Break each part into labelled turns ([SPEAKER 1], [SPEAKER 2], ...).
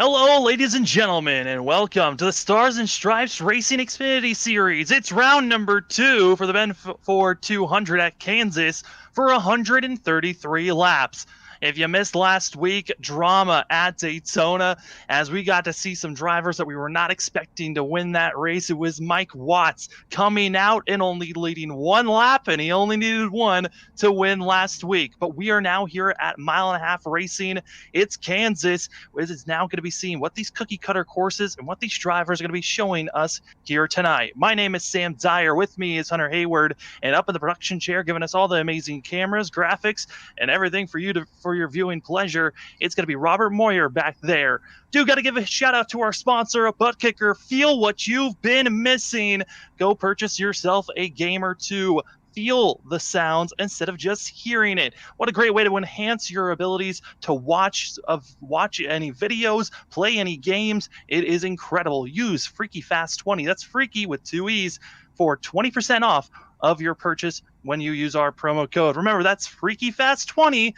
[SPEAKER 1] Hello, ladies and gentlemen, and welcome to the Stars and Stripes Racing Xfinity Series. It's round number 2 for the Ben Ford 200 at Kansas for 133 laps. If you missed last week, drama at Daytona, as we got to see some drivers that we were not expecting to win that race. It was Mike Watts coming out and only leading one lap, and he only needed one to win last week. But we are now here at Mile and a Half Racing. It's Kansas. It is now going to be seeing what these cookie cutter courses and what these drivers are going to be showing us here tonight. My name is Sam Dyer. With me is Hunter Hayward, and up in the production chair, giving us all the amazing cameras, graphics, and everything for your viewing pleasure. It's going to be Robert Moyer back there. Do got to give a shout out to our sponsor, ButtKicker. Feel what you've been missing. Go purchase yourself a game or two. Feel the sounds instead of just hearing it. What a great way to enhance your abilities to watch any videos, play any games. It is incredible. Use Freaky Fast 20. That's Freaky with 2 E's for 20% off of your purchase when you use our promo code. Remember, that's Freaky Fast 20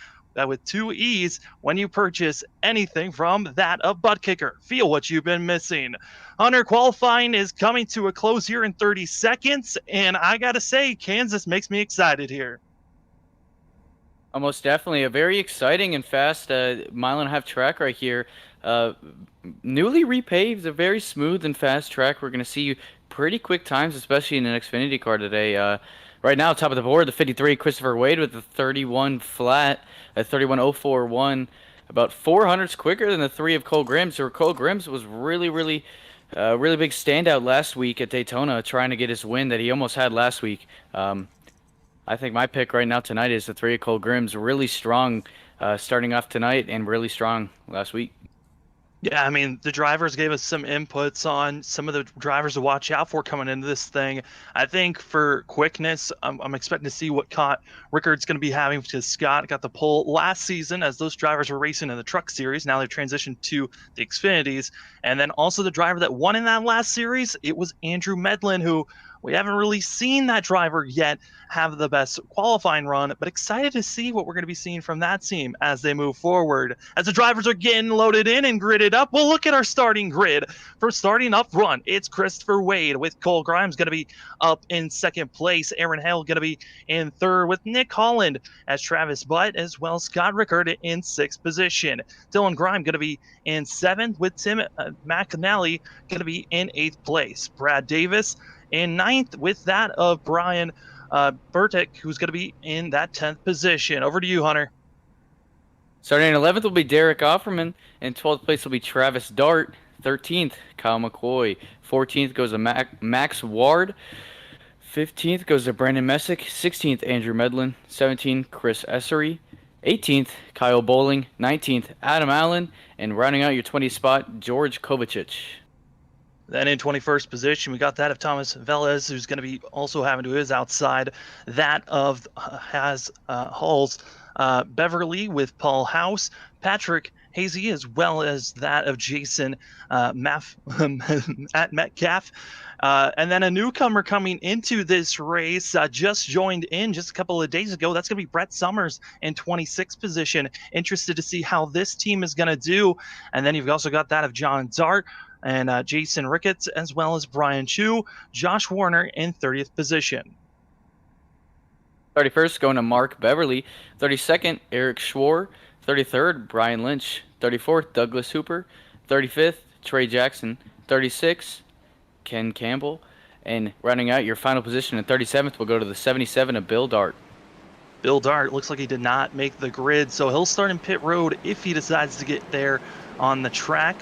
[SPEAKER 1] with 2 E's when you purchase anything from that of ButtKicker. Feel what you've been missing. Hunter, qualifying is coming to a close here in 30 seconds, and I gotta say, Kansas makes me excited here.
[SPEAKER 2] Almost definitely a very exciting and fast mile and a half track right here. Newly repaved, a very smooth and fast track. We're going to see pretty quick times, especially in an Xfinity car today. Right now, top of the board, the 53 Christopher Wade with the 31 flat, a 31.041, about 400s quicker than the 3 of Cole Grims. So Cole Grims was really big standout last week at Daytona, trying to get his win that he almost had last week. I think my pick right now tonight is the 3 of Cole Grims. Really strong starting off tonight and really strong last week.
[SPEAKER 1] Yeah, I mean, the drivers gave us some inputs on some of the drivers to watch out for coming into this thing. I think for quickness, I'm expecting to see what Rickard's going to be having, because Scott got the pole last season as those drivers were racing in the Truck Series. Now they've transitioned to the Xfinities. And then also the driver that won in that last series, it was Andrew Medlin, who we haven't really seen that driver yet have the best qualifying run, but excited to see what we're going to be seeing from that team as they move forward. As the drivers are getting loaded in and gridded up, we'll look at our starting grid. For starting up front, it's Christopher Wade with Cole Grimes going to be up in second place. Aaron Hale going to be in third with Nick Holland as Travis Butt, as well as Scott Rickard in sixth position. Dylan Grime going to be in seventh with Tim McAnally going to be in eighth place. Brad Davis in ninth with that of Brian Burtick, who's going to be in that 10th position. Over to you, Hunter.
[SPEAKER 2] Starting in 11th will be Derek Offerman. In 12th place will be Travis Dart. 13th, Kyle McCoy. 14th goes to Max Ward. 15th goes to Brandon Messick. 16th, Andrew Medlin. 17th, Chris Essery. 18th, Kyle Bowling. 19th, Adam Allen. And rounding out your 20th spot, George Kovacic.
[SPEAKER 1] Then in 21st position, we got that of Thomas Velez, who's going to be also having to his outside that of Halls Beverly with Paul House, Patrick Hazy, as well as that of Jason at Metcalf. And then a newcomer coming into this race just joined in just a couple of days ago. That's going to be Brett Summers in 26th position. Interested to see how this team is going to do. And then you've also got that of John Dart and Jason Ricketts, as well as Brian Chu, Josh Warner in 30th position.
[SPEAKER 2] 31st going to Mark Beverly. 32nd, Eric Schwar. 33rd, Brian Lynch. 34th, Douglas Hooper. 35th, Trey Jackson. 36th, Ken Campbell. And rounding out your final position in 37th, we'll go to the 77 of Bill Dart.
[SPEAKER 1] Bill Dart looks like he did not make the grid, so he'll start in pit road if he decides to get there on the track.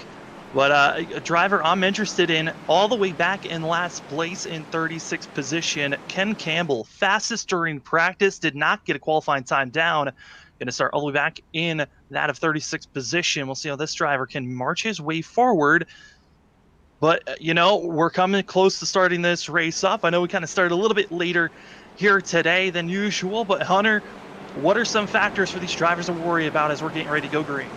[SPEAKER 1] But a driver I'm interested in all the way back in last place in 36th position, Ken Campbell. Fastest during practice, did not get a qualifying time down. Going to start all the way back in that of 36th position. We'll see how this driver can march his way forward. But, we're coming close to starting this race up. I know we kind of started a little bit later here today than usual. But, Hunter, what are some factors for these drivers to worry about as we're getting ready to go green?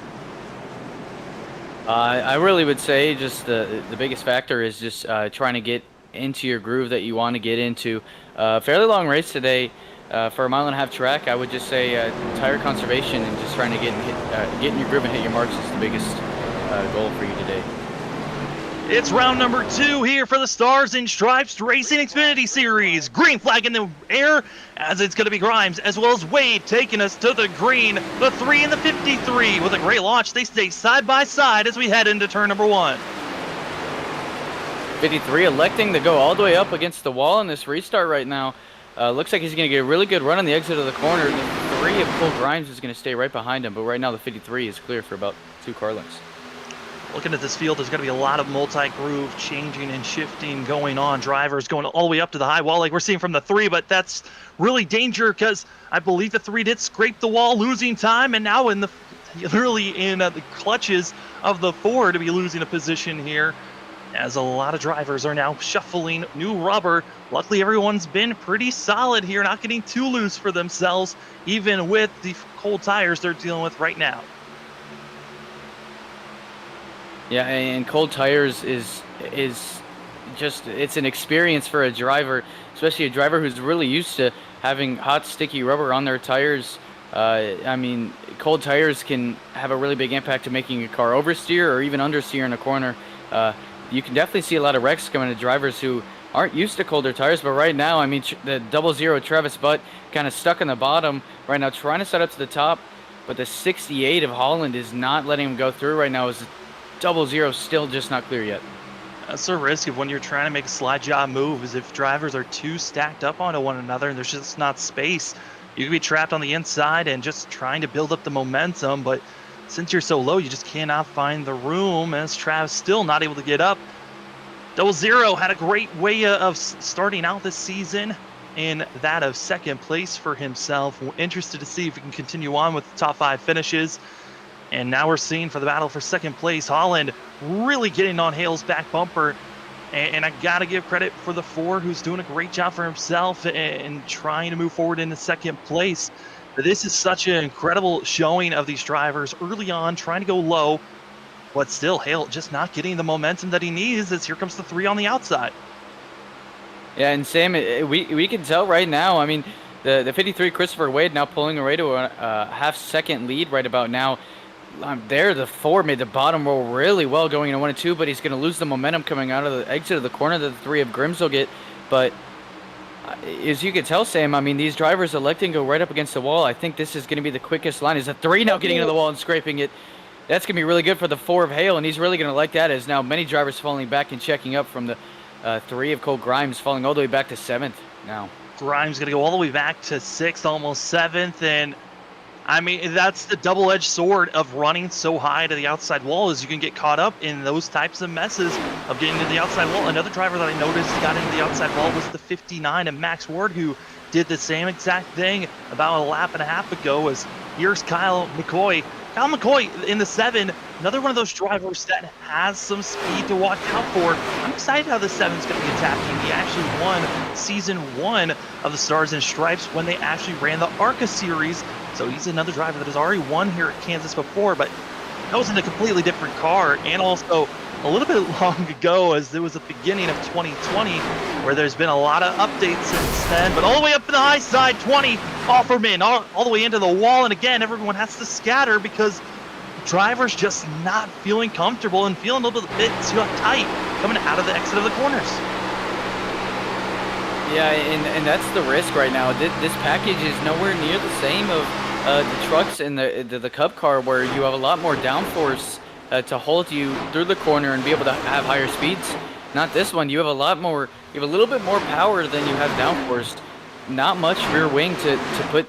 [SPEAKER 2] I really would say just the biggest factor is just trying to get into your groove that you want to get into. Fairly long race today for a mile and a half track. I would just say tire conservation and just trying to get in your groove and hit your marks is the goal for you today.
[SPEAKER 1] It's round number 2 here for the Stars and Stripes Racing Xfinity Series. Green flag in the air as it's going to be Grimes as well as Wade taking us to the green. The 3 and the 53 with a great launch. They stay side by side as we head into turn number 1.
[SPEAKER 2] 53 electing to go all the way up against the wall in this restart right now. Looks like he's going to get a really good run on the exit of the corner. The 3 of Cole Grimes is going to stay right behind him, but right now the 53 is clear for about 2 car lengths.
[SPEAKER 1] Looking at this field, there's going to be a lot of multi-groove changing and shifting going on. Drivers going all the way up to the high wall like we're seeing from the 3, but that's really danger because I believe the 3 did scrape the wall, losing time, and now literally in the clutches of the 4 to be losing a position here, as a lot of drivers are now shuffling new rubber. Luckily, everyone's been pretty solid here, not getting too loose for themselves, even with the cold tires they're dealing with right now.
[SPEAKER 2] Yeah, and cold tires is just, it's an experience for a driver, especially a driver who's really used to having hot, sticky rubber on their tires. I mean, cold tires can have a really big impact to making a car oversteer or even understeer in a corner. You can definitely see a lot of wrecks coming to drivers who aren't used to colder tires, but right now, I mean, the 00 Travis Butt kind of stuck in the bottom right now, trying to set up to the top, but the 68 of Holland is not letting him go through right now. Is 00 still just not clear yet.
[SPEAKER 1] That's the risk of when you're trying to make a slide job move, is if drivers are too stacked up onto one another and there's just not space, you can be trapped on the inside and just trying to build up the momentum, but since you're so low, you just cannot find the room, as Travis still not able to get up. 00 had a great way of starting out this season in that of second place for himself. We're interested to see if he can continue on with the top 5 finishes. And now we're seeing for the battle for second place, Holland really getting on Hale's back bumper. And I got to give credit for the 4, who's doing a great job for himself and trying to move forward into second place. This is such an incredible showing of these drivers early on, trying to go low, but still Hale just not getting the momentum that he needs, as here comes the 3 on the outside.
[SPEAKER 2] Yeah, and Sam, we can tell right now, I mean, the 53 Christopher Wade now pulling away to a half-second lead right about now. There, the 4 made the bottom roll really well going into 1 and 2, but he's going to lose the momentum coming out of the exit of the corner that the 3 of Grims will get. But as you can tell, Sam, I mean, these drivers electing to go right up against the wall. I think this is going to be the quickest line. Is the 3 now getting into the wall and scraping it? That's going to be really good for the 4 of Hale, and he's really going to like that, as now many drivers falling back and checking up from the 3 of Cole Grimes, falling all the way back to 7th now.
[SPEAKER 1] Grimes going to go all the way back to 6th, almost 7th, and I mean, that's the double-edged sword of running so high to the outside wall, is you can get caught up in those types of messes of getting to the outside wall. Another driver that I noticed got into the outside wall was the 59 of Max Ward, who did the same exact thing about a lap and a half ago. As here's Kyle McCoy. Kyle McCoy in the 7, another one of those drivers that has some speed to watch out for. I'm excited how the 7's going to be attacking. He actually won Season 1 of the Stars and Stripes when they actually ran the ARCA Series. So he's another driver that has already won here at Kansas before, but that was in a completely different car, and also a little bit long ago, as it was the beginning of 2020, where there's been a lot of updates since then. But all the way up to the high side, 20, Offerman, all the way into the wall, and again, everyone has to scatter because drivers just not feeling comfortable and feeling a little bit too tight coming out of the exit of the corners.
[SPEAKER 2] Yeah, and that's the risk right now. This package is nowhere near the same of the trucks and the Cup car, where you have a lot more downforce to hold you through the corner and be able to have higher speeds. Not this one. You have a little bit more power than you have downforce. Not much rear wing to put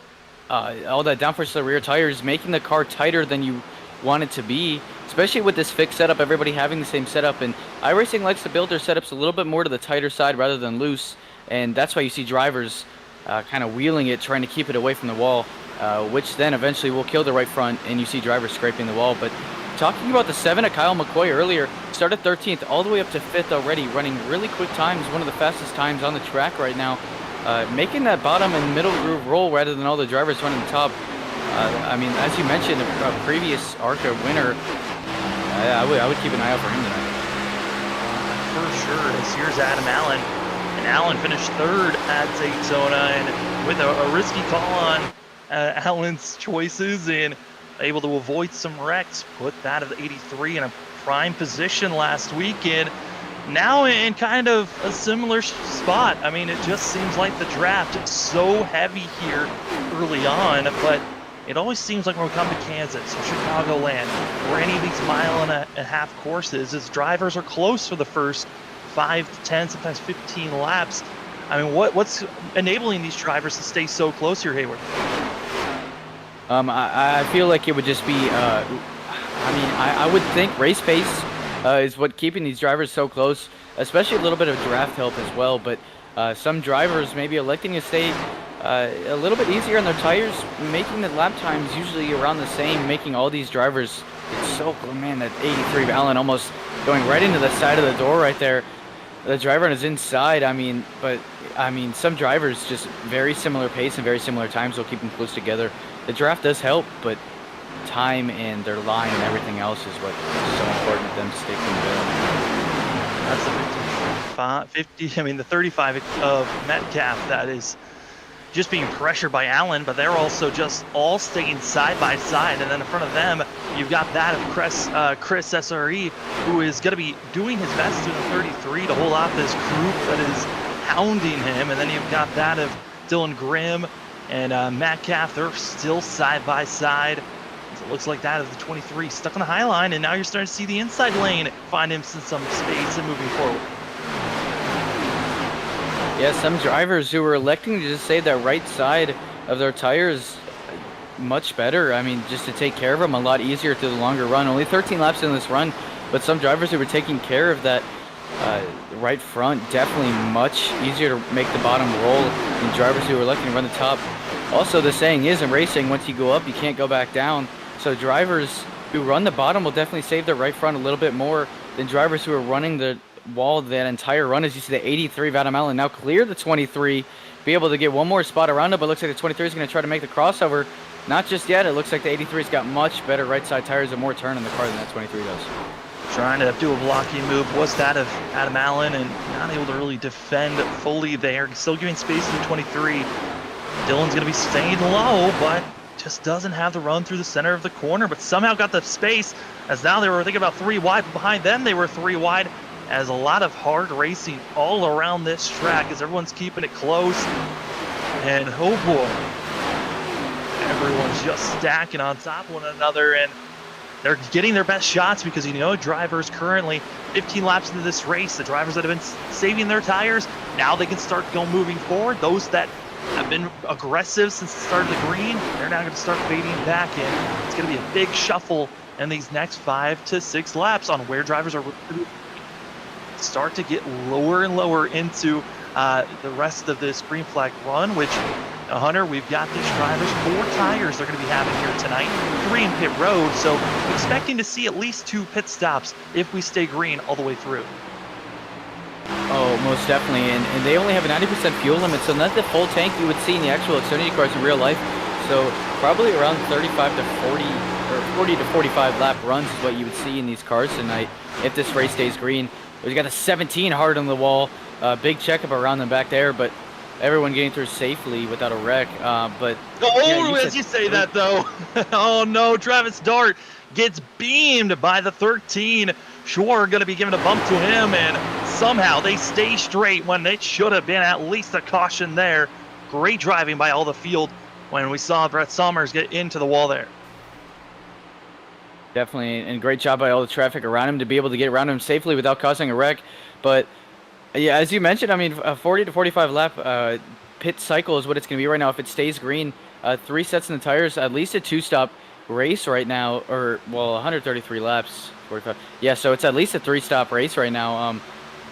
[SPEAKER 2] all that downforce to the rear tires, making the car tighter than you want it to be, especially with this fixed setup, everybody having the same setup. And iRacing likes to build their setups a little bit more to the tighter side rather than loose. And that's why you see drivers kind of wheeling it, trying to keep it away from the wall, which then eventually will kill the right front, and you see drivers scraping the wall. But talking about the 7 of Kyle McCoy earlier, started 13th all the way up to 5th already, running really quick times, one of the fastest times on the track right now, making that bottom and middle groove roll rather than all the drivers running the top. I mean, as you mentioned, a previous ARCA winner, I would keep an eye out for him tonight.
[SPEAKER 1] For sure. This here's Adam Allen. And Allen finished 3rd at Daytona, and with a risky call on Allen's choices and able to avoid some wrecks, put that at 83 in a prime position last weekend. Now in kind of a similar spot. I mean, it just seems like the draft is so heavy here early on, but it always seems like when we come to Kansas or Chicagoland or any of these mile-and-a-half courses, as drivers are close for the first 5 to 10, sometimes 15 laps. I mean, what's enabling these drivers to stay so close here, Hayward?
[SPEAKER 2] I feel like it would just be, I would think race pace is what keeping these drivers so close, especially a little bit of draft help as well. But some drivers maybe electing to stay a little bit easier on their tires, making the lap times usually around the same, making all these drivers, it's so cool, man, that 83 Allen almost going right into the side of the door right there. The driver on his inside, some drivers just very similar pace and very similar times will keep them close together. The draft does help, but time and their line and everything else is what is so important to them sticking together.
[SPEAKER 1] That's the 50. I mean, the 35 of Metcalf, that is just being pressured by Allen, but they're also just all staying side by side. And then in front of them, you've got that of Chris SRE, who is going to be doing his best in the 33 to hold off this group that is hounding him. And then you've got that of Dylan Grimm and Metcalf. They're still side by side. So it looks like that of the 23 stuck on the high line, and now you're starting to see the inside lane find him some space and moving forward.
[SPEAKER 2] Yeah, some drivers who are electing to just save that right side of their tires much better. I mean, just to take care of them a lot easier through the longer run. Only 13 laps in this run, but some drivers who were taking care of that right front, definitely much easier to make the bottom roll than drivers who are electing to run the top. Also, the saying is in racing, once you go up, you can't go back down. So drivers who run the bottom will definitely save their right front a little bit more than drivers who are running the wall that entire run. As you see, the 83 Adam Allen now clear the 23, be able to get one more spot around it, but looks like the 23 is going to try to make the crossover. Not just yet. It looks like the 83's got much better right side tires and more turn in the car than that 23 does.
[SPEAKER 1] Trying to do a blocking move was that of Adam Allen, and not able to really defend fully there. Still giving space to the 23. Dylan's going to be staying low, but just doesn't have the run through the center of the corner, but somehow got the space, as now they were thinking about 3 wide, but behind them they were 3 wide, as a lot of hard racing all around this track as everyone's keeping it close. And oh boy, everyone's just stacking on top of one another, and they're getting their best shots because, you know, drivers currently 15 laps into this race, the drivers that have been saving their tires, now they can start moving forward. Those that have been aggressive since the start of the green, they're now going to start fading back in. It's going to be a big shuffle in these next 5 to 6 laps on where drivers are start to get lower and lower into the rest of this green flag run, which, Hunter, we've got these drivers, 4 tires they're going to be having here tonight, 3 in pit road, so expecting to see at least 2 pit stops if we stay green all the way through.
[SPEAKER 2] Oh, most definitely, and they only have a 90% fuel limit, so not the full tank you would see in the actual Xfinity cars in real life. So probably around 35 to 40 or 40 to 45 lap runs is what you would see in these cars tonight if this race stays green. We got a 17 hard on the wall, big checkup around them back there, but everyone getting through safely without a wreck. But
[SPEAKER 1] as you say that though, oh no, Travis Dart gets beamed by the 13. Shore going to be giving a bump to him, and somehow they stay straight when it should have been at least a caution there. Great driving by all the field when we saw Brett Somers get into the wall there.
[SPEAKER 2] Definitely, and great job by all the traffic around him to be able to get around him safely without causing a wreck. But yeah, as you mentioned, I mean, a 40 to 45 lap pit cycle is what it's going to be right now if it stays green. 3 sets in the tires, at least a 2-stop race right now, or well, 133 laps, 45. Yeah, so it's at least a 3-stop race right now.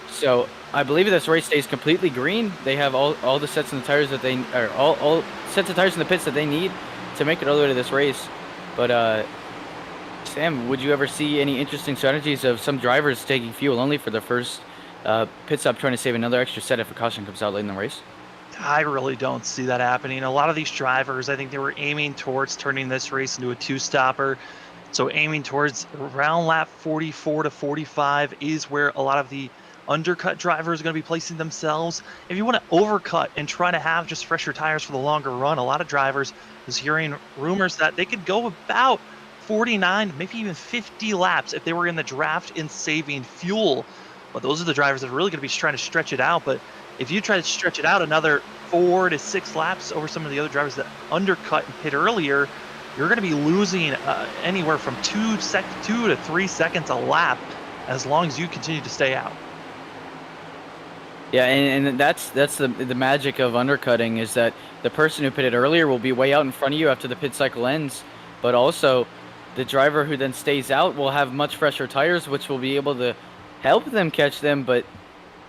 [SPEAKER 2] So I believe if this race stays completely green, they have all the sets in the tires that they, or all sets of tires in the pits that they need to make it all the way to this race. But Sam, would you ever see any interesting strategies of some drivers taking fuel only for the first pit stop, trying to save another extra set if a caution comes out late in the race?
[SPEAKER 1] I really don't see that happening. A lot of these drivers, I think they were aiming towards turning this race into a 2-stopper. So aiming towards around lap 44 to 45 is where a lot of the undercut drivers are going to be placing themselves. If you want to overcut and try to have just fresher tires for the longer run, a lot of drivers is hearing rumors that they could go about 49, maybe even 50 laps if they were in the draft and saving fuel. But those are the drivers that are really going to be trying to stretch it out. But if you try to stretch it out another 4 to 6 laps over some of the other drivers that undercut and hit earlier, you're going to be losing anywhere from 2 to 3 seconds a lap as long as you continue to stay out.
[SPEAKER 2] Yeah, and that's the magic of undercutting, is that the person who pitted earlier will be way out in front of you after the pit cycle ends, but also the driver who then stays out will have much fresher tires, which will be able to help them catch them. But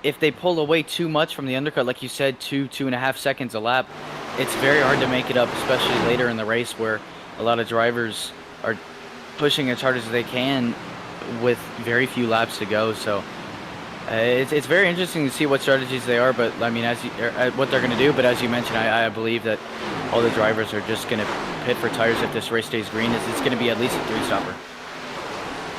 [SPEAKER 2] if they pull away too much from the undercut, like you said, 2.5 seconds a lap, it's very hard to make it up, especially later in the race where a lot of drivers are pushing as hard as they can with very few laps to go. So it's very interesting to see what strategies they are, but I mean, what they're going to do. But as you mentioned, I believe that all the drivers are just going to pit for tires if this race stays green. It's going to be at least a 3-stopper.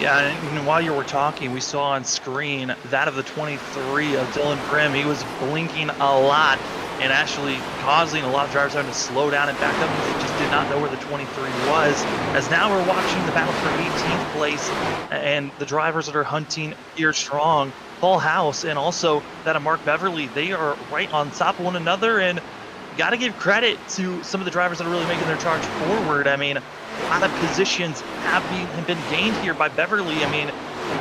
[SPEAKER 1] Yeah, and while you were talking, we saw on screen that of the 23 of Dylan Prim. He was blinking a lot and actually causing a lot of drivers having to slow down and back up because they just did not know where the 23 was. As now we're watching the battle for 18th place and the drivers that are hunting here strong, Paul House and also that of Mark Beverly, they are right on top of one another, and got to give credit to some of the drivers that are really making their charge forward. I mean, a lot of positions have been gained here by Beverly. I mean,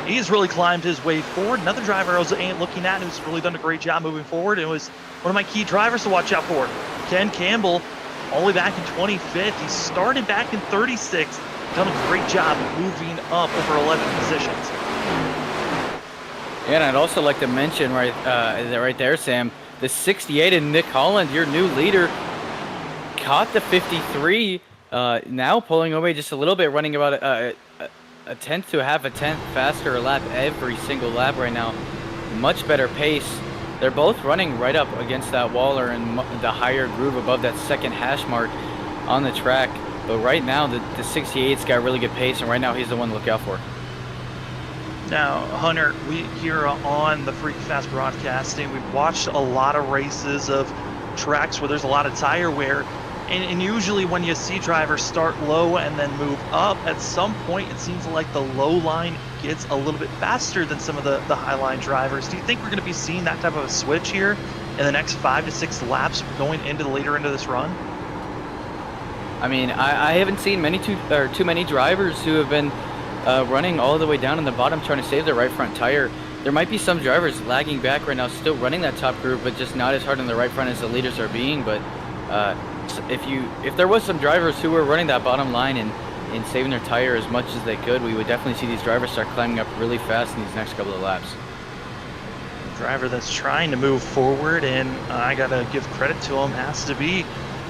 [SPEAKER 1] he's really climbed his way forward. Another driver I was looking at who's really done a great job moving forward, and was one of my key drivers to watch out for, Ken Campbell, all the way back in 25th. He started back in 36th, done a great job moving up over 11 positions.
[SPEAKER 2] Yeah, and I'd also like to mention right there, Sam, the 68 and Nick Holland, your new leader, caught the 53, now pulling away just a little bit, running about a tenth to a half a tenth faster a lap every single lap right now. Much better pace. They're both running right up against that wall or in the higher groove above that second hash mark on the track. But right now, the 68's got really good pace, and right now he's the one to look out for.
[SPEAKER 1] Now, Hunter, we here on the Freaky Fast Broadcasting, we've watched a lot of races of tracks where there's a lot of tire wear, and usually when you see drivers start low and then move up, at some point it seems like the low line gets a little bit faster than some of the high line drivers. Do you think we're going to be seeing that type of a switch here in the next 5 to 6 laps going into the later end of this run?
[SPEAKER 2] I mean, I haven't seen too many drivers who have been running all the way down in the bottom trying to save their right front tire. There might be some drivers lagging back right now, still running that top group, but just not as hard on the right front as the leaders are being. But if there was some drivers who were running that bottom line and saving their tire as much as they could, we would definitely see these drivers start climbing up really fast in these next couple of laps.
[SPEAKER 1] Driver that's trying to move forward, and I gotta give credit to him, has to be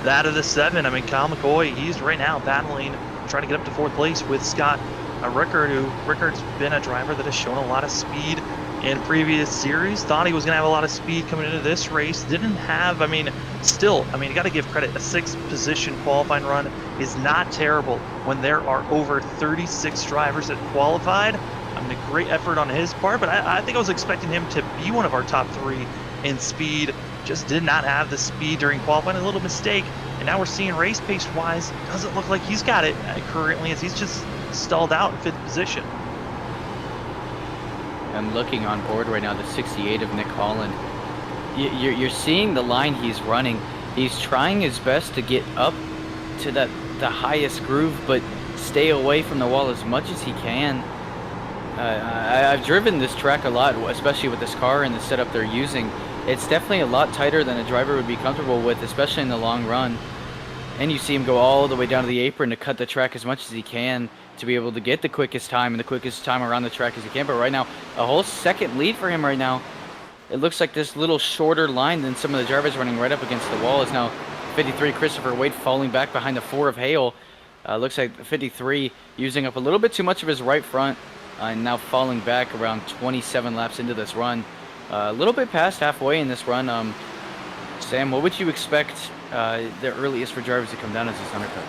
[SPEAKER 1] that of the 7. I mean, Kyle McCoy, he's right now battling, trying to get up to 4th place with Scott Rickard's been a driver that has shown a lot of speed in previous series. Thought he was going to have a lot of speed coming into this race. Didn't have, you got to give credit. A 6th position qualifying run is not terrible when there are over 36 drivers that qualified. I mean, a great effort on his part, but I think I was expecting him to be one of our top 3 in speed. Just did not have the speed during qualifying. A little mistake. And now we're seeing race pace wise, doesn't look like he's got it currently, as he's just stalled out in 5th position.
[SPEAKER 2] I'm looking on board right now, the 68 of Nick Holland. You're seeing the line he's running. He's trying his best to get up to the highest groove, but stay away from the wall as much as he can. I've driven this track a lot, especially with this car and the setup they're using. It's definitely a lot tighter than a driver would be comfortable with, especially in the long run. And you see him go all the way down to the apron to cut the track as much as he can to be able to get the quickest time and the quickest time around the track as he can. But right now, a whole second lead for him right now. It looks like this little shorter line than some of the drivers running right up against the wall is now 53 Christopher Wade falling back behind the 4 of Hale. Looks like 53 using up a little bit too much of his right front and now falling back around 27 laps into this run. A little bit past halfway in this run. Sam, what would you expect the earliest for drivers to come down as this undercut?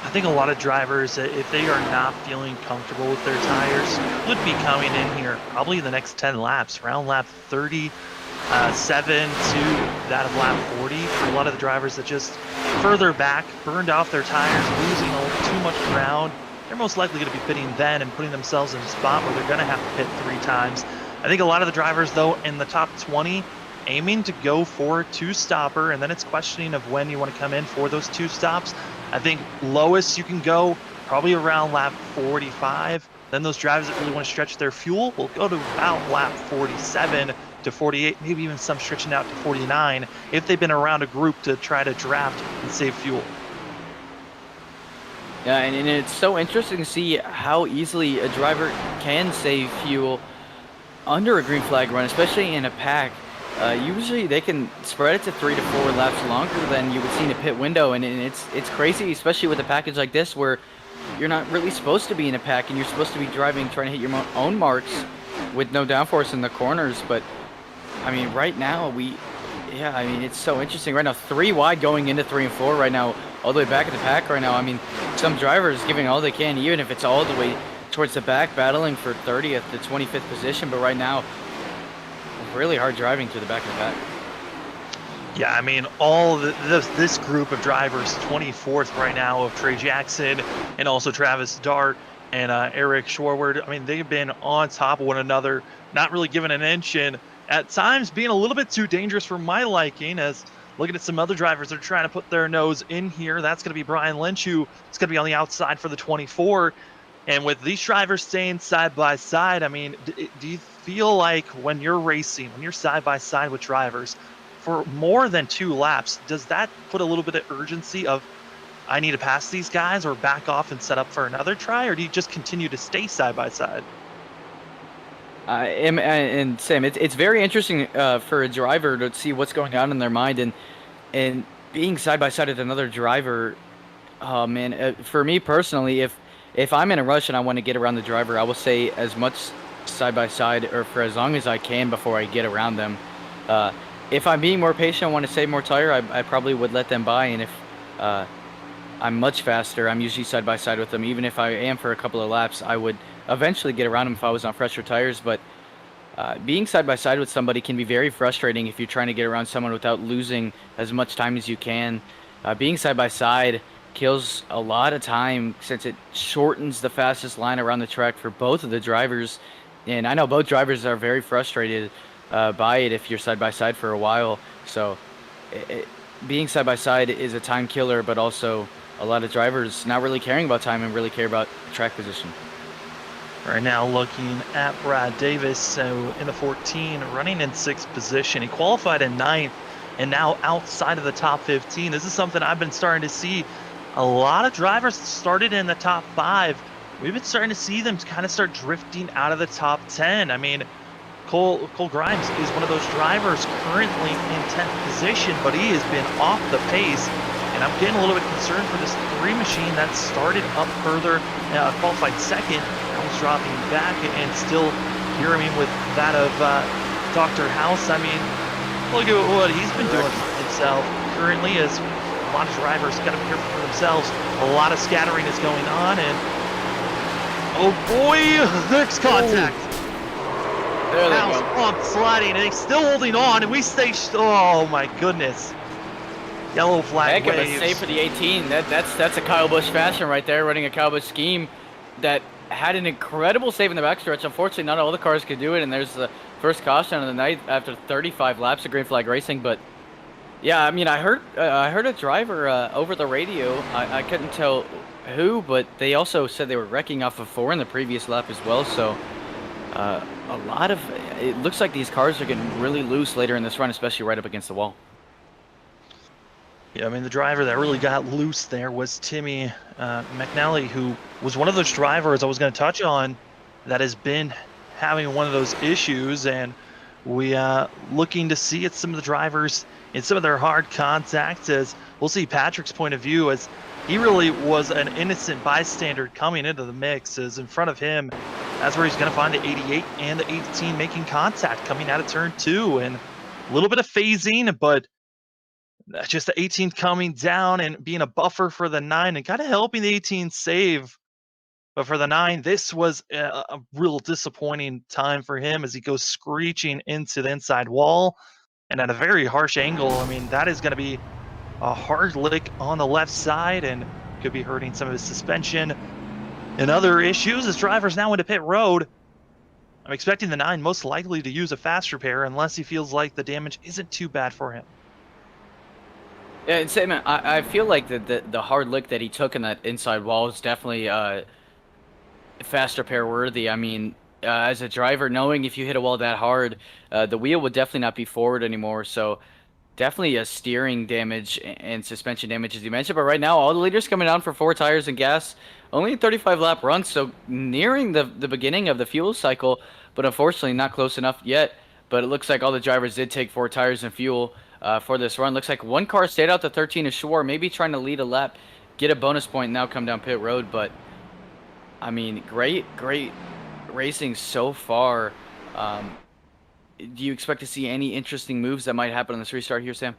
[SPEAKER 1] I think a lot of drivers, if they are not feeling comfortable with their tires, would be coming in here probably the next 10 laps, around lap 37 to that of lap 40. For a lot of the drivers that just further back, burned off their tires, losing too much ground, they're most likely going to be pitting then and putting themselves in a spot where they're going to have to pit 3 times. I think a lot of the drivers, though, in the top 20, aiming to go for a 2-stopper, and then it's questioning of when you want to come in for those 2 stops. I think lowest you can go probably around lap 45. Then those drivers that really want to stretch their fuel will go to about lap 47 to 48, maybe even some stretching out to 49 if they've been around a group to try to draft and save fuel.
[SPEAKER 2] Yeah, and it's so interesting to see how easily a driver can save fuel under a green flag run, especially in a pack. Usually they can spread it to 3 to 4 laps longer than you would see in a pit window, and it's crazy, especially with a package like this where you're not really supposed to be in a pack and you're supposed to be driving, trying to hit your own marks with no downforce in the corners. But I mean, right now it's so interesting. Right now, 3 wide going into 3 and 4 right now, all the way back at the pack right now. I mean, some drivers giving all they can, even if it's all the way towards the back, battling for 30th to 25th position. But right now, really hard driving to the back of the pack.
[SPEAKER 1] Yeah, I mean, this group of drivers, 24th right now of Trey Jackson and also Travis Dart and Eric Shoreward. I mean, they've been on top of one another, not really giving an inch, and at times being a little bit too dangerous for my liking. As looking at some other drivers that are trying to put their nose in here, that's going to be Brian Lynch, who is going to be on the outside for the 24. And with these drivers staying side by side, I mean, do you feel like when you're racing, when you're side by side with drivers for more than 2 laps, does that put a little bit of urgency of, I need to pass these guys or back off and set up for another try? Or do you just continue to stay side by side?
[SPEAKER 2] And Sam, it's very interesting for a driver to see what's going on in their mind, and being side by side with another driver. Oh man, for me personally, if I'm in a rush and I want to get around the driver, I will say as much side by side or for as long as I can before I get around them. If I'm being more patient, I want to save more tire, I probably would let them by. And if I'm much faster, I'm usually side by side with them. Even if I am for a couple of laps, I would eventually get around them if I was on fresher tires. But being side by side with somebody can be very frustrating if you're trying to get around someone without losing as much time as you can. Being side by side kills a lot of time since it shortens the fastest line around the track for both of the drivers. And I know both drivers are very frustrated by it if you're side by side for a while. So being side by side is a time killer, but also a lot of drivers not really caring about time and really care about track position.
[SPEAKER 1] Right now looking at Brad Davis, so in the 14, running in 6th position. He qualified in 9th and now outside of the top 15. This is something I've been starting to see. A lot of drivers started in the top 5. We've been starting to see them kind of start drifting out of the top 10. I mean, Cole Grimes is one of those drivers currently in 10th position, but he has been off the pace. And I'm getting a little bit concerned for this 3 machine that started up further, qualified 2nd, now is dropping back, and still here, I mean, with that of Dr. House. I mean, look at what he's been doing for himself currently, as a lot of drivers got to be careful for themselves. A lot of scattering is going on, and oh boy, next contact.
[SPEAKER 2] There they
[SPEAKER 1] House
[SPEAKER 2] go.
[SPEAKER 1] pump sliding, and he's still holding on, and we stay. Oh my goodness. Yellow flag
[SPEAKER 2] Heck of a
[SPEAKER 1] waves.
[SPEAKER 2] save for the 18. That's a Kyle Busch fashion right there, running a Kyle Busch scheme that had an incredible save in the backstretch. Unfortunately, not all the cars could do it, and there's the first caution of the night after 35 laps of green flag racing. But yeah, I mean, I heard a driver over the radio. I couldn't tell who, but they also said they were wrecking off of 4 in the previous lap as well. So a lot of it looks like these cars are getting really loose later in this run, especially right up against the wall.
[SPEAKER 1] Yeah, I mean, the driver that really got loose there was Timmy McNally, who was one of those drivers I was going to touch on that has been having one of those issues. And we looking to see at some of the drivers in some of their hard contacts, as we'll see Patrick's point of view, as he really was an innocent bystander coming into the mix. As in front of him, that's where he's going to find the 88 and the 18 making contact coming out of turn 2, and a little bit of phasing, but just the 18 coming down and being a buffer for the 9 and kind of helping the 18 save. But for the 9, this was a real disappointing time for him as he goes screeching into the inside wall and at a very harsh angle. I mean, that is going to be a hard lick on the left side and could be hurting some of his suspension. And other issues, as drivers now into pit road, I'm expecting the 9 most likely to use a fast repair unless he feels like the damage isn't too bad for him.
[SPEAKER 2] Yeah, and same. I feel like the hard lick that he took in that inside wall is definitely fast repair worthy. I mean, as a driver, knowing if you hit a wall that hard, the wheel would definitely not be forward anymore. So definitely a steering damage and suspension damage, as you mentioned. But right now, all the leaders coming down for 4 tires and gas. Only a 35 lap run, so nearing the beginning of the fuel cycle, but unfortunately not close enough yet. But it looks like all the drivers did take 4 tires and fuel for this run. Looks like one car stayed out to 13 is Schwarr, maybe trying to lead a lap, get a bonus point, now come down pit road. But I mean, great racing so far. Do you expect to see any interesting moves that might happen on this restart here, Sam?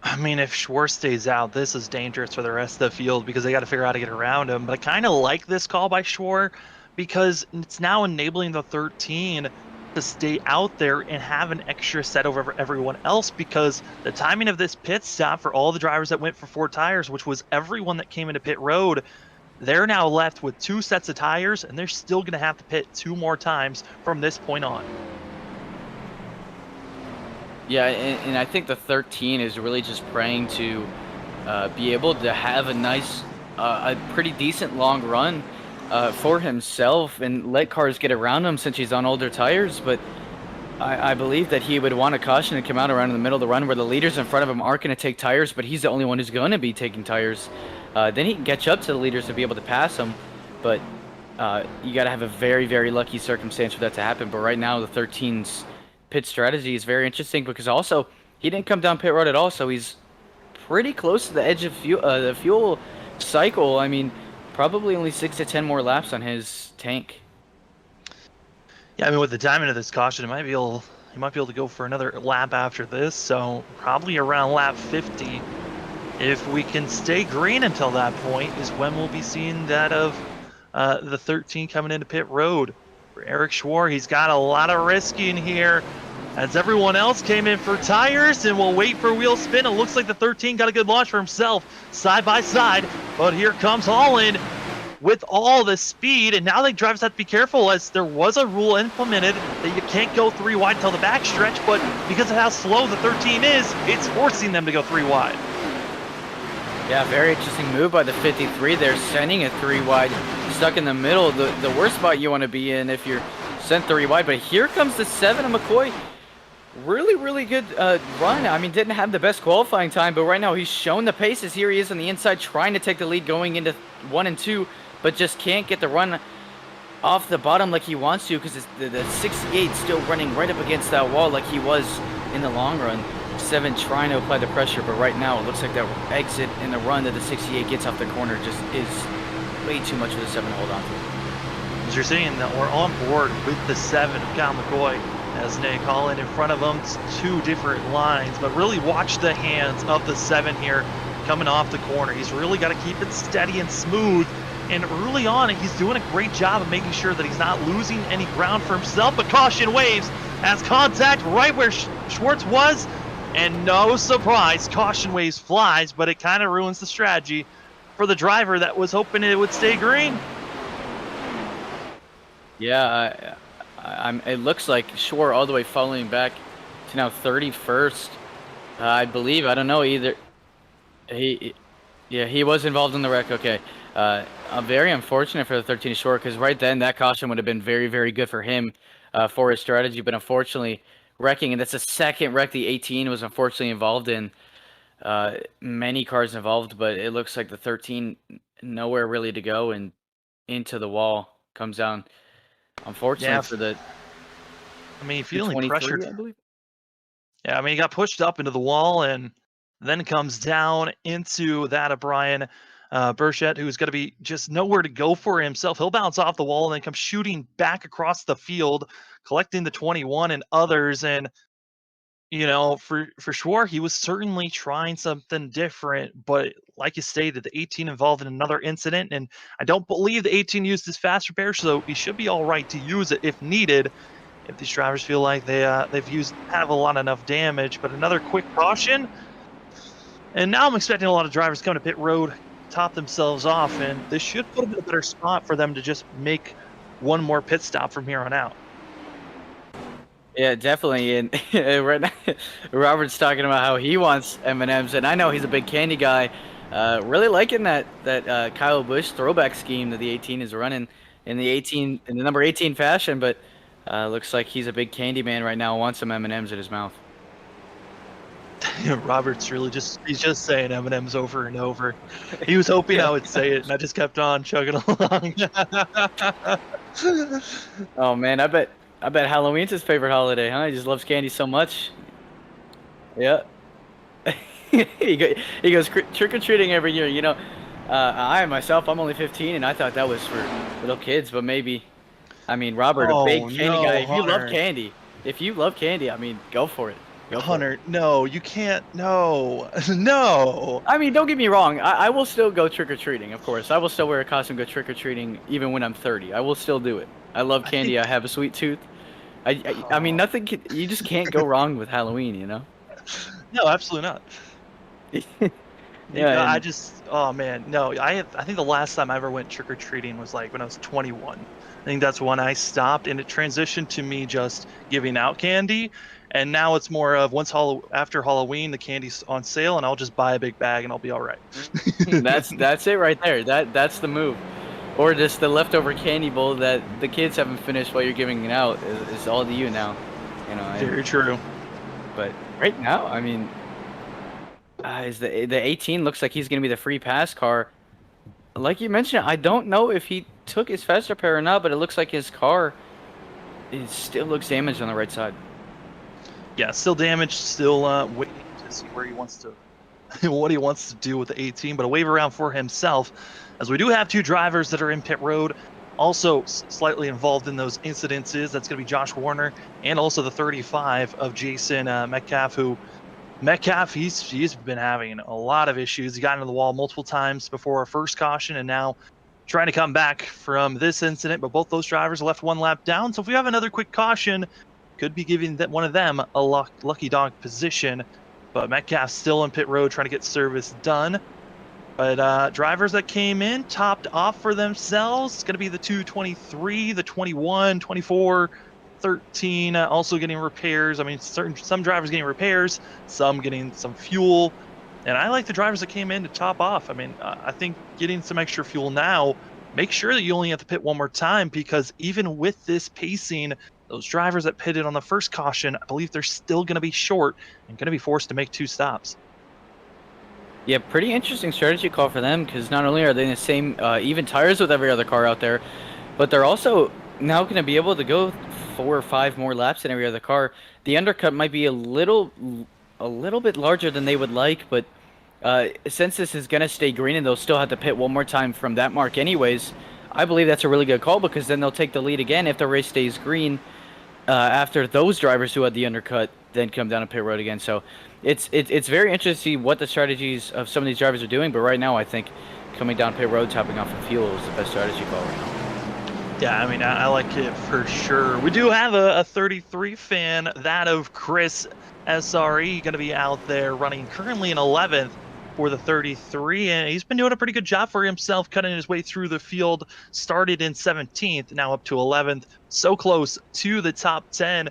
[SPEAKER 1] I mean, if Schwarr stays out, this is dangerous for the rest of the field because they got to figure out how to get around him. But I kind of like this call by Schwarr because it's now enabling the 13 to stay out there and have an extra set over everyone else, because the timing of this pit stop for all the drivers that went for 4 tires, which was everyone that came into pit road, they're now left with 2 sets of tires, and they're still going to have to pit 2 more times from this point on.
[SPEAKER 2] Yeah, and I think the 13 is really just praying to be able to have a nice, a pretty decent long run for himself and let cars get around him since he's on older tires. But I believe that he would want a caution to come out around in the middle of the run where the leaders in front of him aren't going to take tires, but he's the only one who's going to be taking tires. Then he can catch up to the leaders to be able to pass them. But you got to have a very, very lucky circumstance for that to happen. But right now, the 13's pit strategy is very interesting because also he didn't come down pit road at all, so he's pretty close to the edge of the fuel cycle. I mean, probably only 6 to 10 more laps on his tank.
[SPEAKER 1] Yeah, I mean, with the timing of this caution, he might be able to go for another lap after this, so probably around lap 50. If we can stay green until that point is when we'll be seeing that of the 13 coming into pit road. For Eric Schwarr, he's got a lot of risk in here as everyone else came in for tires and will wait for wheel spin. It looks like the 13 got a good launch for himself side by side, but here comes Holland with all the speed, and now the drivers have to be careful as there was a rule implemented that you can't go 3 wide until the back stretch, but because of how slow the 13 is, it's forcing them to go 3 wide.
[SPEAKER 2] Yeah, very interesting move by the 53 there, sending it 3 wide, stuck in the middle, the worst spot you want to be in if you're sent 3 wide. But here comes the 7 of McCoy. Really good run. I mean, didn't have the best qualifying time, but right now he's shown the paces. Here he is on the inside trying to take the lead going into 1 and 2, but just can't get the run off the bottom like he wants to because the 68 still running right up against that wall like he was in the long run. 7 trying to apply the pressure, but right now it looks like that exit in the run that the 68 gets off the corner just is way too much for the 7 to hold on to.
[SPEAKER 1] As you're seeing that we're on board with the 7 of Kyle McCoy as Nick Holland in front of him. It's 2 different lines, but really watch the hands of the 7 here coming off the corner. He's really got to keep it steady and smooth, and early on he's doing a great job of making sure that he's not losing any ground for himself. But caution waves as contact right where Schwartz was, and no surprise, caution waves flies, but it kind of ruins the strategy for the driver that was hoping it would stay green.
[SPEAKER 2] Yeah, it looks like Schwarr all the way falling back to now 31st, I believe. I don't know either. He was involved in the wreck. Okay, very unfortunate for the 13 Schwarr because right then that caution would have been very good for him for his strategy, but unfortunately wrecking, and that's the second wreck the 18 was unfortunately involved in. Many cars involved, but it looks like the 13 nowhere really to go and into the wall, comes down. Unfortunately for the,
[SPEAKER 1] I mean, feeling pressured.
[SPEAKER 2] I believe.
[SPEAKER 1] Yeah, I mean, he got pushed up into the wall and then comes down into that of Brian Burchett, who's going to be just nowhere to go for himself. He'll bounce off the wall and then come shooting back across the field, collecting the 21 and others. And, you know, for Schwarr, he was certainly trying something different, but like you stated, the 18 involved in another incident, and I don't believe the 18 used his fast repair, so he should be all right to use it if needed, if these drivers feel like they've used kind of a lot enough damage. But another quick caution, and now I'm expecting a lot of drivers coming to pit road top themselves off, and this should put them in a better spot for them to just make one more pit stop from here on out.
[SPEAKER 2] Yeah, definitely. And right now, Robert's talking about how he wants M&Ms, and I know he's a big candy guy. Really liking that Kyle Busch throwback scheme that the 18 is running in the number 18 fashion. But looks like he's a big candy man right now. Wants some M&Ms in his mouth.
[SPEAKER 1] Robert's really he's just saying M&M's over and over. He was hoping I would say it, and I just kept on chugging along.
[SPEAKER 2] Oh man, I bet Halloween's his favorite holiday, huh? He just loves candy so much. Yeah. he goes trick-or-treating every year. You know, I myself, I'm only 15, and I thought that was for little kids, but maybe. I mean, Robert, a big candy guy. If you love candy, I mean, go for it.
[SPEAKER 1] Hunter, no, you can't. No, no.
[SPEAKER 2] I mean, don't get me wrong. I will still go trick-or-treating, of course. I will still wear a costume, go trick-or-treating, even when I'm 30. I will still do it. I love candy. I have a sweet tooth. I mean, you just can't go wrong with Halloween, you know?
[SPEAKER 1] No, absolutely not. Yeah, oh man, no. I think the last time I ever went trick-or-treating was like when I was 21. I think that's when I stopped, and it transitioned to me just giving out candy. And now it's more of after Halloween, the candy's on sale, and I'll just buy a big bag, and I'll be all right.
[SPEAKER 2] That's it right there. That's the move. Or just the leftover candy bowl that the kids haven't finished while you're giving it out is all to you now. You know.
[SPEAKER 1] Very true.
[SPEAKER 2] But right now, I mean, is the 18 looks like he's gonna be the free pass car. Like you mentioned, I don't know if he took his fast repair or not, but it looks like his car still looks damaged on the right side.
[SPEAKER 1] Yeah, still damaged, still waiting to see where he wants to, what he wants to do with the 18, but a wave around for himself, as we do have two drivers that are in pit road, also slightly involved in those incidences. That's going to be Josh Warner and also the 35 of Jason Metcalf, he's been having a lot of issues. He got into the wall multiple times before our first caution, and now trying to come back from this incident, but both those drivers left one lap down. So if we have another quick caution, could be giving one of them a lucky dog position, but Metcalf's still in pit road trying to get service done. But drivers that came in topped off for themselves. It's going to be the 223, the 21, 24, 13, also getting repairs. I mean, some drivers getting repairs, some getting some fuel. And I like the drivers that came in to top off. I mean, I think getting some extra fuel now, make sure that you only have to pit one more time, because even with this pacing, those drivers that pitted on the first caution, I believe they're still going to be short and going to be forced to make two stops.
[SPEAKER 2] Yeah, pretty interesting strategy call for them, because not only are they in the same even tires with every other car out there, but they're also now going to be able to go 4 or 5 more laps than every other car. The undercut might be a little bit larger than they would like, but since this is going to stay green and they'll still have to pit one more time from that mark anyways, I believe that's a really good call, because then they'll take the lead again if the race stays green. After those drivers who had the undercut then come down to pit road again. So it's very interesting to see what the strategies of some of these drivers are doing. But right now, I think coming down pit road, topping off the fuel is the best strategy call right now.
[SPEAKER 1] Yeah, I mean, I like it for sure. We do have a 33 fan, that of Chris SRE, going to be out there running currently in 11th for the 33, and he's been doing a pretty good job for himself, cutting his way through the field. Started in 17th, now up to 11th, so close to the top 10.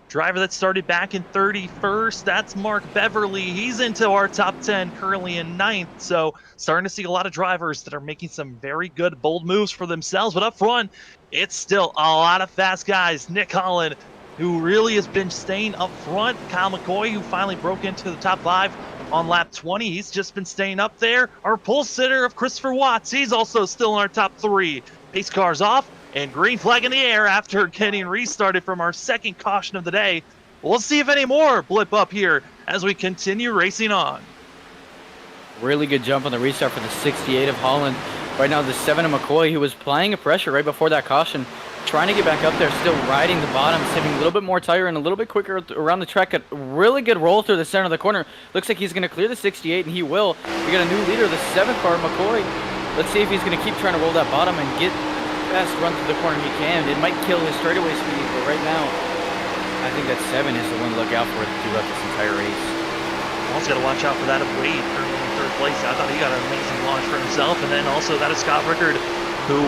[SPEAKER 1] Driver that started back in 31st, that's Mark Beverly. He's into our top 10, currently in 9th. So starting to see a lot of drivers that are making some very good, bold moves for themselves. But up front, it's still a lot of fast guys. Nick Holland, who really has been staying up front. Kyle McCoy, who finally broke into the top 5 on lap 20. He's just been staying up there. Our pole sitter of Christopher Watts, he's also still in our top 3. Pace car's off, and green flag in the air after getting restarted from our second caution of the day. We'll see if any more blip up here as we continue racing on.
[SPEAKER 2] Really good jump on the restart for the 68 of Holland. Right now, the 7 of McCoy, who was applying a pressure right before that caution, trying to get back up there, still riding the bottom, saving a little bit more tire and a little bit quicker around the track. A really good roll through the center of the corner. Looks like he's going to clear the 68, and he will. We got a new leader, the 7 car, McCoy. Let's see if he's going to keep trying to roll that bottom and get fast run through the corner he can. It might kill his straightaway speed, but right now, I think that 7 is the one to look out for throughout this entire race.
[SPEAKER 1] Also got to watch out for that of Wade, currently in third place. I thought he got an amazing launch for himself. And then also that is Scott Rickard, who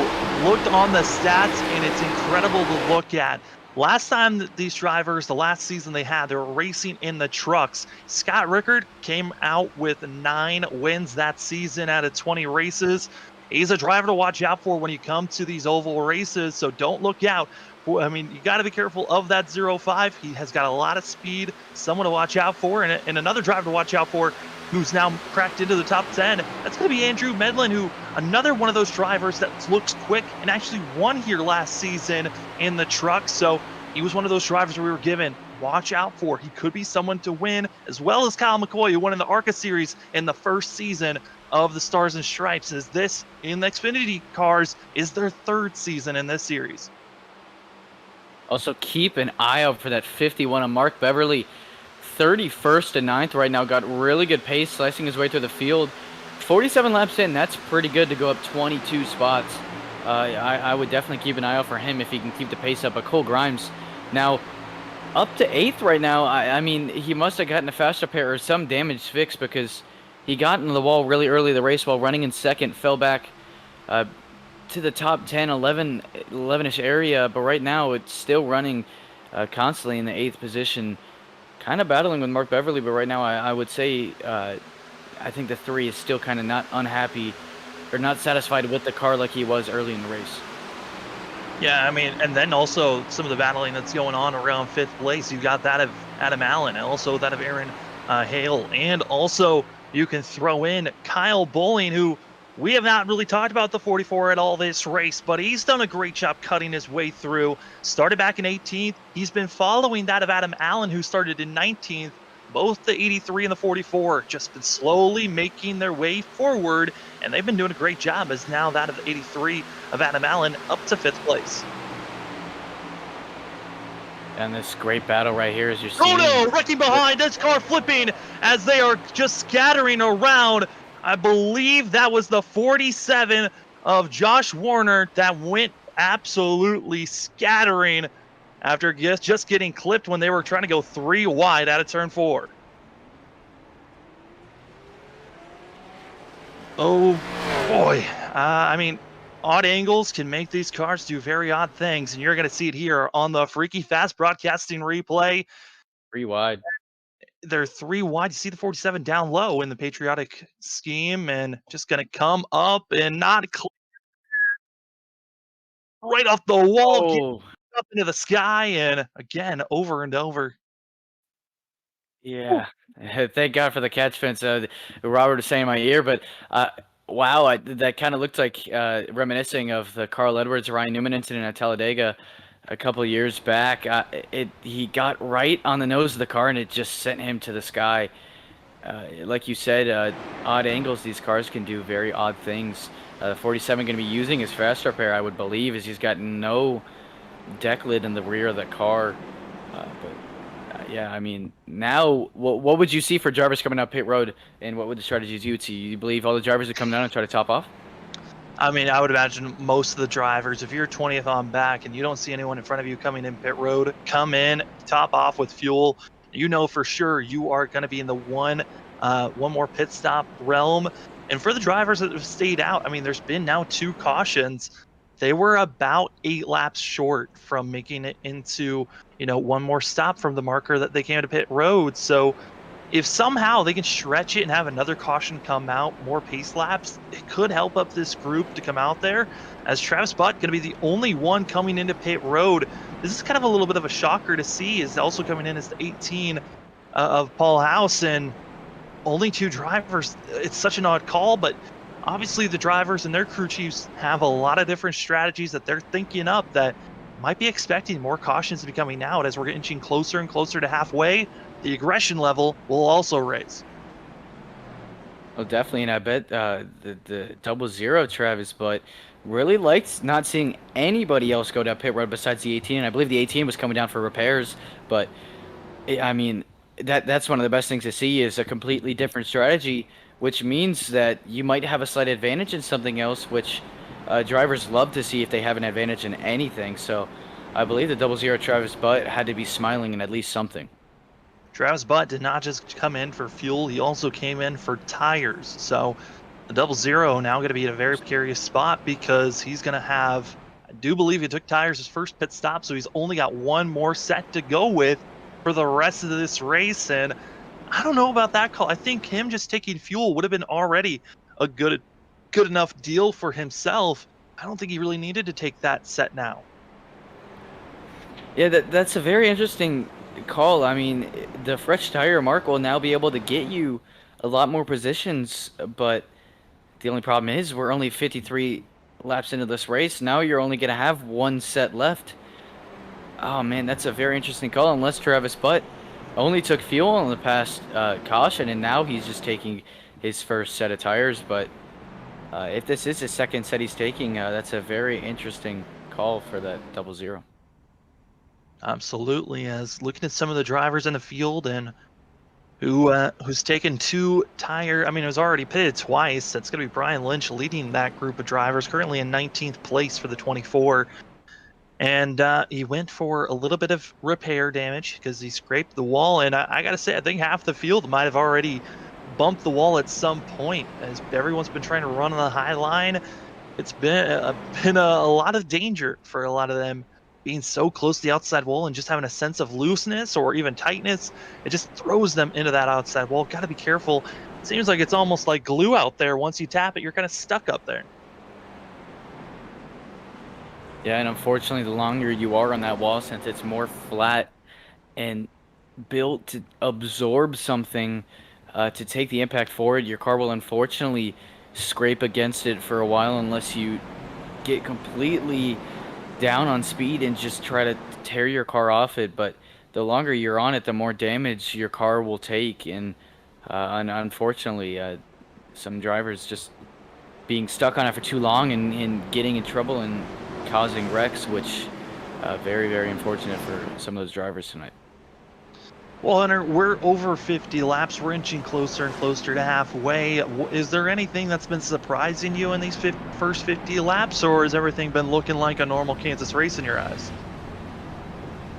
[SPEAKER 1] looked on the stats, and it's incredible to look at. Last time that these drivers, the last season they were racing in the trucks. Scott Rickard came out with 9 wins that season out of 20 races. He's a driver to watch out for when you come to these oval races, so don't look out. I mean, you got to be careful of that 0.5. He has got a lot of speed, someone to watch out for, and another driver to watch out for who's now cracked into the top 10. That's going to be Andrew Medlin, who another one of those drivers that looks quick and actually won here last season in the truck. So he was one of those drivers we were given watch out for. He could be someone to win, as well as Kyle McCoy, who won in the ARCA series in the first season of the Stars and Stripes, as this in the Xfinity cars is their 3rd season in this series.
[SPEAKER 2] Also, keep an eye out for that 51 of Mark Beverly. 31st and 9th right now, got really good pace, slicing his way through the field. 47 laps in, that's pretty good to go up 22 spots. I would definitely keep an eye out for him if he can keep the pace up. But Cole Grimes, now up to 8th right now. I mean, he must have gotten a faster pair or some damage fixed, because he got into the wall really early in the race while running in 2nd, fell back to the top 10, 11-ish area, but right now it's still running constantly in the 8th position, kind of battling with Mark Beverly. But right now I would say I think the 3 is still kind of not unhappy or not satisfied with the car like he was early in the race.
[SPEAKER 1] Yeah, I mean, and then also some of the battling that's going on around 5th place. You've got that of Adam Allen, and also that of Aaron Hale, and also you can throw in Kyle Bowling, who we have not really talked about the 44 at all this race, but he's done a great job cutting his way through. Started back in 18th. He's been following that of Adam Allen, who started in 19th. Both the 83 and the 44 just been slowly making their way forward, and they've been doing a great job, as now that of the 83 of Adam Allen up to 5th place.
[SPEAKER 2] And this great battle right here, as you're seeing.
[SPEAKER 1] Oh no, wrecking behind, this car flipping as they are just scattering around. I believe that was the 47 of Josh Warner that went absolutely scattering after just getting clipped when they were trying to go 3 wide out of turn 4. Oh boy. I mean, odd angles can make these cars do very odd things, and you're going to see it here on the Freaky Fast Broadcasting replay.
[SPEAKER 2] 3 wide.
[SPEAKER 1] They're 3 wide. You see the 47 down low in the patriotic scheme, and just going to come up and not clear right off the wall, up into the sky, and again, over and over.
[SPEAKER 2] Yeah. Thank God for the catch fence. Robert was saying in my ear, but wow, that kind of looked like reminiscing of the Carl Edwards Ryan Newman incident at Talladega a couple of years back. He got right on the nose of the car, and it just sent him to the sky. Like you said, odd angles, these cars can do very odd things. The 47 going to be using his fast repair, I would believe, as he's got no deck lid in the rear of the car. Yeah, I mean, now what would you see for drivers coming up pit road, and what would the strategies you would see? You believe all the drivers would come down and try to top off?
[SPEAKER 1] I mean, I would imagine most of the drivers, if you're 20th on back and you don't see anyone in front of you coming in pit road, come in, top off with fuel. You know for sure you are going to be in the one more pit stop realm. And for the drivers that have stayed out, I mean, there's been now 2 cautions. They were about 8 laps short from making it into, one more stop from the marker that they came to pit road. So if somehow they can stretch it and have another caution come out, more pace laps, it could help up this group to come out there, as Travis Butt going to be the only one coming into pit road. This is kind of a little bit of a shocker to see, is also coming in as the 18 of Paul House, and only 2 drivers. It's such an odd call, but obviously the drivers and their crew chiefs have a lot of different strategies that they're thinking up that might be expecting more cautions to be coming out as we're inching closer and closer to halfway. The aggression level will also raise.
[SPEAKER 2] Well, definitely, and I bet the 00 Travis, but really liked not seeing anybody else go down pit road besides the 18. And I believe the 18 was coming down for repairs, but I mean, that's one of the best things to see, is a completely different strategy, which means that you might have a slight advantage in something else, which drivers love to see if they have an advantage in anything. So I believe the 00 Travis Butt had to be smiling in at least something.
[SPEAKER 1] Travis Butt did not just come in for fuel, he also came in for tires. So the 00 now going to be in a very precarious spot because he's going to have, I do believe he took tires his first pit stop, so he's only got one more set to go with for the rest of this race. And I don't know about that call. I think him just taking fuel would have been already a good enough deal for himself. I don't think he really needed to take that set now.
[SPEAKER 2] Yeah, that's a very interesting call. I mean, the fresh tire mark will now be able to get you a lot more positions, but the only problem is we're only 53 laps into this race. Now you're only going to have one set left. Oh man, that's a very interesting call. Unless Travis Butt only took fuel on the past caution, and now he's just taking his first set of tires. But if this is his second set he's taking, that's a very interesting call for that 00.
[SPEAKER 1] Absolutely. As looking at some of the drivers in the field and who's taken two tire, I mean, it was already pitted twice. That's going to be Brian Lynch leading that group of drivers, currently in 19th place for the 24. And he went for a little bit of repair damage because he scraped the wall. And I got to say, I think half the field might have already bumped the wall at some point, as everyone's been trying to run on the high line. It's been a lot of danger for a lot of them, being so close to the outside wall and just having a sense of looseness or even tightness. It just throws them into that outside wall. Got to be careful. It seems like it's almost like glue out there. Once you tap it, you're kind of stuck up there.
[SPEAKER 2] Yeah, and unfortunately, the longer you are on that wall, since it's more flat and built to absorb something, to take the impact forward, your car will unfortunately scrape against it for a while unless you get completely down on speed and just try to tear your car off it. But the longer you're on it, the more damage your car will take. And unfortunately, some drivers just being stuck on it for too long and getting in trouble and causing wrecks, which very, very unfortunate for some of those drivers tonight.
[SPEAKER 1] Well, Hunter, we're over 50 laps. We're inching closer and closer to halfway. Is there anything that's been surprising you in these first 50 laps, or has everything been looking like a normal Kansas race in your eyes?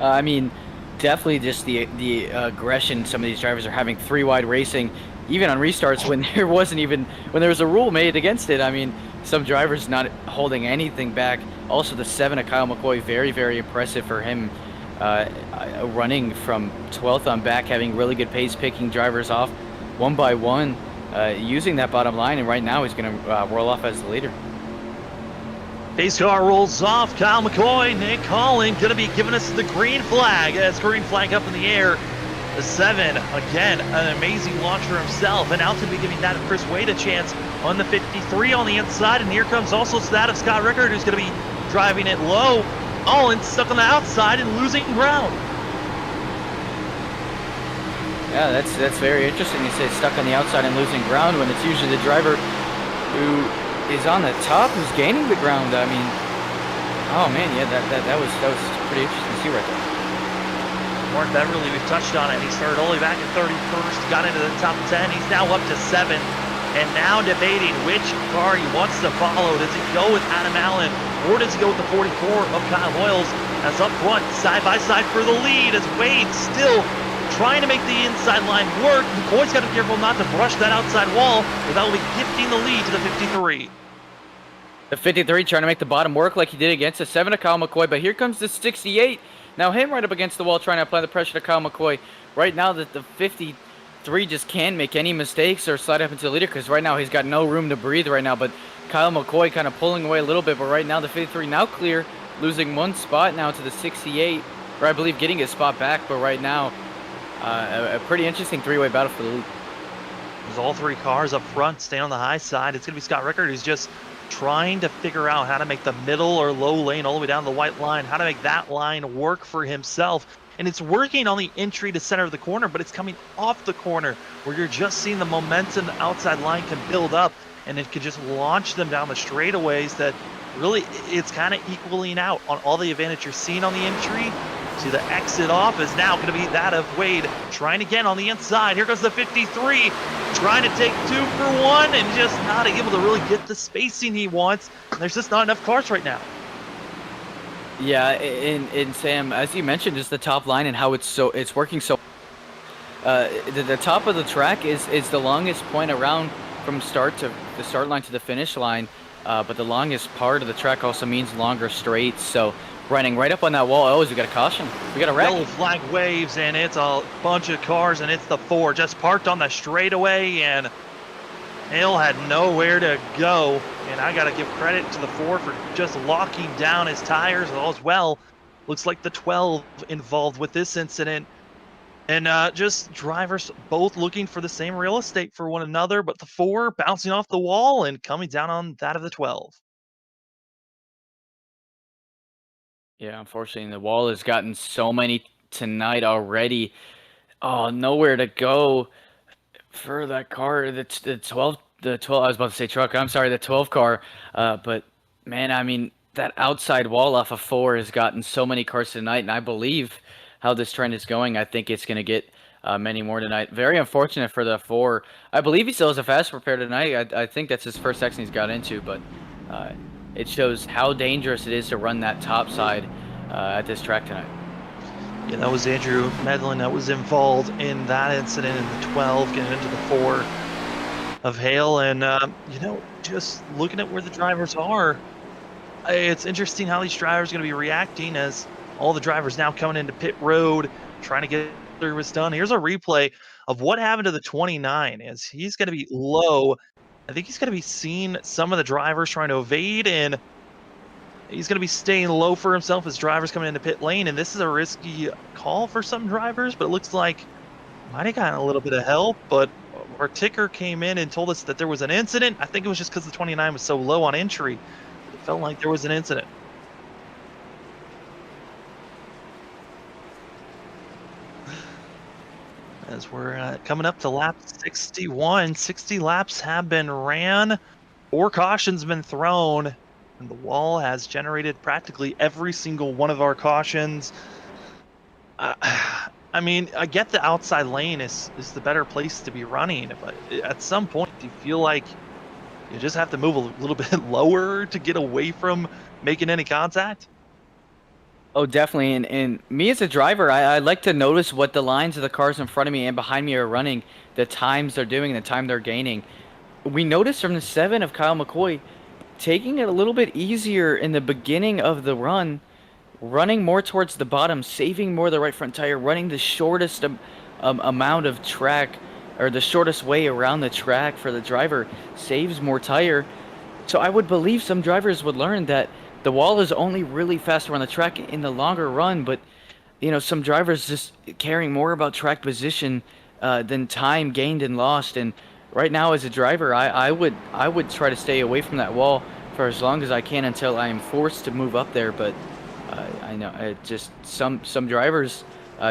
[SPEAKER 2] I mean, definitely just the aggression some of these drivers are having. Three wide racing, even on restarts when there was a rule made against it. I mean, some drivers not holding anything back. Also, the 7 of Kyle McCoy, very, very impressive for him. Running from 12th on back, having really good pace, picking drivers off one by one, using that bottom line, and right now he's going to roll off as the leader.
[SPEAKER 1] Pace car rolls off. Kyle McCoy, Nick Holland going to be giving us the green flag. That's green flag up in the air. The 7, again, an amazing launcher himself, and now to be giving that of Chris Wade a chance on the 53 on the inside, and here comes also that of Scott Rickard, who's going to be driving it low. Holland stuck on the outside and losing ground.
[SPEAKER 2] Yeah, that's very interesting. You say stuck on the outside and losing ground when it's usually the driver who is on the top who's gaining the ground. I mean, oh man, yeah, that was pretty interesting to see right there.
[SPEAKER 1] Mark Beverly, we've touched on it. He started all the way back in 31st, got into the top 10. He's now up to 7, and now debating which car he wants to follow. Does he go with Adam Allen, or does he go with the 44 of Kyle Hoyles? As up front, side by side for the lead, as Wade still trying to make the inside line work. McCoy's got to be careful not to brush that outside wall, but that will be gifting the lead to the 53.
[SPEAKER 2] The 53 trying to make the bottom work like he did against the 7 of Kyle McCoy, but here comes the 68. Now him right up against the wall trying to apply the pressure to Kyle McCoy. Right now the 53 just can't make any mistakes or slide up into the leader, because right now he's got no room to breathe right now. But Kyle McCoy kind of pulling away a little bit, but right now the 53 now clear, losing one spot now to the 68, or I believe getting his spot back, but right now a pretty interesting three-way battle for the lead.
[SPEAKER 1] There's all three cars up front staying on the high side. It's going to be Scott Rickard, who's just trying to figure out how to make the middle or low lane all the way down the white line, how to make that line work for himself. And it's working on the entry to center of the corner, but it's coming off the corner where you're just seeing the momentum the outside line can build up, and it could just launch them down the straightaways that really it's kind of equaling out on all the advantage you're seeing on the entry. See, the exit off is now going to be that of Wade, trying again on the inside. Here goes the 53, trying to take 2 for 1 and just not able to really get the spacing he wants. There's just not enough cars right now.
[SPEAKER 2] Yeah, and Sam, as you mentioned, just the top line and how it's working so. The top of the track is the longest point around from start to the start line to the finish line, but the longest part of the track also means longer straights. So running right up on that wall, we got a caution. We got a wreck.
[SPEAKER 1] Yellow flag waves, and it's a bunch of cars, and it's the 4 just parked on the straightaway, and Hale had nowhere to go. And I got to give credit to the 4 for just locking down his tires as well. Looks like the 12 involved with this incident. And just drivers both looking for the same real estate for one another, but the 4 bouncing off the wall and coming down on that of the 12.
[SPEAKER 2] Yeah, unfortunately, the wall has gotten so many tonight already. Oh, nowhere to go for that car. The 12, I was about to say truck. I'm sorry, the 12 car. But man, I mean, that outside wall off of 4 has gotten so many cars tonight, and I believe how this trend is going. I think it's going to get many more tonight. Very unfortunate for the 4. I believe he still has a fast repair tonight. I think that's his first section he's got into, but it shows how dangerous it is to run that top side at this track tonight.
[SPEAKER 1] Yeah, that was Andrew Medlin that was involved in that incident in the 12, getting into the 4 of Hale. And, just looking at where the drivers are, it's interesting how these drivers are going to be reacting as all the drivers now coming into pit road, trying to get service done. Here's a replay of what happened to the 29 as he's going to be low. I think he's going to be seeing some of the drivers trying to evade, and he's going to be staying low for himself as drivers coming into pit lane. And this is a risky call for some drivers, but it looks like might have gotten a little bit of help. But our ticker came in and told us that there was an incident. I think it was just because the 29 was so low on entry. It felt like there was an incident. As we're coming up to lap 61, 60 laps have been ran, 4 cautions been thrown, and the wall has generated practically every single one of our cautions. I mean, I get the outside lane is the better place to be running, but at some point, do you feel like you just have to move a little bit lower to get away from making any contact?
[SPEAKER 2] Oh, definitely. And me as a driver, I like to notice what the lines of the cars in front of me and behind me are running, the times they're doing, the time they're gaining. We noticed from the 7 of Kyle McCoy taking it a little bit easier in the beginning of the run, running more towards the bottom, saving more of the right front tire, running the shortest amount of track or the shortest way around the track for the driver, saves more tire. So I would believe some drivers would learn that the wall is only really faster on the track in the longer run, but some drivers just caring more about track position than time gained and lost. And right now, as a driver, I would try to stay away from that wall for as long as I can until I am forced to move up there. But I know just some drivers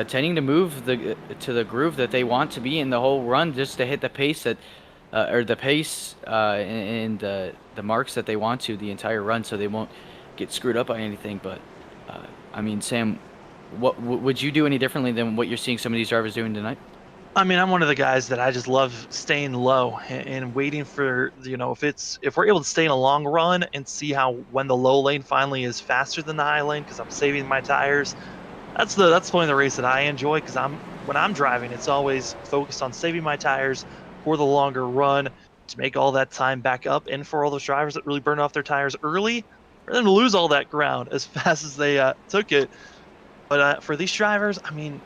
[SPEAKER 2] tending to move to the groove that they want to be in the whole run, just to hit the pace that or the pace and the marks that they want to the entire run, so they won't get screwed up by anything. But I mean, Sam, what would you do any differently than what you're seeing some of these drivers doing tonight?
[SPEAKER 1] I mean, I'm one of the guys that I just love staying low and waiting for, if we're able to stay in a long run and see how when the low lane finally is faster than the high lane because I'm saving my tires. That's the point of the race that I enjoy, because when I'm driving, it's always focused on saving my tires for the longer run to make all that time back up, and for all those drivers that really burn off their tires early, for them to lose all that ground as fast as they took it. But for these drivers, I mean,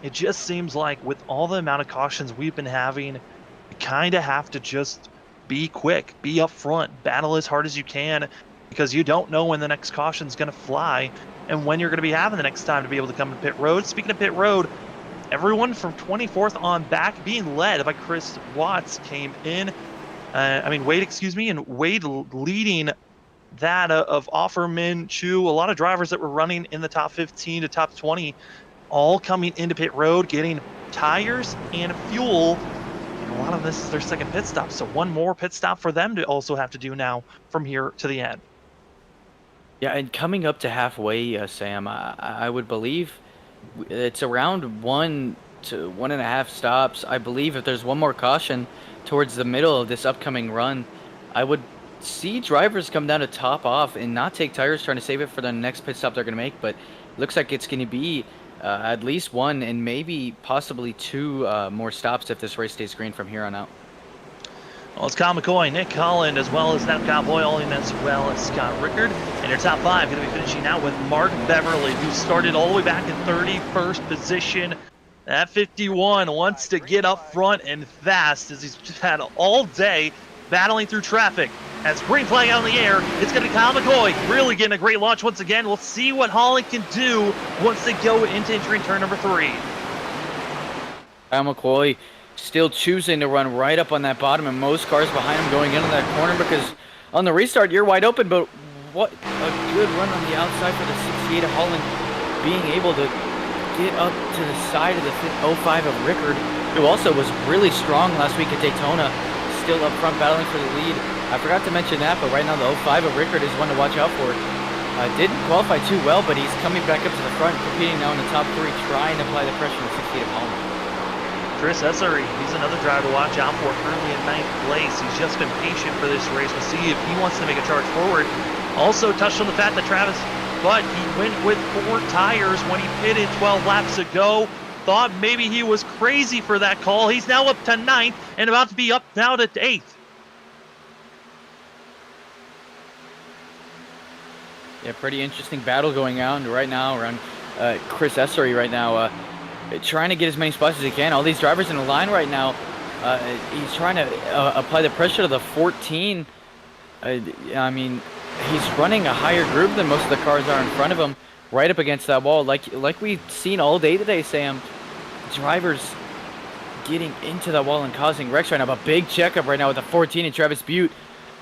[SPEAKER 1] it just seems like with all the amount of cautions we've been having, you kind of have to just be quick, be up front, battle as hard as you can, because you don't know when the next caution is going to fly and when you're going to be having the next time to be able to come to pit road. Speaking of pit road, everyone from 24th on back, being led by Chris Watts, came in. Wade leading that of Offerman, Chu, a lot of drivers that were running in the top 15 to top 20, all coming into pit road, getting tires and fuel. And a lot of this is their second pit stop, so one more pit stop for them to also have to do now from here to the end.
[SPEAKER 2] Yeah, and coming up to halfway, Sam, I would believe it's around 1 to 1.5 stops. I believe if there's one more caution towards the middle of this upcoming run, I would see drivers come down to top off and not take tires, trying to save it for the next pit stop they're going to make. But it looks like it's going to be at least one and maybe possibly two more stops if this race stays green from here on out.
[SPEAKER 1] Well, it's Kyle McCoy, Nick Holland, as well as that Cowboy Ollie, as well as Scott Rickard. And your top five going to be finishing out with Mark Beverly, who started all the way back in 31st position at 51. Wants to get up front and fast, as he's just had all day battling through traffic. As green flag out in the air, it's going to be Kyle McCoy, really getting a great launch once again. We'll see what Holland can do once they go into entering turn number 3.
[SPEAKER 2] Kyle McCoy still choosing to run right up on that bottom, and most cars behind him going into that corner, because on the restart you're wide open. But what a good run on the outside for the 68 of Holland, being able to get up to the side of the 05 of Rickard, who also was really strong last week at Daytona, still up front battling for the lead. I forgot to mention that, but right now the 05 of Rickard is one to watch out for. Didn't qualify too well, but he's coming back up to the front, competing now in the top 3, trying to apply the pressure on the 68 of Holland.
[SPEAKER 1] Chris Essery, he's another driver to watch out for, currently in 9th place. He's just been patient for this race. We'll see if he wants to make a charge forward. Also touched on the fact that Travis Butt, he went with 4 tires when he pitted 12 laps ago. Thought maybe he was crazy for that call. He's now up to 9th and about to be up now to 8th.
[SPEAKER 2] Yeah, pretty interesting battle going on right now around Chris Essery right now. Trying to get as many spots as he can. All these drivers in the line right now. He's trying to apply the pressure to the 14. I mean, he's running a higher group than most of the cars are in front of him, right up against that wall. Like we've seen all day today, Sam. Drivers getting into that wall and causing wrecks right now. But big checkup right now with the 14 and Travis Butte.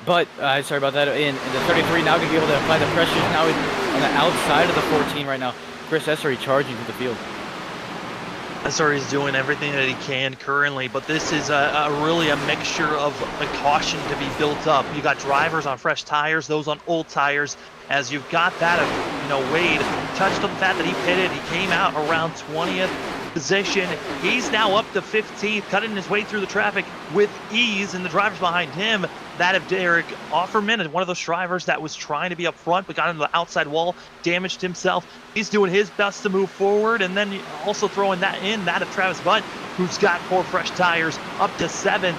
[SPEAKER 2] But, sorry about that, in the 33 now going to be able to apply the pressure. Now on the outside of the 14 right now. Chris Essery charging through the field.
[SPEAKER 1] Essery is doing everything that he can currently, but this is really a mixture of a caution to be built up. You got drivers on fresh tires, those on old tires, as you've got that of, Wade touched on the fact that he pitted. He came out around 20th position. He's now up to 15th, cutting his way through the traffic with ease, and the drivers behind him, that of Derek Offerman, is one of those drivers that was trying to be up front but got into the outside wall, damaged himself. He's doing his best to move forward, and then also throwing that of Travis Butt, who's got 4 fresh tires, up to 7th.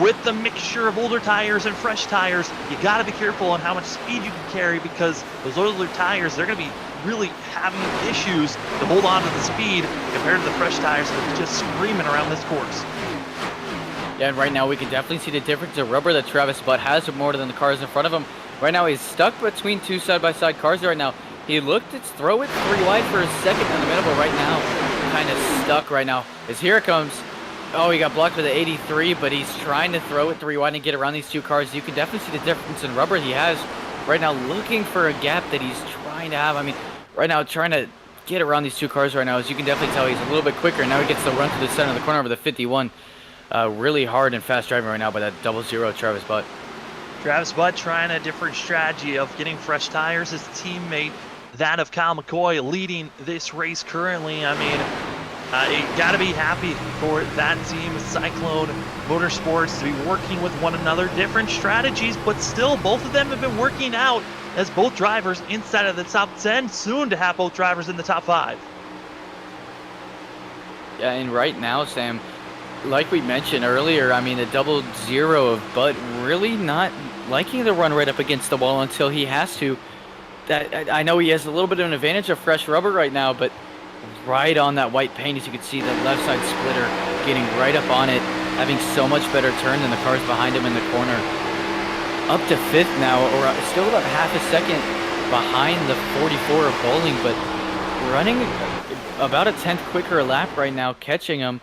[SPEAKER 1] With the mixture of older tires and fresh tires, you got to be careful on how much speed you can carry, because those older tires, they're going to be really having issues to hold on to the speed compared to the fresh tires that are just screaming around this course.
[SPEAKER 2] Yeah, and right now we can definitely see the difference of rubber that Travis Butt has more than the cars in front of him. Right now he's stuck between 2 side-by-side cars right now. He looked to throw it 3 wide for a second in the middle, but right now kind of stuck right now. As here it comes. Oh, he got blocked with the 83, but he's trying to throw it 3 wide and get around these 2 cars. You can definitely see the difference in rubber he has right now, looking for a gap that he's trying to have. I mean, right now trying to get around these 2 cars right now, as you can definitely tell he's a little bit quicker. Now he gets the run to the center of the corner over the 51. Really hard and fast driving right now by that 00 Travis Butt.
[SPEAKER 1] Travis Butt trying a different strategy of getting fresh tires. His teammate, that of Kyle McCoy, leading this race currently. I mean, you got to be happy for that team, Cyclone Motorsports, to be working with one another. Different strategies, but still both of them have been working out as both drivers inside of the top 10, soon to have both drivers in the top 5.
[SPEAKER 2] Yeah, and right now, Sam, like we mentioned earlier, I mean, the 00 of Butt really not liking to run right up against the wall until he has to. That I know he has a little bit of an advantage of fresh rubber right now, but right on that white paint, as you can see, the left side splitter getting right up on it, having so much better turn than the cars behind him in the corner. Up to 5th now, or still about half a second behind the 44 of Bowling, but running about a 10th quicker a lap right now, catching him.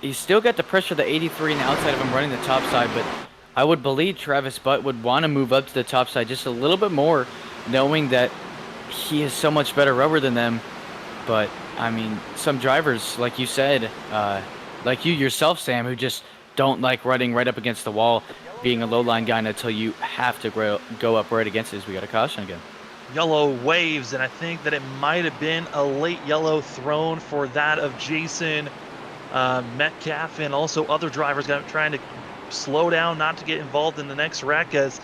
[SPEAKER 2] He's still got the pressure of the 83 and outside of him running the top side, but I would believe Travis Butt would want to move up to the top side just a little bit more, knowing that he has so much better rubber than them. But, I mean, some drivers, like you said, like you yourself, Sam, who just don't like running right up against the wall, being a low-line guy until you have to go up right against it, as we got a caution again.
[SPEAKER 1] Yellow waves, and I think that it might have been a late yellow thrown for that of Jason Metcalf, and also other drivers trying to slow down, not to get involved in the next wreck, as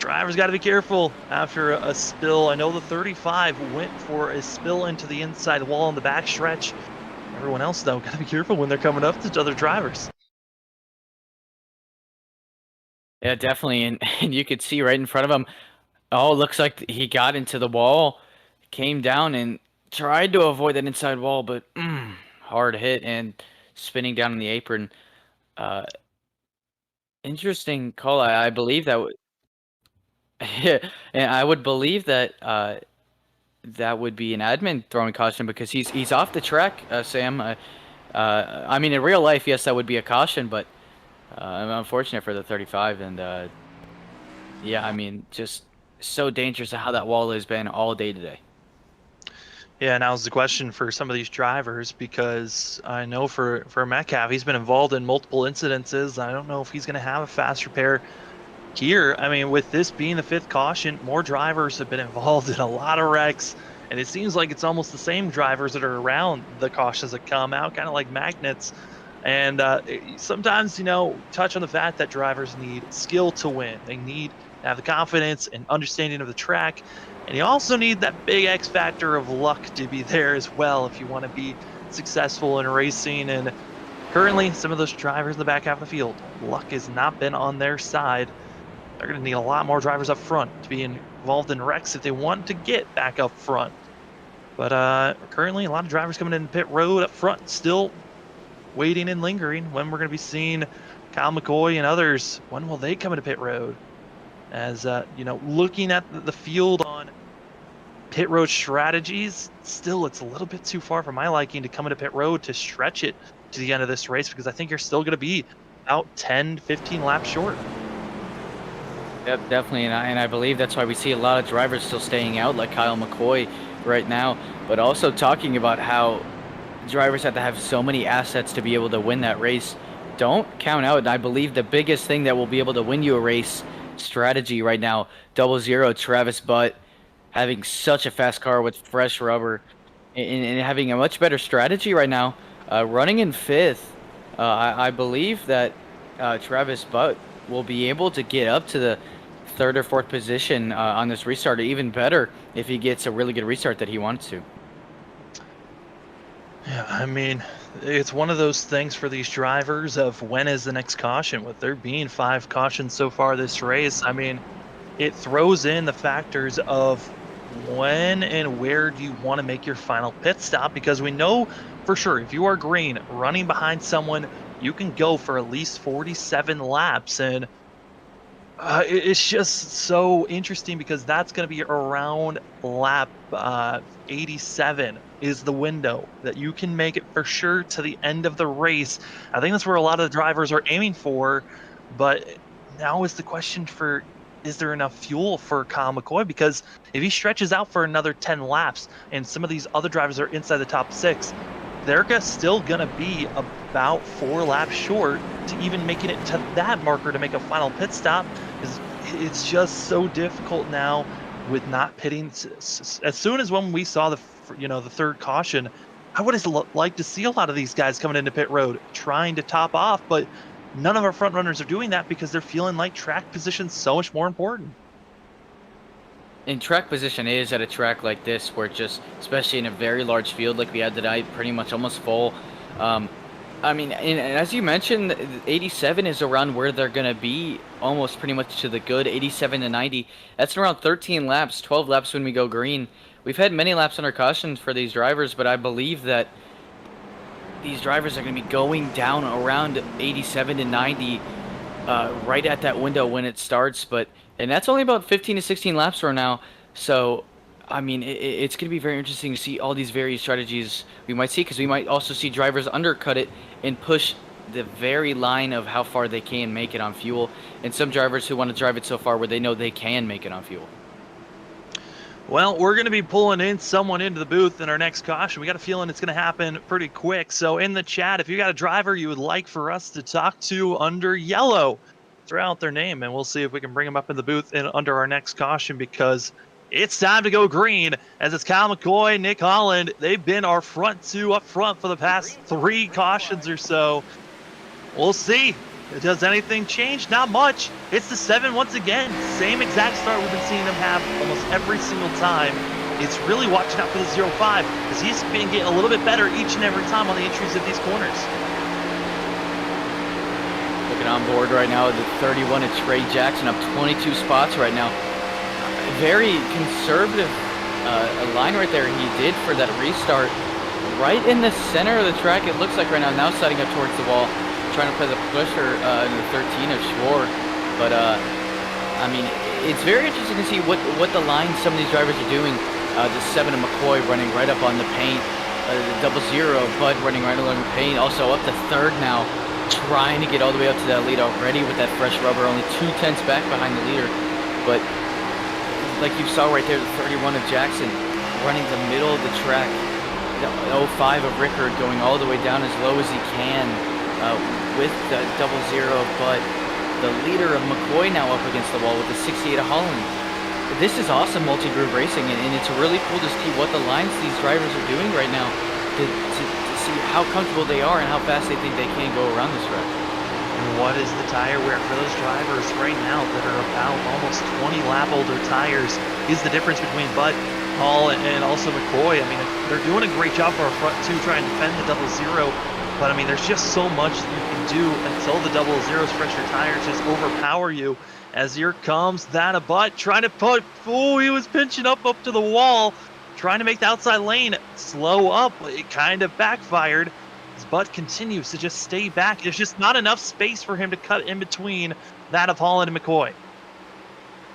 [SPEAKER 1] Drivers got to be careful after a spill. I know the 35 went for a spill into the inside wall on the backstretch. Everyone else, though, got to be careful when they're coming up to other drivers.
[SPEAKER 2] Yeah, definitely, and you could see right in front of him. Oh, it looks like he got into the wall, came down and tried to avoid that inside wall, but hard hit and spinning down on the apron. Uh, Interesting call. I believe that. Yeah, and I would believe that that would be an admin throwing caution because he's off the track, Sam. I mean, in real life, yes, that would be a caution, but I'm unfortunate for the 35, and yeah, I mean, just so dangerous how that wall has been all day today.
[SPEAKER 1] Yeah, now's the question for some of these drivers because I know for Metcalf, he's been involved in multiple incidences. I don't know if he's going to have a fast repair here. I mean, with this being the 5th caution, more drivers have been involved in a lot of wrecks, and it seems like it's almost the same drivers that are around the cautions that come out, kind of like magnets. And sometimes, touch on the fact that drivers need skill to win. They need to have the confidence and understanding of the track. And you also need that big X factor of luck to be there as well if you want to be successful in racing. And currently, some of those drivers in the back half of the field, luck has not been on their side. They're going to need a lot more drivers up front to be involved in wrecks if they want to get back up front. But currently, a lot of drivers coming in pit road up front, still waiting and lingering. When we're going to be seeing Kyle McCoy and others, when will they come into pit road? As looking at the field on pit road strategies, still it's a little bit too far for my liking to come into pit road to stretch it to the end of this race, because I think you're still going to be about 10, 15 laps short.
[SPEAKER 2] Yep, definitely, and I believe that's why we see a lot of drivers still staying out, like Kyle McCoy right now, but also talking about how drivers have to have so many assets to be able to win that race. Don't count out, and I believe the biggest thing that will be able to win you a race strategy right now, 00 Travis Butt having such a fast car with fresh rubber and having a much better strategy right now, running in 5th. I believe that Travis Butt will be able to get up to the 3rd or 4th position on this restart, or even better if he gets a really good restart that he wants to.
[SPEAKER 1] Yeah, I mean, it's one of those things for these drivers of when is the next caution. With there being 5 cautions so far this race, I mean, it throws in the factors of when and where do you want to make your final pit stop, because we know for sure if you are green running behind someone, you can go for at least 47 laps. And it's just so interesting because that's going to be around lap 87 is the window that you can make it for sure to the end of the race. I think that's where a lot of the drivers are aiming for, but now is the question for, is there enough fuel for Kyle McCoy? Because if he stretches out for another 10 laps and some of these other drivers are inside the top 6, they're still going to be about 4 laps short to even making it to that marker to make a final pit stop. It's just so difficult now with not pitting. As soon as when we saw the 3rd caution, I would have liked to see a lot of these guys coming into pit road trying to top off, but none of our front runners are doing that because they're feeling like track position's so much more important.
[SPEAKER 2] And track position is at a track like this where just, especially in a very large field like we had today, pretty much almost full. I mean, and as you mentioned, 87 is around where they're going to be, almost pretty much to the good, 87 to 90. That's around 13 laps, 12 laps when we go green. We've had many laps under caution for these drivers, but I believe that these drivers are going to be going down around 87 to 90 right at that window when it starts. And that's only about 15 to 16 laps from now. So, I mean, it's going to be very interesting to see all these various strategies we might see, because we might also see drivers undercut it and push the very line of how far they can make it on fuel, and some drivers who want to drive it so far where they know they can make it on fuel.
[SPEAKER 1] Well, we're going to be pulling in someone into the booth in our next caution. We got a feeling it's going to happen pretty quick. So in the chat, if you got a driver you would like for us to talk to under yellow, throw out their name and we'll see if we can bring them up in the booth and under our next caution, because it's time to go green as it's Kyle McCoy, Nick Holland. They've been our front 2 up front for the past 3 cautions or so. We'll see Does anything change? Not much. It's the 7 once again. Same exact start we've been seeing him have almost every single time. It's really watching out for the 0-5 because he's been getting a little bit better each and every time on the entries of these corners.
[SPEAKER 2] Looking on board right now, the 31 of Trey Jackson up 22 spots right now. Very conservative line right there he did for that restart. Right in the center of the track, it looks like right now setting up towards the wall, trying to play the pusher in the 13 of Schwarr. But, I mean, it's very interesting to see what the line some of these drivers are doing. The 7 of McCoy running right up on the paint. The 00 of Bud running right along the paint. Also up to third now, trying to get all the way up to that lead already with that fresh rubber. Only 2/10 back behind the leader. But like you saw right there, the 31 of Jackson running the middle of the track. The 05 of Rickard going all the way down as low as he can with the 00 of Bud. The leader of McCoy now up against the wall with the 68 of Holland. This is awesome multi-groove racing, and it's really cool to see what the lines these drivers are doing right now to see how comfortable they are and how fast they think they can go around this track.
[SPEAKER 1] And what is the tire wear for those drivers right now that are about almost 20 lap older tires is the difference between Bud, Hall, and also McCoy. I mean, they're doing a great job for our front two trying to defend the 00, but I mean, there's just so much that you can do until the 00's fresher tires just overpower you. As here comes that a Bud trying to put, oh, he was pinching up to the wall, trying to make the outside lane slow up. It kind of backfired. As Bud continues to just stay back. There's just not enough space for him to cut in between that of Holland and McCoy.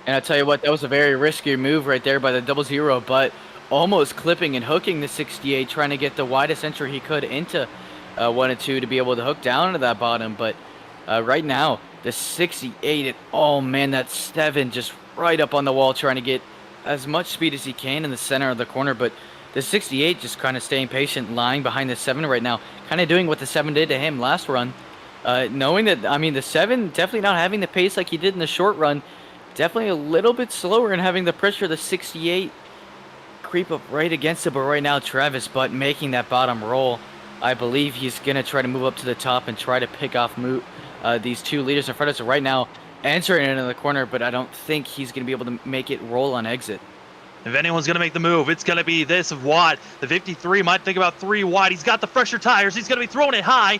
[SPEAKER 2] And I tell you what, that was a very risky move right there by the 00, but almost clipping and hooking the 68, trying to get the widest entry he could into 1 and 2 to be able to hook down to that bottom. But right now, the 68, oh man, that 7 just right up on the wall trying to get as much speed as he can in the center of the corner. But the 68 just kind of staying patient, lying behind the 7 right now, kind of doing what the 7 did to him last run. Knowing that, I mean, the 7 definitely not having the pace like he did in the short run, definitely a little bit slower and having the pressure of the 68 creep up right against it. But right now, Travis Butt making that bottom roll. I believe he's going to try to move up to the top and try to pick off these two leaders in front of us. So right now, entering into the corner, but I don't think he's going to be able to make it roll on exit.
[SPEAKER 1] If anyone's going to make the move, it's going to be this of Watt. The 53 might think about 3 wide. He's got the fresher tires. He's going to be throwing it high.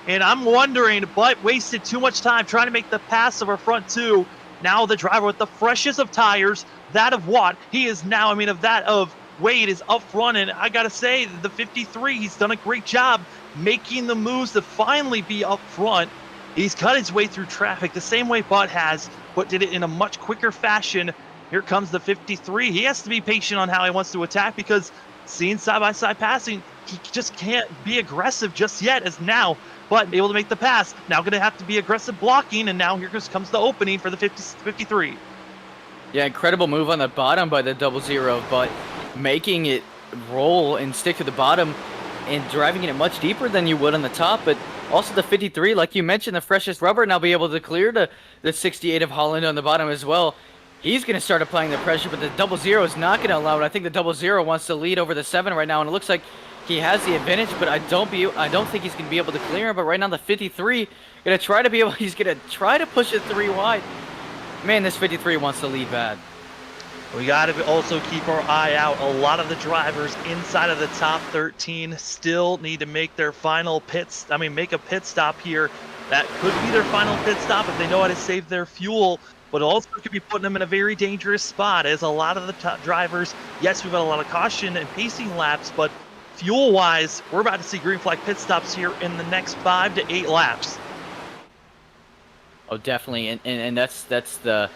[SPEAKER 1] And I'm wondering, Butt wasted too much time trying to make the pass of our front two. Now the driver with the freshest of tires, that of Watt. He is now, I mean, of that of Wade is up front. And I got to say, the 53, he's done a great job making the moves to finally be up front. He's cut his way through traffic the same way Butt has, but did it in a much quicker fashion. Here comes the 53. He has to be patient on how he wants to attack because seeing side-by-side passing, he just can't be aggressive just yet as now. But able to make the pass. Now going to have to be aggressive blocking, and now here comes the opening for the 53.
[SPEAKER 2] Yeah, incredible move on the bottom by the 00, but making it roll and stick to the bottom and driving it much deeper than you would on the top. But also the 53, like you mentioned, the freshest rubber, now be able to clear the 68 of Holland on the bottom as well. He's going to start applying the pressure, but the 00 is not going to allow it. I think the 00 wants to lead over the 7 right now, and it looks like he has the advantage, but I don't think he's going to be able to clear him. But right now the 53 going to try to he's going to try to push it 3 wide. Man, this 53 wants to lead bad.
[SPEAKER 1] We got to also keep our eye out. A lot of the drivers inside of the top 13 still need to make their final make a pit stop here. That could be their final pit stop if they know how to save their fuel. But also could be putting them in a very dangerous spot, as a lot of the top drivers, yes, we've got a lot of caution and pacing laps, but fuel-wise, we're about to see green flag pit stops here in the next 5 to 8 laps.
[SPEAKER 2] Oh, definitely, and that's the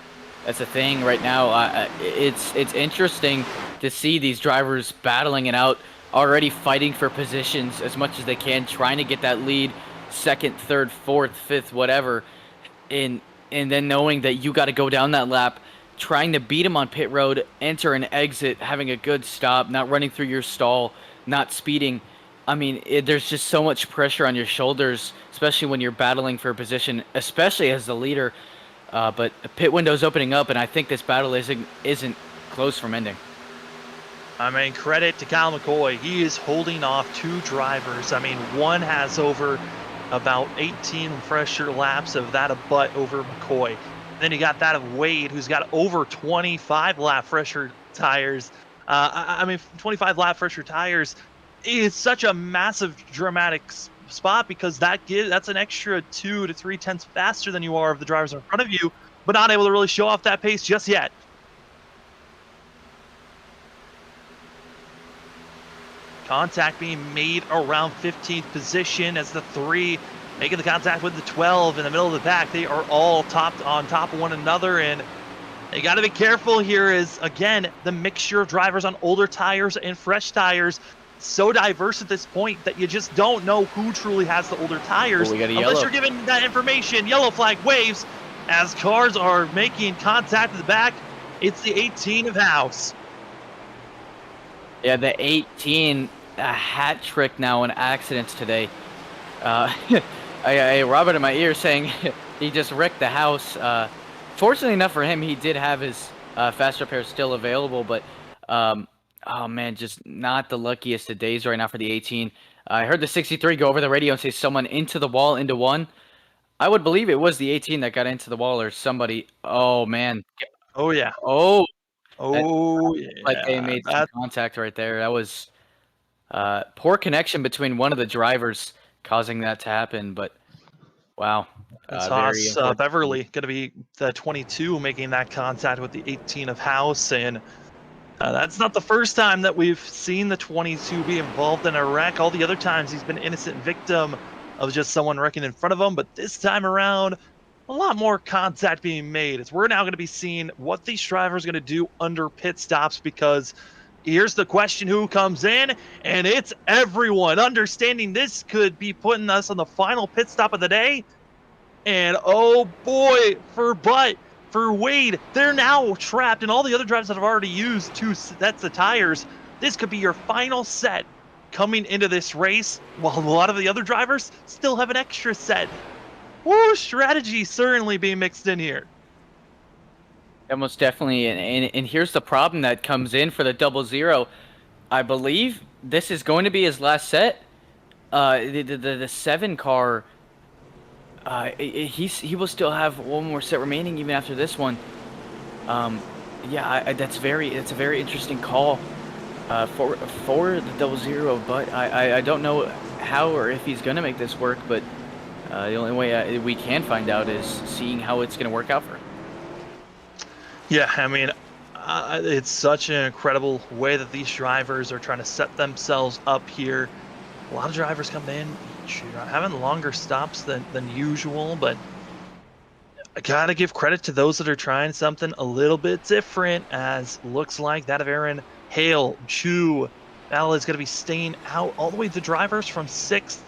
[SPEAKER 2] thing right now. It's interesting to see these drivers battling it out, already fighting for positions as much as they can, trying to get that lead, 2nd, 3rd, 4th, 5th, whatever, and then knowing that you got to go down that lap, trying to beat him on pit road, enter and exit, having a good stop, not running through your stall, not speeding. I mean, there's just so much pressure on your shoulders, especially when you're battling for a position, especially as the leader. But the pit window's opening up, and I think this battle isn't close from ending.
[SPEAKER 1] I mean, credit to Kyle McCoy. He is holding off 2 drivers. I mean, one has over about 18 fresher laps of that of Butt over McCoy. Then you got that of Wade, who's got over 25 lap fresher tires. I mean, 25 lap fresher tires is such a massive, dramatic spot because that's an extra 2 to 3 tenths faster than you are of the drivers in front of you, but not able to really show off that pace just yet. Contact being made around 15th position as the 3 making the contact with the 12 in the middle of the pack. They are all on top of one another, and you got to be careful here as, again, the mixture of drivers on older tires and fresh tires so diverse at this point that you just don't know who truly has the older tires unless you're given that information. Yellow flag waves as cars are making contact at the back. It's the 18 of House.
[SPEAKER 2] Yeah, the 18, a hat trick now in accidents today. I Robert in my ear saying he just wrecked the house. Fortunately enough for him, he did have his fast repair still available, but oh man, just not the luckiest of days right now for the 18. I heard the 63 go over the radio and say someone into the wall into one. I would believe it was the 18 that got into the wall or somebody. Oh man.
[SPEAKER 1] Oh yeah.
[SPEAKER 2] Oh.
[SPEAKER 1] Yeah.
[SPEAKER 2] Like they made some contact right there. That was poor connection between one of the drivers causing that to happen, but wow.
[SPEAKER 1] That's Haas Beverly going to be the 22 making that contact with the 18 of House, and that's not the first time that we've seen the 22 be involved in a wreck. All the other times he's been an innocent victim of just someone wrecking in front of him, but this time around, a lot more contact being made. As we're now going to be seeing what these drivers are going to do under pit stops, because here's the question who comes in, and it's everyone. Understanding this could be putting us on the final pit stop of the day. And oh boy, for Wade, they're now trapped, and all the other drivers that have already used 2 sets of tires, this could be your final set coming into this race, while a lot of the other drivers still have an extra set. Woo, strategy certainly being mixed in here.
[SPEAKER 2] Yeah, most definitely, and here's the problem that comes in for the 00. I believe this is going to be his last set. The 7 car. He will still have one more set remaining even after this one. Yeah, it's a very interesting call for the 00. But I don't know how or if he's gonna make this work. But the only way we can find out is seeing how it's gonna work out for him.
[SPEAKER 1] Yeah, I mean, it's such an incredible way that these drivers are trying to set themselves up here. A lot of drivers coming in, having longer stops than usual, but I gotta give credit to those that are trying something a little bit different, as looks like that of Aaron Hale. Chu Battle is going to be staying out all the way to drivers from sixth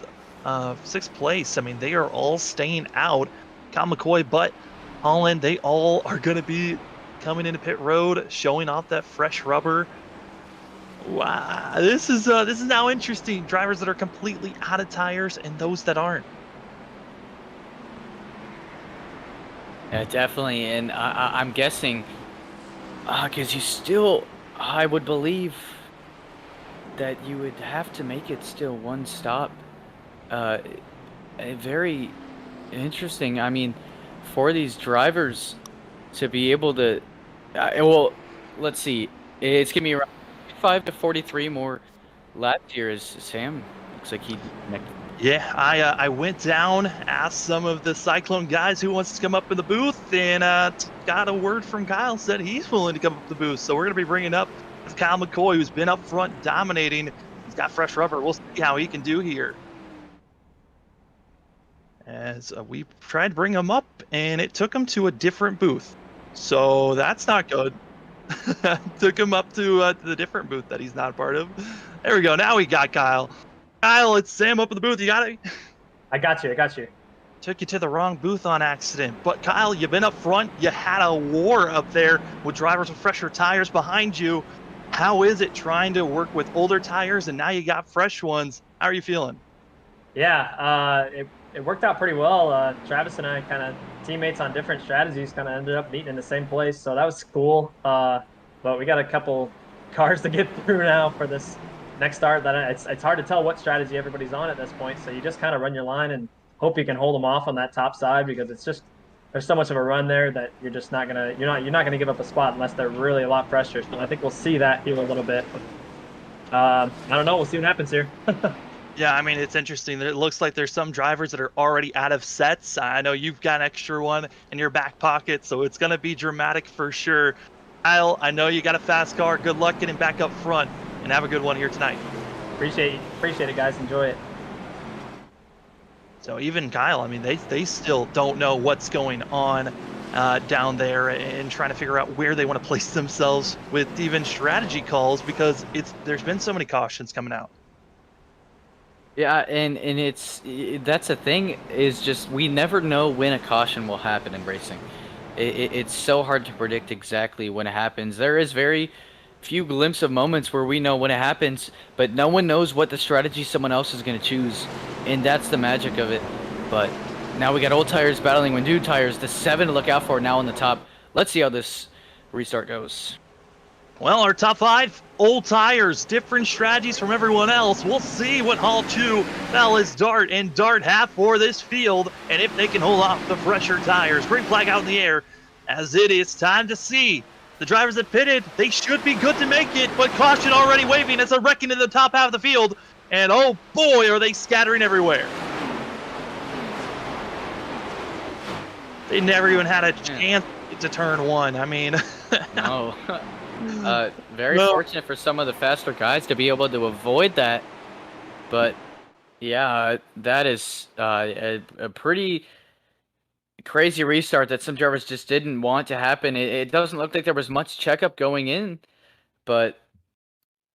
[SPEAKER 1] place. I mean, they are all staying out. Kyle McCoy, Butt, Holland, they all are going to be coming into pit road, showing off that fresh rubber. Wow, this is now interesting. Drivers that are completely out of tires and those that aren't.
[SPEAKER 2] Yeah, definitely, and I'm guessing because you still, I would believe that you would have to make it still one stop. Very interesting. I mean, for these drivers to be able to, well, let's see, it's gonna be around 5 to 43 more laps here. As Sam looks like he connected.
[SPEAKER 1] Yeah, I went down, asked some of the Cyclone guys who wants to come up in the booth, and got a word from Kyle, said he's willing to come up the booth. So we're going to be bringing up Kyle McCoy, who's been up front dominating. He's got fresh rubber. We'll see how he can do here. As we tried to bring him up, and it took him to a different booth. So that's not good. Took him up to the different booth that he's not part of. There we go. Now we got Kyle. Kyle, it's Sam up in the booth. You got it?
[SPEAKER 3] I got you.
[SPEAKER 1] Took you to the wrong booth on accident. But Kyle, you've been up front. You had a war up there with drivers with fresher tires behind you. How is it trying to work with older tires and now you got fresh ones? How are you feeling?
[SPEAKER 3] Yeah, it worked out pretty well. Travis and I, kind of teammates on different strategies, kind of ended up meeting in the same place. So that was cool. But we got a couple cars to get through now for this next start. That it's hard to tell what strategy everybody's on at this point. So you just kind of run your line and hope you can hold them off on that top side, because it's just there's so much of a run there that you're just not gonna give up a spot unless they're really a lot fresher. So I think we'll see that here a little bit. I don't know. We'll see what happens here.
[SPEAKER 1] Yeah, I mean, it's interesting. It looks like there's some drivers that are already out of sets. I know you've got an extra one in your back pocket, so it's going to be dramatic for sure. Kyle, I know you got a fast car. Good luck getting back up front, and have a good one here tonight.
[SPEAKER 3] Appreciate it, guys. Enjoy it.
[SPEAKER 1] So even Kyle, I mean, they still don't know what's going on down there, and trying to figure out where they want to place themselves with even strategy calls, because there's been so many cautions coming out.
[SPEAKER 2] Yeah, and that's the thing, is just we never know when a caution will happen in racing. It's so hard to predict exactly when it happens. There is very few glimpses of moments where we know when it happens, but no one knows what the strategy someone else is going to choose, and that's the magic of it. But now we got old tires battling with new tires. The 7 to look out for now on the top. Let's see how this restart goes.
[SPEAKER 1] Well, our top 5, old tires, different strategies from everyone else. We'll see what Hall 2, Bellas, Dart, and Dart have for this field, and if they can hold off the fresher tires. Green flag out in the air, as it is time to see. The drivers that pitted, they should be good to make it, but caution already waving as they're wrecking in the top half of the field, and oh boy, are they scattering everywhere. They never even had a chance to turn one. I mean...
[SPEAKER 2] No. Very fortunate for some of the faster guys to be able to avoid that, but yeah, that is a pretty crazy restart that some drivers just didn't want to happen. It doesn't look like there was much checkup going in, but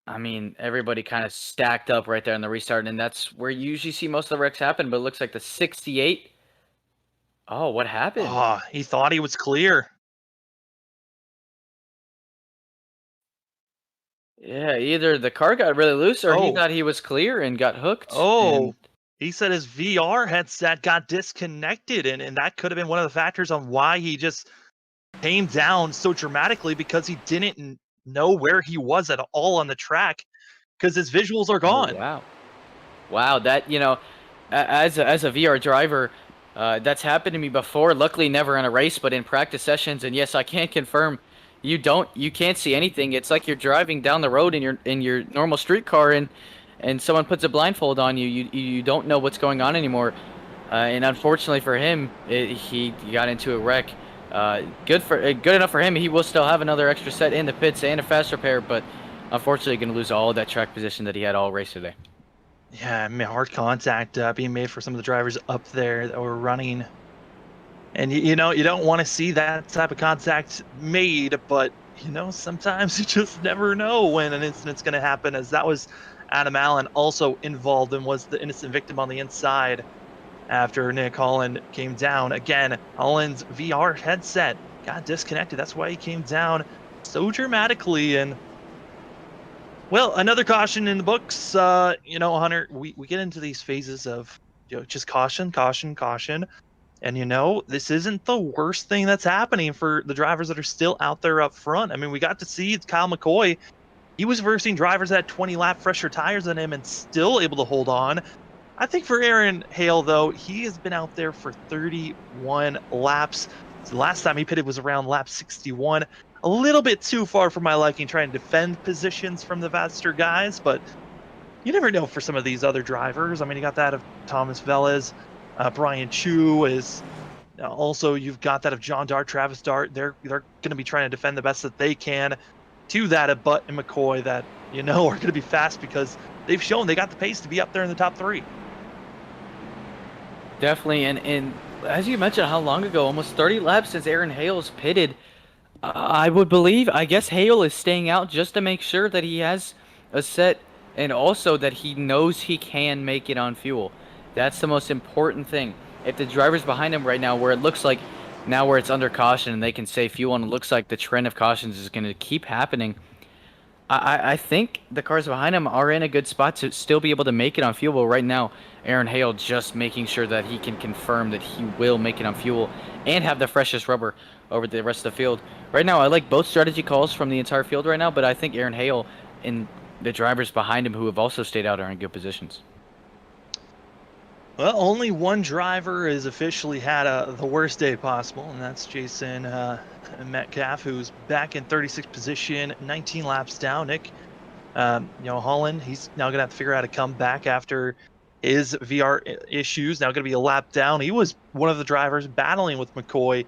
[SPEAKER 2] I mean, everybody kind of stacked up right there in the restart, and that's where you usually see most of the wrecks happen. But it looks like the 68. Oh, what happened?
[SPEAKER 1] Oh, he thought he was clear.
[SPEAKER 2] Yeah, either the car got really loose or he thought he was clear and got hooked.
[SPEAKER 1] Oh, he said his VR headset got disconnected, and that could have been one of the factors on why he just came down so dramatically, because he didn't know where he was at all on the track, because his visuals are gone.
[SPEAKER 2] Oh, wow. Wow, that, you know, as a VR driver, that's happened to me before. Luckily, never in a race, but in practice sessions. And yes, I can confirm you can't see anything. It's like you're driving down the road in your normal street car, and someone puts a blindfold on you. You don't know what's going on anymore. And unfortunately for him, he got into a wreck. Good enough for him. He will still have another extra set in the pits and a fast repair, but unfortunately going to lose all of that track position that he had all race today.
[SPEAKER 1] Yeah, I mean, hard contact being made for some of the drivers up there that were running. And, you know, you don't want to see that type of contact made, but, you know, sometimes you just never know when an incident's going to happen, as that was Adam Allen also involved and was the innocent victim on the inside after Nick Holland came down. Again, Holland's VR headset got disconnected. That's why he came down so dramatically. And, well, another caution in the books. You know, Hunter, we get into these phases of, you know, just caution. And, you know, this isn't the worst thing that's happening for the drivers that are still out there up front. I mean, we got to see Kyle McCoy. He was versing drivers that had 20-lap fresher tires than him and still able to hold on. I think for Aaron Hale, though, he has been out there for 31 laps. The last time he pitted was around lap 61. A little bit too far for my liking, trying to defend positions from the faster guys, but you never know for some of these other drivers. I mean, you got that of Thomas Velez. Brian Chu is also, you've got that of John Dart, Travis Dart. They're going to be trying to defend the best that they can to that of Butt and McCoy that, you know, are going to be fast because they've shown they got the pace to be up there in the top 3.
[SPEAKER 2] Definitely, and as you mentioned, how long ago, almost 30 laps since Aaron Hale's pitted. I guess Hale is staying out just to make sure that he has a set, and also that he knows he can make it on fuel. That's the most important thing. If the driver's behind him right now, where it looks like now where it's under caution and they can save fuel, and it looks like the trend of cautions is going to keep happening, I think the cars behind him are in a good spot to still be able to make it on fuel. But right now, Aaron Hale just making sure that he can confirm that he will make it on fuel and have the freshest rubber over the rest of the field. Right now, I like both strategy calls from the entire field right now, but I think Aaron Hale and the drivers behind him who have also stayed out are in good positions.
[SPEAKER 1] Well, only one driver has officially had the worst day possible, and that's Jason Metcalf, who's back in 36th position, 19 laps down. Nick, Holland, he's now going to have to figure out how to come back after his VR issues. Now going to be a lap down. He was one of the drivers battling with McCoy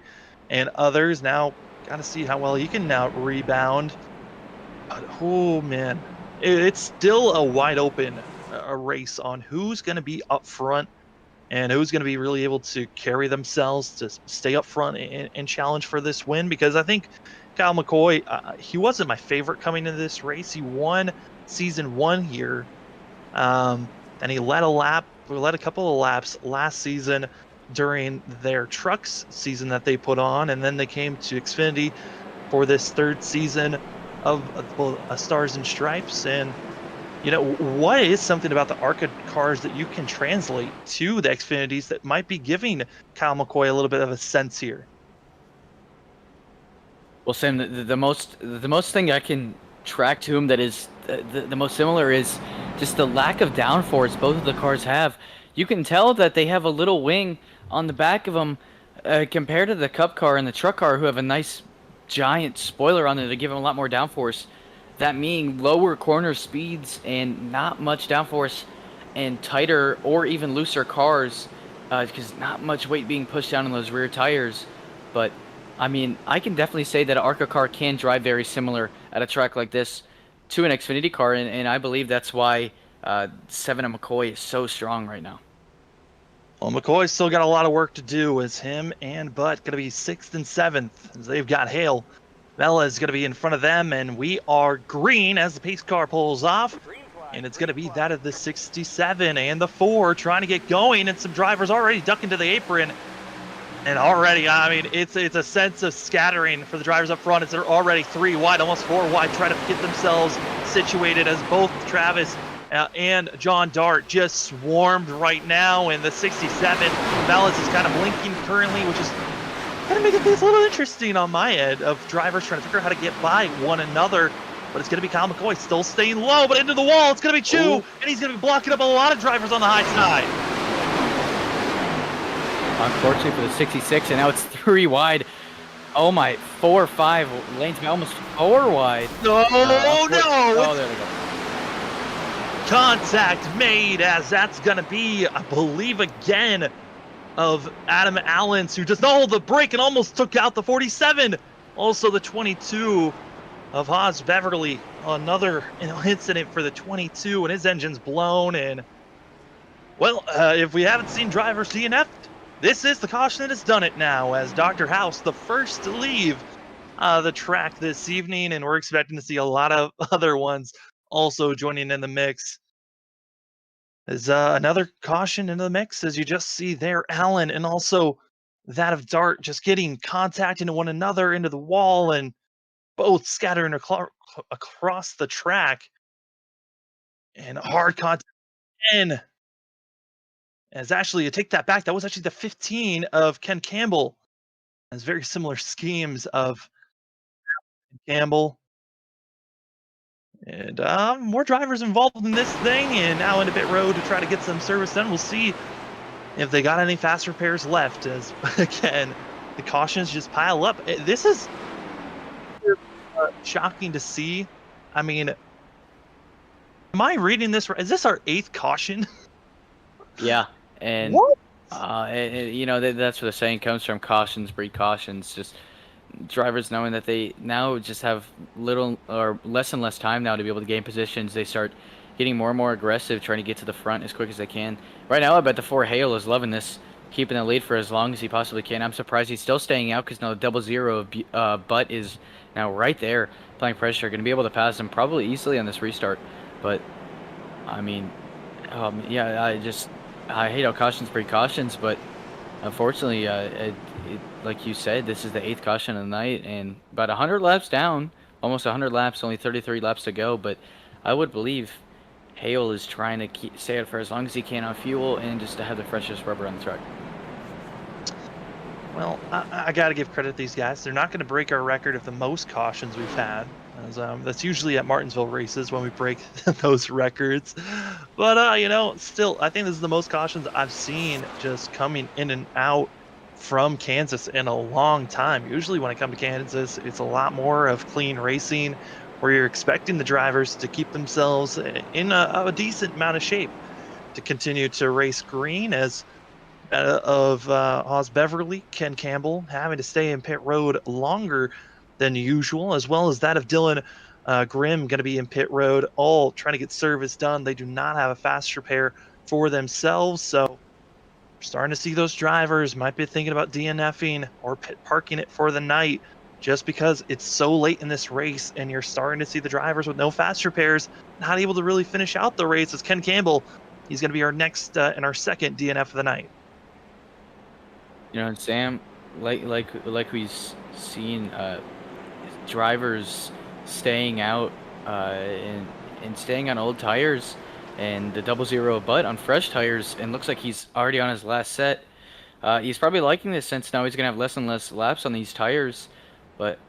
[SPEAKER 1] and others. Now got to see how well he can now rebound. But, oh, man, it's still a wide open a race on who's going to be up front and who's going to be really able to carry themselves to stay up front and challenge for this win. Because I think Kyle McCoy, he wasn't my favorite coming into this race. He won season 1 here, and he led a couple of laps last season during their trucks season that they put on, and then they came to Xfinity for this 3rd season of Stars and Stripes. And what is something about the ARCA cars that you can translate to the Xfinities that might be giving Kyle McCoy a little bit of a sense here?
[SPEAKER 2] Well, Sam, the most thing I can track to him that is the most similar is just the lack of downforce both of the cars have. You can tell that they have a little wing on the back of them compared to the Cup car and the truck car, who have a nice giant spoiler on there to give them a lot more downforce. That meaning lower corner speeds and not much downforce, and tighter or even looser cars, because not much weight being pushed down on those rear tires. But I mean, I can definitely say that an ARCA car can drive very similar at a track like this to an Xfinity car, and I believe that's why 7 of McCoy is so strong right now.
[SPEAKER 1] Well, McCoy's still got a lot of work to do, as him and Butt going to be 6th and 7th, as they've got Hale. Bella is going to be in front of them, and we are green as the pace car pulls off, and it's going to be that of the 67 and the 4 trying to get going, and some drivers already ducking to the apron. And already, I mean, it's a sense of scattering for the drivers up front. They're already 3 wide, almost 4 wide, trying to get themselves situated as both Travis and John Dart just swarmed right now. And the 67, Bellas is kind of blinking currently, which is kind of making things a little interesting on my end of drivers trying to figure out how to get by one another. But it's going to be Kyle McCoy still staying low, but into the wall. It's going to be Chu, and he's going to be blocking up a lot of drivers on the high side.
[SPEAKER 2] Unfortunately for the 66, and now it's 3 wide. Oh my, 4 or 5 lanes, almost 4 wide.
[SPEAKER 1] No, no!
[SPEAKER 2] Oh, there we go.
[SPEAKER 1] Contact made, as that's going to be, I believe, again, of Adam Allens, who does not hold the brake and almost took out the 47. Also the 22 of Haas Beverly. Another incident for the 22, and his engine's blown. And, well, if we haven't seen drivers DNF'd, this is the caution that has done it now, as Dr. House, the first to leave the track this evening, and we're expecting to see a lot of other ones also joining in the mix. There's another caution in the mix, as you just see there, Allen, and also that of Dart just getting contact into one another, into the wall, and both scattering across the track. And hard contact in. As actually, you take that back, that was actually the 15 of Ken Campbell. Has very similar schemes of Campbell. And more drivers involved in this thing, and now into pit road to try to get some service done. We'll see if they got any fast repairs left, as again, the cautions just pile up. This is shocking to see. I mean, am I reading this right? Is this our 8th caution?
[SPEAKER 2] Yeah. And
[SPEAKER 1] what?
[SPEAKER 2] That's where the saying comes from: cautions breed cautions. Just drivers knowing that they now just have little or less and less time now to be able to gain positions. They start getting more and more aggressive, trying to get to the front as quick as they can. Right now, I bet the 4 Hale is loving this, keeping the lead for as long as he possibly can. I'm surprised he's still staying out, because now the 00 of Butt is now right there, applying pressure, going to be able to pass him probably easily on this restart. But I mean, I hate how cautions breed cautions, but unfortunately, like you said, this is the 8th caution of the night, and about 100 laps down, almost 100 laps, only 33 laps to go. But I would believe Hale is trying to stay out for as long as he can on fuel, and just to have the freshest rubber on the track.
[SPEAKER 1] Well, I got to give credit to these guys. They're not going to break our record of the most cautions we've had. As, that's usually at Martinsville races when we break those records. But you know, still, I think this is the most cautions I've seen just coming in and out from Kansas in a long time. Usually, when I come to Kansas, it's a lot more of clean racing, where you're expecting the drivers to keep themselves in a decent amount of shape to continue to race green. As of Oz Beverly, Ken Campbell having to stay in pit road longer than usual, as well as that of Dylan Grimm going to be in pit road, all trying to get service done. They do not have a fast repair for themselves, so we're starting to see those drivers might be thinking about DNFing or pit parking it for the night, just because it's so late in this race, and you're starting to see the drivers with no fast repairs not able to really finish out the race. As Ken Campbell, he's going to be our next and our second DNF of the night.
[SPEAKER 2] You know, and Sam, like we've seen, drivers staying out and staying on old tires, and the 00 butt on fresh tires, and looks like he's already on his last set. He's probably liking this since now he's gonna have less and less laps on these tires. But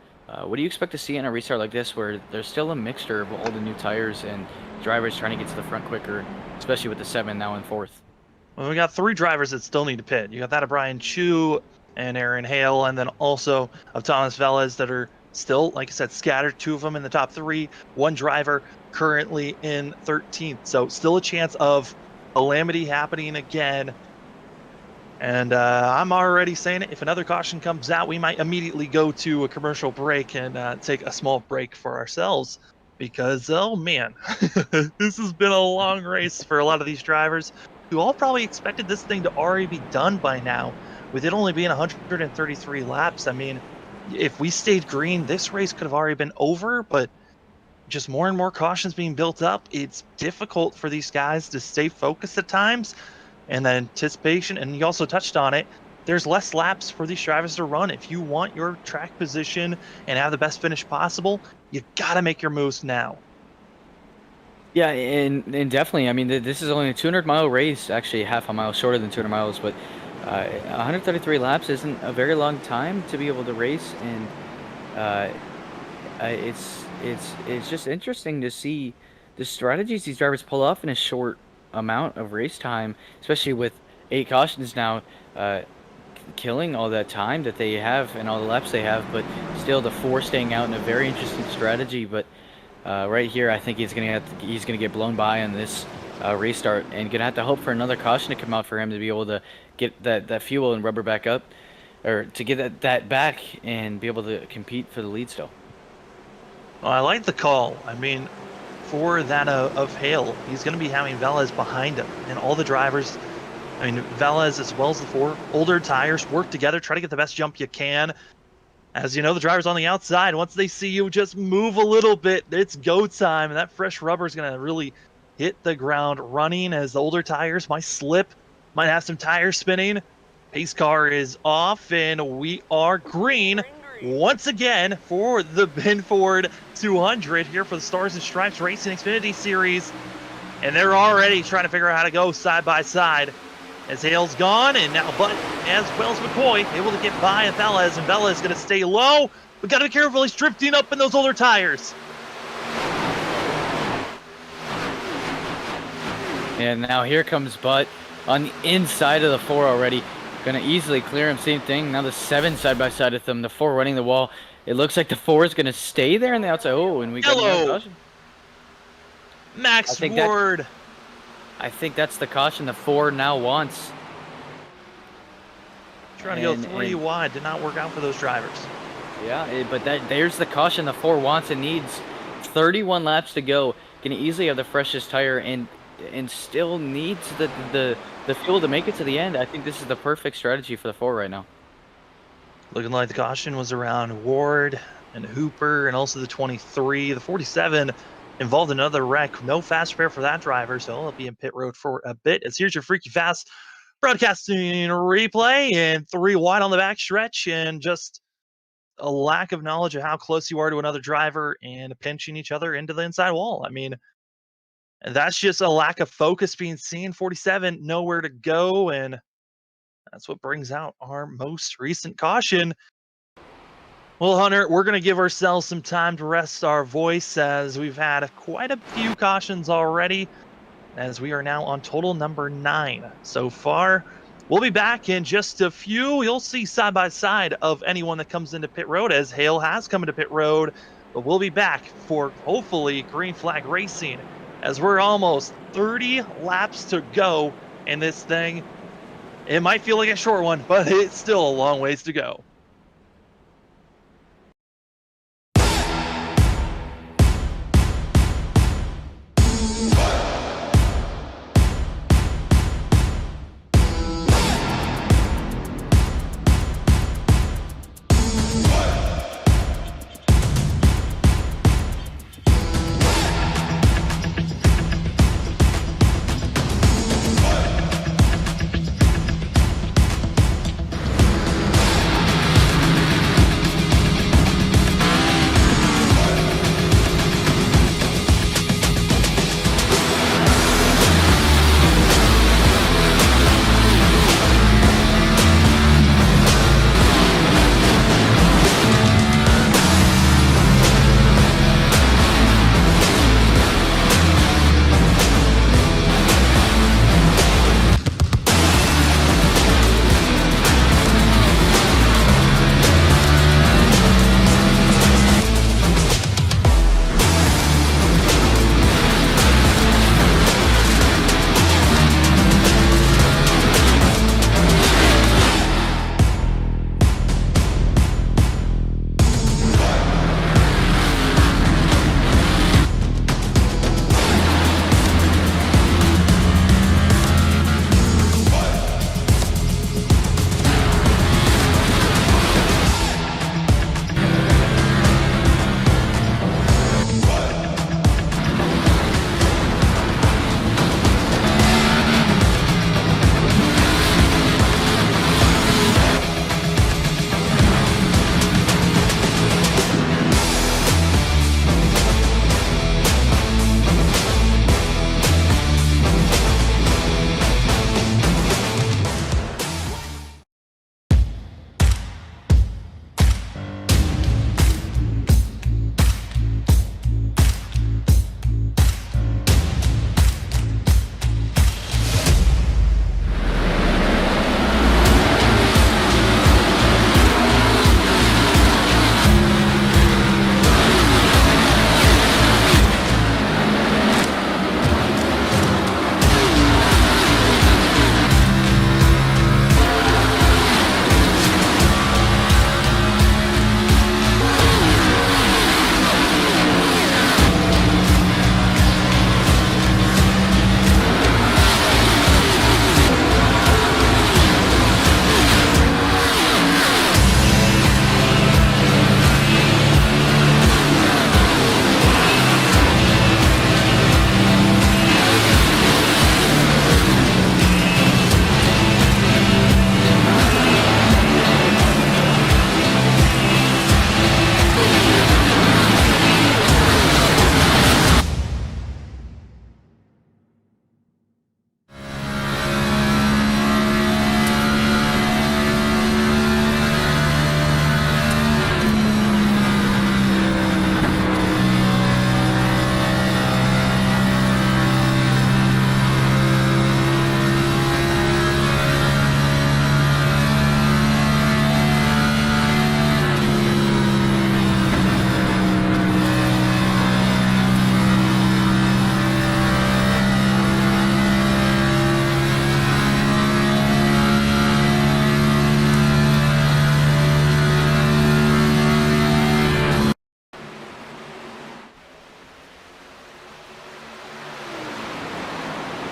[SPEAKER 2] what do you expect to see in a restart like this, where there's still a mixture of old and new tires and drivers trying to get to the front quicker, especially with the 7 now in 4th?
[SPEAKER 1] Well, we got 3 drivers that still need to pit. You got that of Brian Chu and Aaron Hale, and then also of Thomas Velez that are still, like I said, scattered. 2 of them in the top 3. 1 driver currently in 13th. So still a chance of calamity happening again. And I'm already saying it. If another caution comes out, we might immediately go to a commercial break and take a small break for ourselves. Because, oh man, this has been a long race for a lot of these drivers who all probably expected this thing to already be done by now, with it only being 133 laps. I mean, if we stayed green, this race could have already been over, but just more and more cautions being built up, it's difficult for these guys to stay focused at times. And the anticipation, and you also touched on it, there's less laps for these drivers to run. If you want your track position and have the best finish possible, you got to make your moves now.
[SPEAKER 2] Yeah, and definitely. I mean, this is only a 200-mile race, actually half a mile shorter than 200 miles, but 133 laps isn't a very long time to be able to race, and it's just interesting to see the strategies these drivers pull off in a short amount of race time, especially with 8 cautions now, killing all that time that they have and all the laps they have, but still the 4 staying out in a very interesting strategy. But right here, I think he's gonna get blown by on this restart, and gonna have to hope for another caution to come out for him to be able to get that fuel and rubber back up, or to get that back and be able to compete for the lead still.
[SPEAKER 1] Well, I like the call. I mean, for that of Hale, he's going to be having Velez behind him, and all the drivers. I mean, Velez as well as the 4 older tires work together, try to get the best jump you can. As you know, the drivers on the outside, once they see you just move a little bit, it's go time, and that fresh rubber is going to really hit the ground running, as the older tires might slip, might have some tire spinning. Pace car is off, and we are green once again for the Binford 200 here for the Stars and Stripes Racing Xfinity Series. And they're already trying to figure out how to go side by side, as Hale's gone, and now Butt as well as McCoy able to get by Velez, and Velez is going to stay low. We got to be careful. He's drifting up in those older tires.
[SPEAKER 2] And now here comes Butt on the inside of the 4 already. Going to easily clear him. Same thing. Now the 7 side by side with them. The 4 running the wall. It looks like the 4 is going to stay there on the outside. Oh, and we got another caution.
[SPEAKER 1] Max Ward.
[SPEAKER 2] I think that's the caution the 4 now wants.
[SPEAKER 1] Trying to go 3 wide. Did not work out for those drivers.
[SPEAKER 2] Yeah, but there's the caution the 4 wants and needs. 31 laps to go. Can easily have the freshest tire and still needs the fuel to make it to the end. I think this is the perfect strategy for the 4 right now.
[SPEAKER 1] Looking like the caution was around Ward and Hooper, and also the 23. The 47 involved in another wreck. No fast repair for that driver, so he'll be in pit road for a bit. As here's your Freaky Fast broadcasting replay, and 3 wide on the back stretch, and just a lack of knowledge of how close you are to another driver and pinching each other into the inside wall. I mean, that's just a lack of focus being seen. 47, nowhere to go, and that's what brings out our most recent caution. Well, Hunter, we're going to give ourselves some time to rest our voice, as we've had quite a few cautions already. as we are now on total number 9 so far. We'll be back in just a few. You'll see side by side of anyone that comes into pit road, as Hale has come into pit road. But we'll be back for hopefully green flag racing, as we're almost 30 laps to go in this thing. It might feel like a short one, but it's still a long ways to go.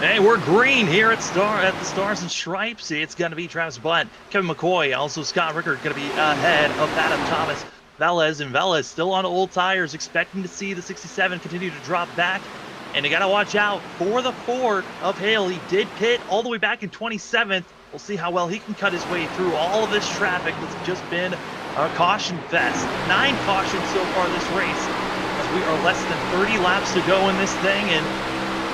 [SPEAKER 1] Hey, we're green here at the Stars and Stripes. It's going to be Travis Butt, Kevin McCoy, also Scott Rickard going to be ahead of Adam Thomas, Velez, and Velez still on old tires, expecting to see the 67 continue to drop back. And you got to watch out for the Ford of Hale. He did pit all the way back in 27th. We'll see how well he can cut his way through all of this traffic that's just been a caution fest. 9 cautions so far this race, as we are less than 30 laps to go in this thing. And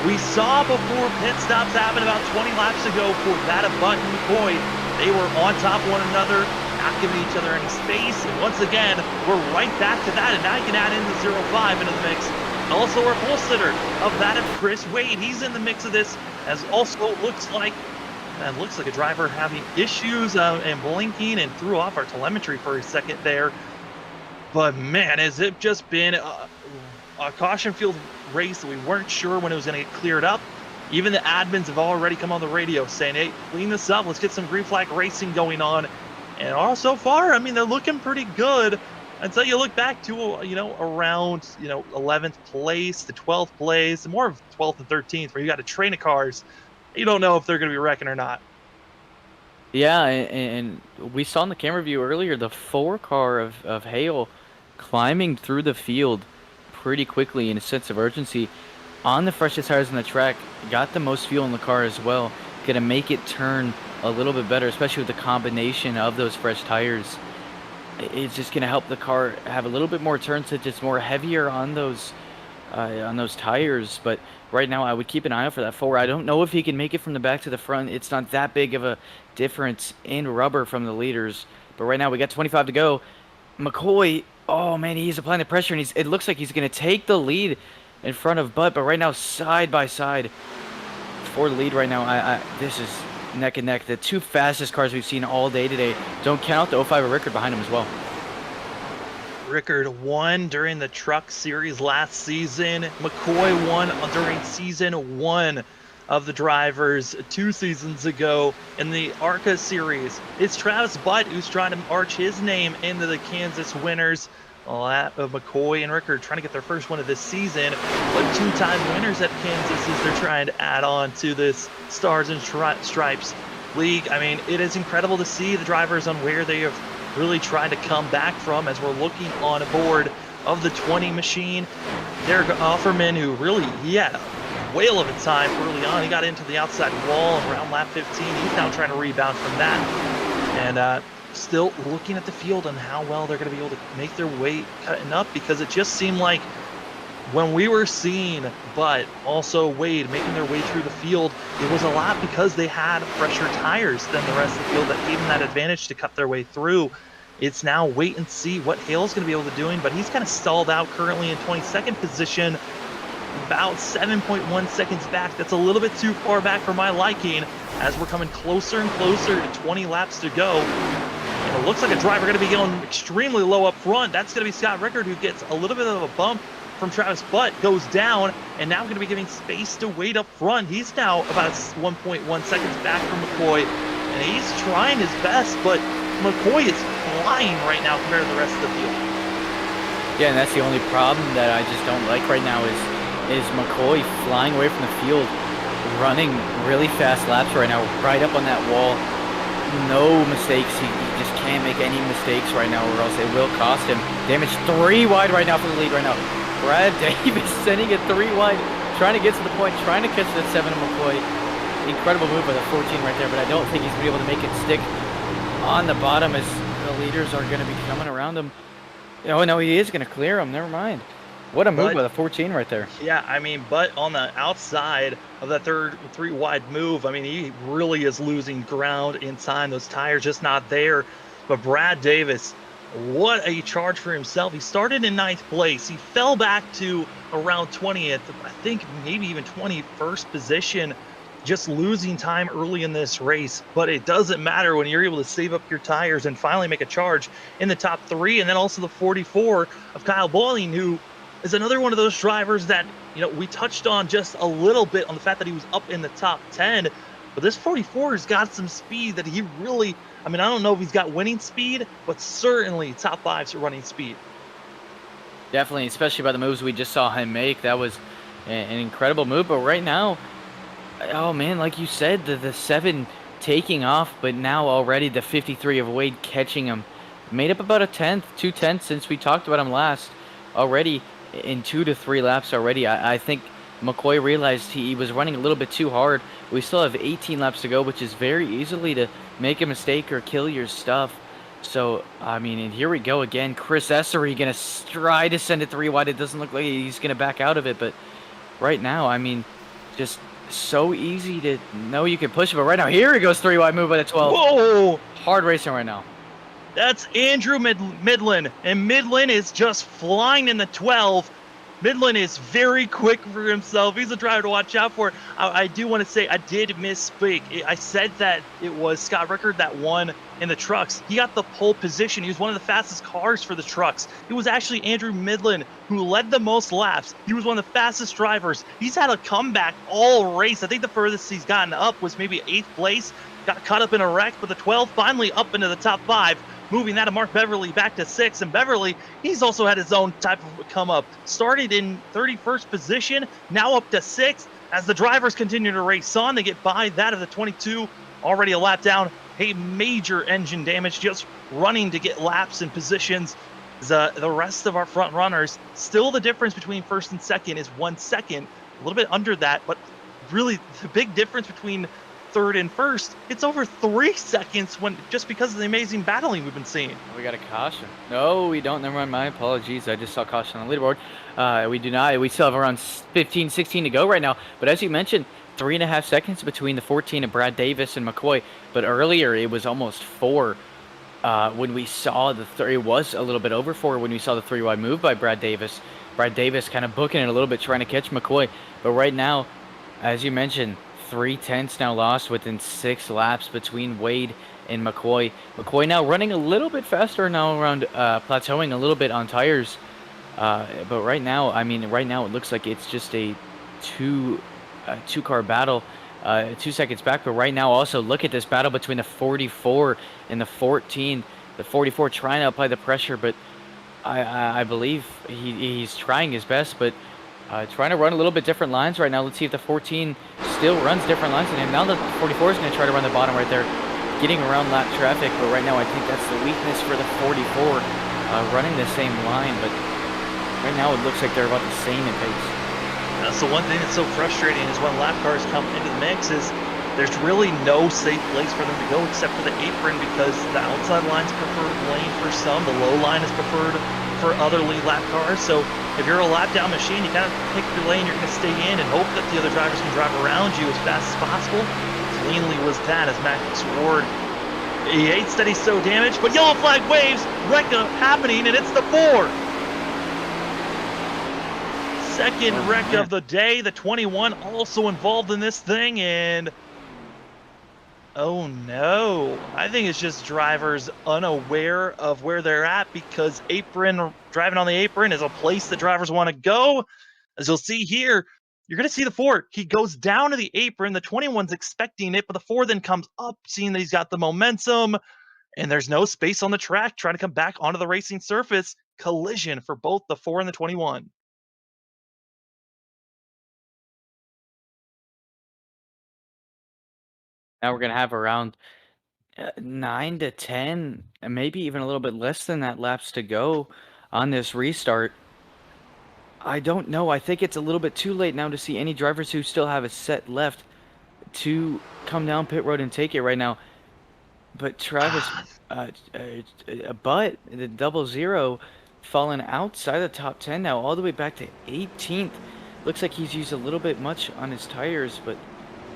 [SPEAKER 1] we saw before pit stops happened about 20 laps ago for that of Butt and McCoy. They were on top of one another, not giving each other any space. And once again, we're right back to that. And now you can add in the 0.5 into the mix. Also our pole sitter of that of Chris Wade. He's in the mix of this, as also looks like a driver having issues and blinking and threw off our telemetry for a second there. But man, has it just been a caution field race that we weren't sure when it was going to get cleared up. Even the admins have already come on the radio saying, hey, clean this up. Let's get some green flag racing going on. And all so far, I mean, they're looking pretty good until you look back to, around, 11th place to 12th place, more of 12th and 13th, where you got a train of cars. You don't know if they're going to be wrecking or not.
[SPEAKER 2] Yeah, and we saw in the camera view earlier the 4-car of Hale climbing through the field pretty quickly in a sense of urgency on the freshest tires on the track, got the most fuel in the car as well, gonna make it turn a little bit better, especially with the combination of those fresh tires. It's just gonna help the car have a little bit more turn, so just more heavier on those tires. But right now I would keep an eye out for that 4. I don't know if he can make it from the back to the front. It's not that big of a difference in rubber from the leaders, but right now we got 25 to go. McCoy, oh man, he's applying the pressure, and it looks like he's gonna take the lead in front of Butt, but right now side by side for the lead right now. This is neck and neck. The 2 fastest cars we've seen all day today. Don't count the 05 of Rickard behind him as well.
[SPEAKER 1] Rickard won during the truck series last season. McCoy won during season 1 of the drivers 2 seasons ago in the ARCA series. It's Travis Butt who's trying to arch his name into the Kansas winners. McCoy and Rickard trying to get their first one of this season, but 2-time winners at Kansas as they're trying to add on to this Stars and Stripes league. I mean, it is incredible to see the drivers on where they have really tried to come back from, as we're looking on board of the 20 machine. Derek Offerman, who really, he had a whale of a time early on. He got into the outside wall around lap 15. He's now trying to rebound from that. And still looking at the field and how well they're going to be able to make their way cutting up, because it just seemed like when we were seeing Butt, also Wade, making their way through the field, it was a lot because they had fresher tires than the rest of the field that gave them that advantage to cut their way through. It's now wait and see what Hale's going to be able to do, but he's kind of stalled out currently in 22nd position, about 7.1 seconds back. That's a little bit too far back for my liking, as we're coming closer and closer to 20 laps to go. And it looks like a driver going to be going extremely low up front. That's going to be Scott Rickard, who gets a little bit of a bump from Travis Butt, goes down, and now going to be giving space to Wade up front. He's now about 1.1 seconds back from McCoy, and he's trying his best, but McCoy is flying right now compared to the rest of the field.
[SPEAKER 2] Yeah, and that's the only problem that I just don't like right now is McCoy flying away from the field, running really fast laps right now, right up on that wall. No mistakes. He just can't make any mistakes right now, or else it will cost him. Damage 3 wide right now for the lead right now. Brad Davis sending it 3 wide, trying to get to the point, trying to catch that 7 of McCoy. Incredible move by the 14 right there, but I don't think he's going to be able to make it stick on the bottom, as the leaders are going to be coming around him. Oh, no, he is going to clear him. Never mind. What a move by the 14 right there.
[SPEAKER 1] Yeah, I mean, but on the outside of that 3 wide move, I mean, he really is losing ground in time. Those tires just not there. But Brad Davis, what a charge for himself. He started in 9th place. He fell back to around 20th, I think maybe even 21st position, just losing time early in this race. But it doesn't matter when you're able to save up your tires and finally make a charge in the top 3. And then also the 44 of Kyle Boyling, who is another one of those drivers that, we touched on just a little bit on the fact that he was up in the top 10, but this 44 has got some speed that he really, I don't know if he's got winning speed, but certainly top 5's running speed.
[SPEAKER 2] Definitely, especially by the moves we just saw him make. That was an incredible move, but right now, oh man, like you said, the 7 taking off, but now already the 53 of Wade catching him. Made up about a 2/10 since we talked about him last already. In 2 to 3 laps already. I think McCoy realized he was running a little bit too hard. We still have 18 laps to go, which is very easily to make a mistake or kill your stuff. So, and here we go again. Chris Essery going to try to send it 3 wide. It doesn't look like he's going to back out of it, but right now, just so easy to know you can push it. But right now, here he goes, 3 wide move by the 12.
[SPEAKER 1] Whoa!
[SPEAKER 2] Hard racing right now.
[SPEAKER 1] That's Andrew Midland, and Midland is just flying in the 12. Midland is very quick for himself. He's a driver to watch out for. I do want to say I did misspeak. I said that it was Scott Rickard that won in the trucks. He got the pole position. He was one of the fastest cars for the trucks. It was actually Andrew Midland who led the most laps. He was one of the fastest drivers. He's had a comeback all race. I think the furthest he's gotten up was maybe 8th place. Got caught up in a wreck, but the 12 finally up into the top 5. Moving that of Mark Beverly back to 6th. And Beverly, he's also had his own type of come up. Started in 31st position, now up to 6th. As the drivers continue to race on, they get by that of the 22, already a lap down. Hey, major engine damage, just running to get laps and positions. The rest of our front runners, still the difference between first and second is 1 second, a little bit under that, but really the big difference between third and first, it's over 3 seconds just because of the amazing battling we've been seeing.
[SPEAKER 2] We got a caution. No, we don't. Never mind. My apologies. I just saw caution on the leaderboard. We do not. We still have around 15, 16 to go right now. But as you mentioned, 3.5 seconds between the 14 of Brad Davis and McCoy. But earlier it was almost 4 when we saw the it was a little bit over 4 when we saw the 3-wide move by Brad Davis. Brad Davis kind of booking it a little bit, trying to catch McCoy. But right now, as you mentioned, 3/10 now lost within 6 laps between Wade and McCoy. McCoy now running a little bit faster now around plateauing a little bit on tires. But right now, it looks like it's just a two-car battle, 2 seconds back. But right now, also look at this battle between the 44 and the 14. The 44 trying to apply the pressure, but I believe he's trying his best, but trying to run a little bit different lines right now. Let's see if the 14 still runs different lines than him. Now the 44 is going to try to run the bottom right there, getting around lap traffic. But right now I think that's the weakness for the 44, running the same line. But right now it looks like they're about the same in pace.
[SPEAKER 1] That's the one thing that's so frustrating is when lap cars come into the mix is there's really no safe place for them to go except for the apron, because the outside line's preferred lane for some, the low line is preferred for other lead lap cars. So if you're a lap down machine, you gotta pick your lane, you're gonna stay in and hope that the other drivers can drive around you as fast as possible. Cleanly was that as Max Ward, he hates that he's so damaged, but yellow flag waves, wreck happening, and it's the 4. Second wreck of the day, the 21 also involved in this thing, and oh no, I think it's just drivers unaware of where they're at, because driving on the apron is a place that drivers want to go. As you'll see here, you're going to see the 4. He goes down to the apron. The 21's expecting it, but the 4 then comes up, seeing that he's got the momentum, and there's no space on the track, trying to come back onto the racing surface. Collision for both the 4 and the 21.
[SPEAKER 2] Now we're going to have around 9 to 10, and maybe even a little bit less than that laps to go on this restart. I don't know. I think it's a little bit too late now to see any drivers who still have a set left to come down pit road and take it right now. But Travis, but the 00 falling outside the top 10 now, all the way back to 18th. Looks like he's used a little bit much on his tires, but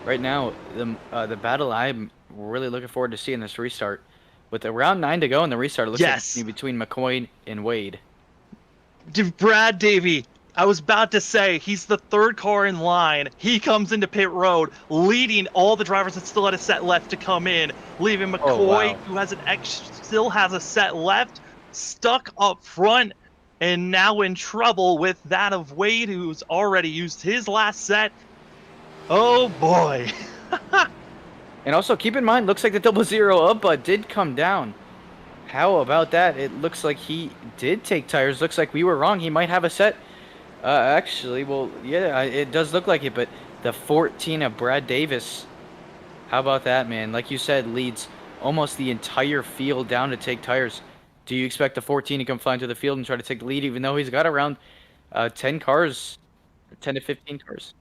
[SPEAKER 2] right now the battle I'm really looking forward to seeing this restart. With around 9 to go in the restart, it looks like between McCoy and Wade.
[SPEAKER 1] Brad Davey, I was about to say, he's the 3rd car in line. He comes into pit road, leading all the drivers that still had a set left to come in, leaving McCoy, who has still has a set left, stuck up front, and now in trouble with that of Wade, who's already used his last set. Oh boy.
[SPEAKER 2] And also keep in mind, looks like the 00 up did come down. How about that? It looks like he did take tires. Looks like we were wrong. He might have a set. Actually, well, yeah, it does look like it, but the 14 of Brad Davis, how about that, man? Like you said, leads almost the entire field down to take tires. Do you expect the 14 to come flying to the field and try to take the lead, even though he's got around 10 cars, 10 to 15 cars?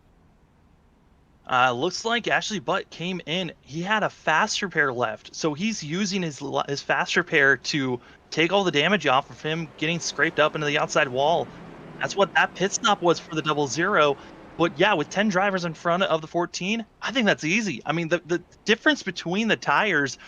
[SPEAKER 1] Looks like Ashley Butt came in. He had a fast repair left, so he's using his fast repair to take all the damage off of him getting scraped up into the outside wall. That's what that pit stop was for the 00. But yeah, with 10 drivers in front of the 14, I think that's easy. I mean, the difference between the tires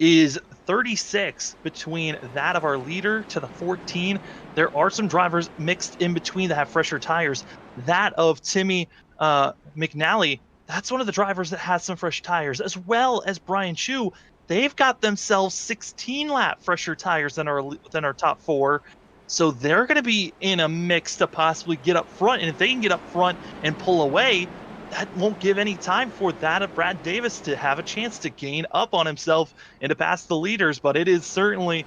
[SPEAKER 1] is 36 between that of our leader to the 14. There are some drivers mixed in between that have fresher tires. That of Timmy McNally, that's one of the drivers that has some fresh tires, as well as Brian Chu. They've got themselves 16 lap fresher tires than our top 4. So they're going to be in a mix to possibly get up front. And if they can get up front and pull away, that won't give any time for that of Brad Davis to have a chance to gain up on himself and to pass the leaders. But it is certainly,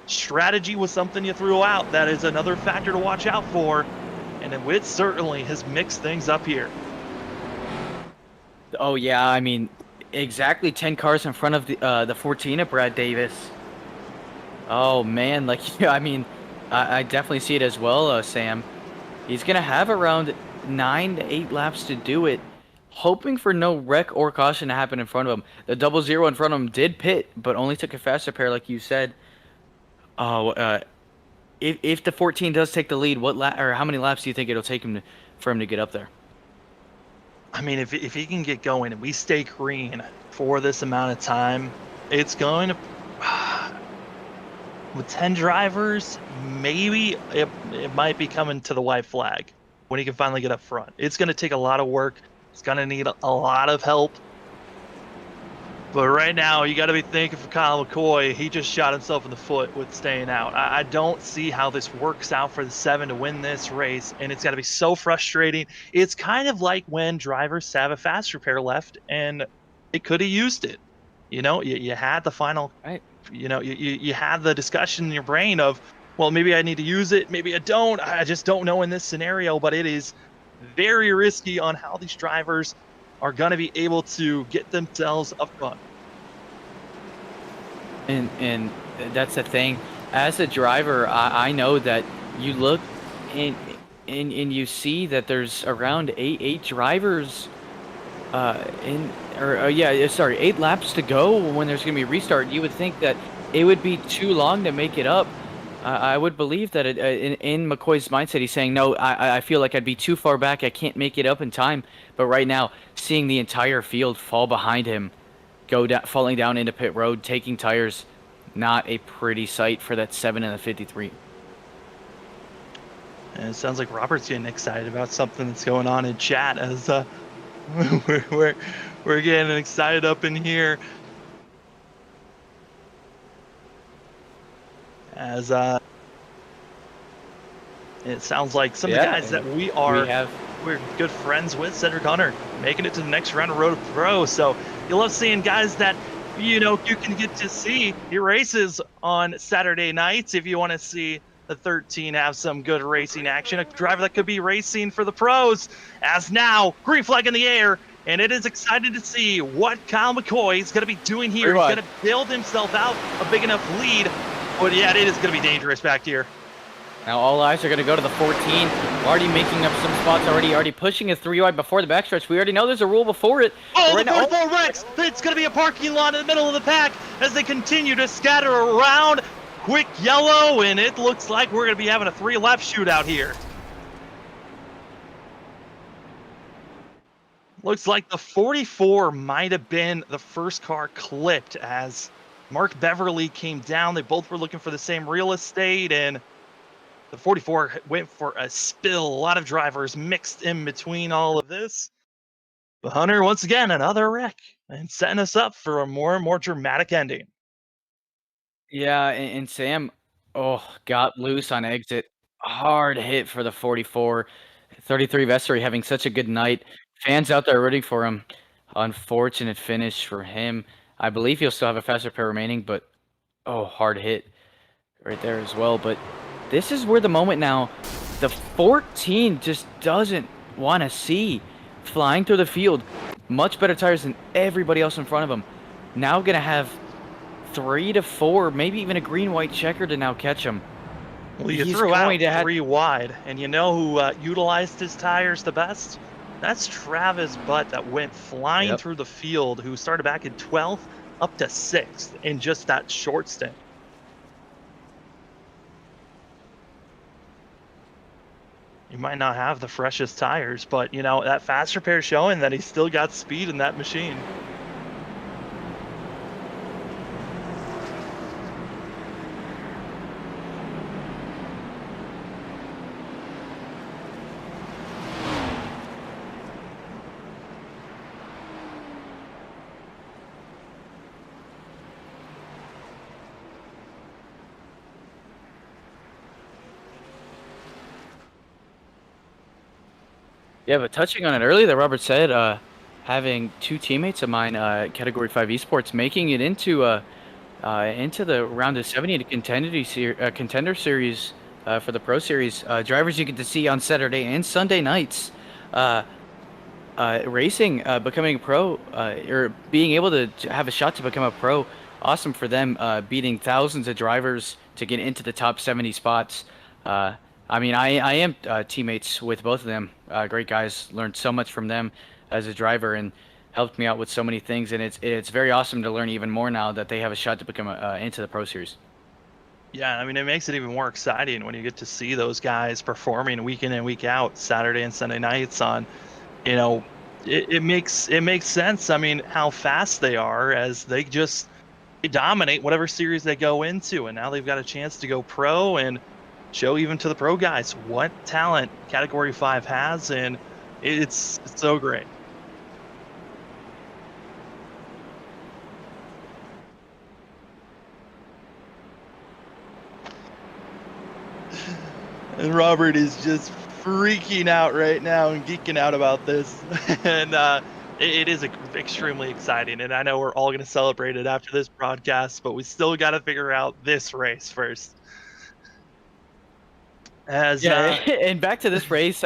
[SPEAKER 1] strategy was something you threw out. That is another factor to watch out for. And it certainly has mixed things up here.
[SPEAKER 2] Oh yeah, I mean, exactly 10 cars in front of the 14 of Brad Davis. Oh man, like yeah, I mean, I definitely see it as well, Sam. He's gonna have around 9 to 8 laps to do it, hoping for no wreck or caution to happen in front of him. The 00 in front of him did pit, but only took a faster pair, like you said. Oh, if the 14 does take the lead, or how many laps do you think it'll take him for him to get up there?
[SPEAKER 1] I mean, if he can get going and we stay green for this amount of time, it's going to. With 10 drivers, maybe it might be coming to the white flag when he can finally get up front. It's going to take a lot of work. It's going to need a lot of help. But right now, you got to be thinking for Kyle McCoy. He just shot himself in the foot with staying out. I don't see how this works out for the 7 to win this race, and it's got to be so frustrating. It's kind of like when drivers have a faster pair left, and it could have used it. You know, you had the final.
[SPEAKER 2] Right.
[SPEAKER 1] You know, you had the discussion in your brain of, well, maybe I need to use it, maybe I don't. I just don't know in this scenario, but it is very risky on how these drivers are going to be able to get themselves up front.
[SPEAKER 2] And that's the thing. As a driver, I know that you look and you see that there's around eight drivers 8 laps to go when there's going to be a restart. You would think that it would be too long to make it up. I would believe that in McCoy's mindset, he's saying, no, I feel like I'd be too far back. I can't make it up in time. But right now, seeing the entire field fall behind him, falling down into pit road, taking tires, not a pretty sight for that 7 and the 53.
[SPEAKER 1] And it sounds like Robert's getting excited about something that's going on in chat as we're getting excited up in here. As it sounds like some of the guys that we're good friends with, Cedric Hunter, making it to the next round of Road to Pro. So you love seeing guys that you can get to see your races on Saturday nights if you want to see the 13 have some good racing action. A driver that could be racing for the pros. As now, green flag in the air, and it is excited to see what Kyle McCoy is going to be doing here. He's going to build himself out a big enough lead. But yeah, it is going to be dangerous back here.
[SPEAKER 2] Now all eyes are going to go to the 14. Already making up some spots, already pushing a 3 wide before the backstretch. We already know there's a rule before it.
[SPEAKER 1] Oh, the 44 Rex! It's going to be a parking lot in the middle of the pack as they continue to scatter around. Quick yellow, and it looks like we're going to be having a 3-lap shootout here. Looks like the 44 might have been the first car clipped as Mark Beverly came down. They both were looking for the same real estate, and the 44 went for a spill. A lot of drivers mixed in between all of this. But Hunter, once again, another wreck, and setting us up for a more and more dramatic ending.
[SPEAKER 2] Yeah, and Sam, got loose on exit. Hard hit for the 44. 33 Vessery having such a good night. Fans out there rooting for him. Unfortunate finish for him. I believe he'll still have a faster pair remaining, but hard hit right there as well. But this is where the moment now, the 14 just doesn't want to see. Flying through the field, much better tires than everybody else in front of him. Now going to have 3 to 4, maybe even a green-white checker to now catch him.
[SPEAKER 1] Well, you threw out 3 wide, and you know who utilized his tires the best? That's Travis Butt that went flying through the field, who started back in 12th up to 6th in just that short stint. You might not have the freshest tires, but, that faster pair showing that he's still got speed in that machine.
[SPEAKER 2] Yeah, but touching on it earlier that Robert said, having two teammates of mine, Category 5 Esports, making it into the round of 70 to contender series for the Pro Series. Drivers you get to see on Saturday and Sunday nights. Racing, becoming a pro, or being able to have a shot to become a pro. Awesome for them, beating thousands of drivers to get into the top 70 spots. I mean, I am teammates with both of them. Great guys. Learned so much from them as a driver and helped me out with so many things. And it's very awesome to learn even more now that they have a shot to become into the Pro Series.
[SPEAKER 1] Yeah, I mean, it makes it even more exciting when you get to see those guys performing week in and week out, Saturday and Sunday nights on, you know, it makes sense. I mean, how fast they are as they dominate whatever series they go into, and now they've got a chance to go pro and show even to the pro guys what talent Category 5 has, and it's so great. And Robert is just freaking out right now and geeking out about this. And it is extremely exciting. And I know we're all going to celebrate it after this broadcast, but we still got to figure out this race first.
[SPEAKER 2] And back to this race,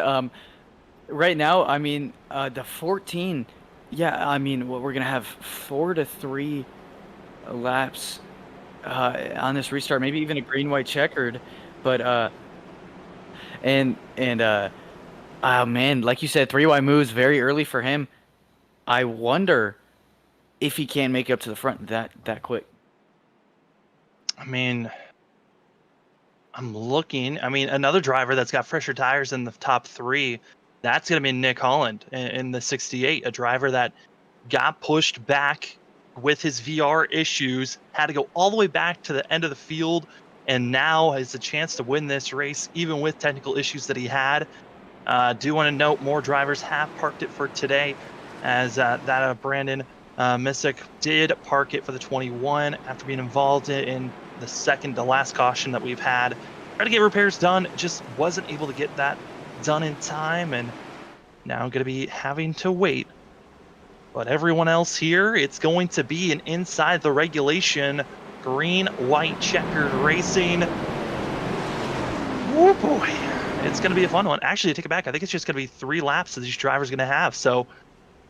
[SPEAKER 2] right now, I mean, the 14, yeah, I mean, we're going to have 4 to 3 laps on this restart, maybe even a green-white checkered, but oh man, like you said, 3 wide moves very early for him. I wonder if he can make it up to the front that quick.
[SPEAKER 1] I mean, I'm looking. I mean, another driver that's got fresher tires in the top 3, that's going to be Nick Holland in the 68, a driver that got pushed back with his VR issues, had to go all the way back to the end of the field, and now has a chance to win this race, even with technical issues that he had. Do want to note more drivers have parked it for today, as Brandon Missick did park it for the 21 after being involved in the second to last caution that we've had. Tried to get repairs done, just wasn't able to get that done in time, and now I'm going to be having to wait. But everyone else here, it's going to be an inside the regulation green-white checkered racing. Oh boy, it's going to be a fun one. Actually, I take it back. I think it's just going to be 3 laps that these drivers are going to have. So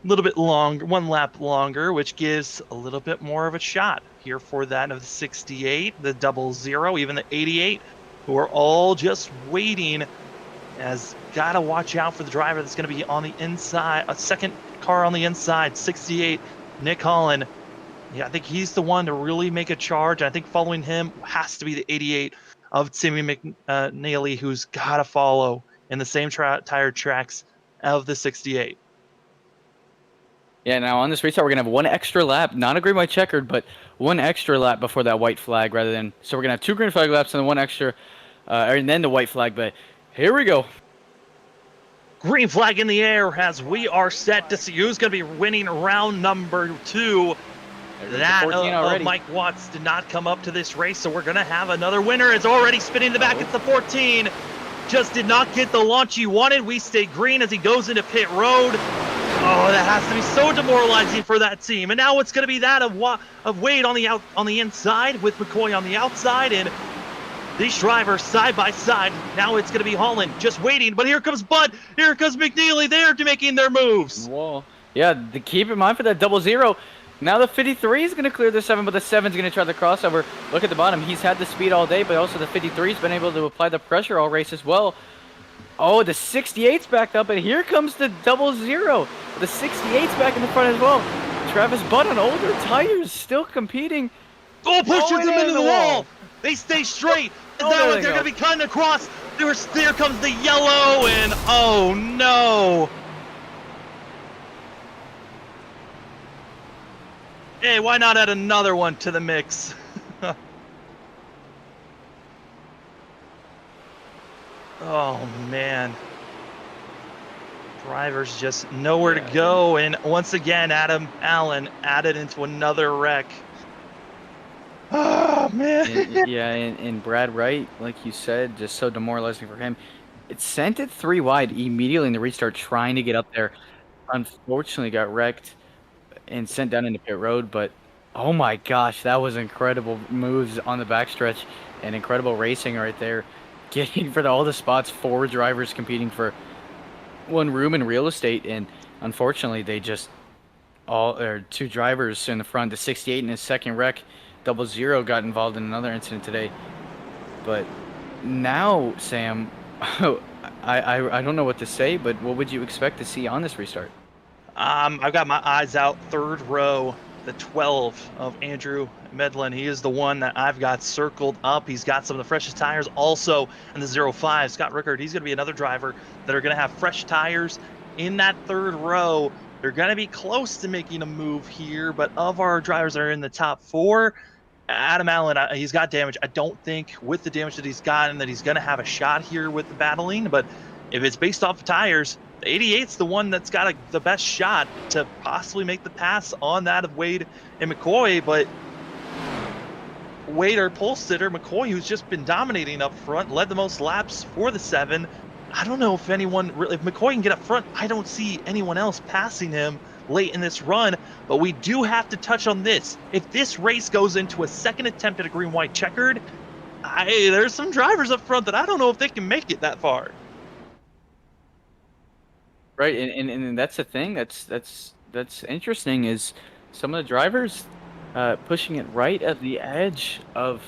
[SPEAKER 1] a little bit longer, 1 lap longer, which gives a little bit more of a shot here for that of the 68, the 00, even the 88, who are all just waiting. As gotta watch out for the driver that's going to be on the inside, a second car on the inside, 68, Nick Holland. Yeah, I think he's the one to really make a charge. I think following him has to be the 88 of Timmy McNeely, who's got to follow in the same tire tracks of the 68.
[SPEAKER 2] Yeah, now on this restart, we're going to have 1 extra lap, not a green white checkered, but 1 extra lap before that white flag rather than, so we're going to have 2 green flag laps and then 1 extra, and then the white flag, but here we go.
[SPEAKER 1] Green flag in the air as we are set to see who's going to be winning round number 2. That of Mike Watts did not come up to this race, so we're going to have another winner. It's already spinning the back. It's the 14. Just did not get the launch he wanted. We stay green as he goes into pit road. Oh, that has to be so demoralizing for that team. And now it's going to be that of Wade on the inside with McCoy on the outside, and these drivers side by side. Now it's going to be Holland just waiting, but here comes Bud. Here comes McNeely. They're making their moves.
[SPEAKER 2] Whoa. Yeah, keep in mind for that 00. Now the 53 is going to clear the 7, but the 7 is going to try the crossover. Look at the bottom. He's had the speed all day, but also the 53 has been able to apply the pressure all race as well. Oh, the 68's back up, and here comes the 00. The 68's back in the front as well. Travis Butt on older tires, still competing.
[SPEAKER 1] Oh, pushes him into the wall. They stay straight. They're going to be cutting across. There comes the yellow, and oh no. Hey, why not add another one to the mix? Oh man. Drivers just nowhere to go, and once again Adam Allen added into another wreck. Oh man.
[SPEAKER 2] And Brad Wright, like you said, just so demoralizing for him. It sent it 3 wide immediately in the restart, trying to get up there. Unfortunately, got wrecked and sent down into pit road. But oh my gosh, that was incredible moves on the backstretch and incredible racing right there. Getting for all the spots, 4 drivers competing for 1 room in real estate, and unfortunately, they just all or 2 drivers in the front. The 68 in his second wreck, 00 got involved in another incident today. But now, Sam, I don't know what to say, but what would you expect to see on this restart?
[SPEAKER 1] I've got my eyes out, third row, the 12 of Andrew Medlin. He is the one that I've got circled up. He's got some of the freshest tires. Also in the 05, Scott Rickard, he's going to be another driver that are going to have fresh tires in that third row. They're going to be close to making a move here, but of our drivers that are in the top 4, Adam Allen, he's got damage. I don't think with the damage that he's gotten that he's going to have a shot here with the battling, but if it's based off of tires, the 88's the one that's got the best shot to possibly make the pass on that of Wade and McCoy. But Wade or Polstead, McCoy, who's just been dominating up front, led the most laps for the 7. I don't know if anyone really, if McCoy can get up front, I don't see anyone else passing him late in this run. But we do have to touch on this. If this race goes into a second attempt at a green-white checkered, there's some drivers up front that I don't know if they can make it that far.
[SPEAKER 2] Right, and that's the thing that's interesting is some of the drivers pushing it right at the edge of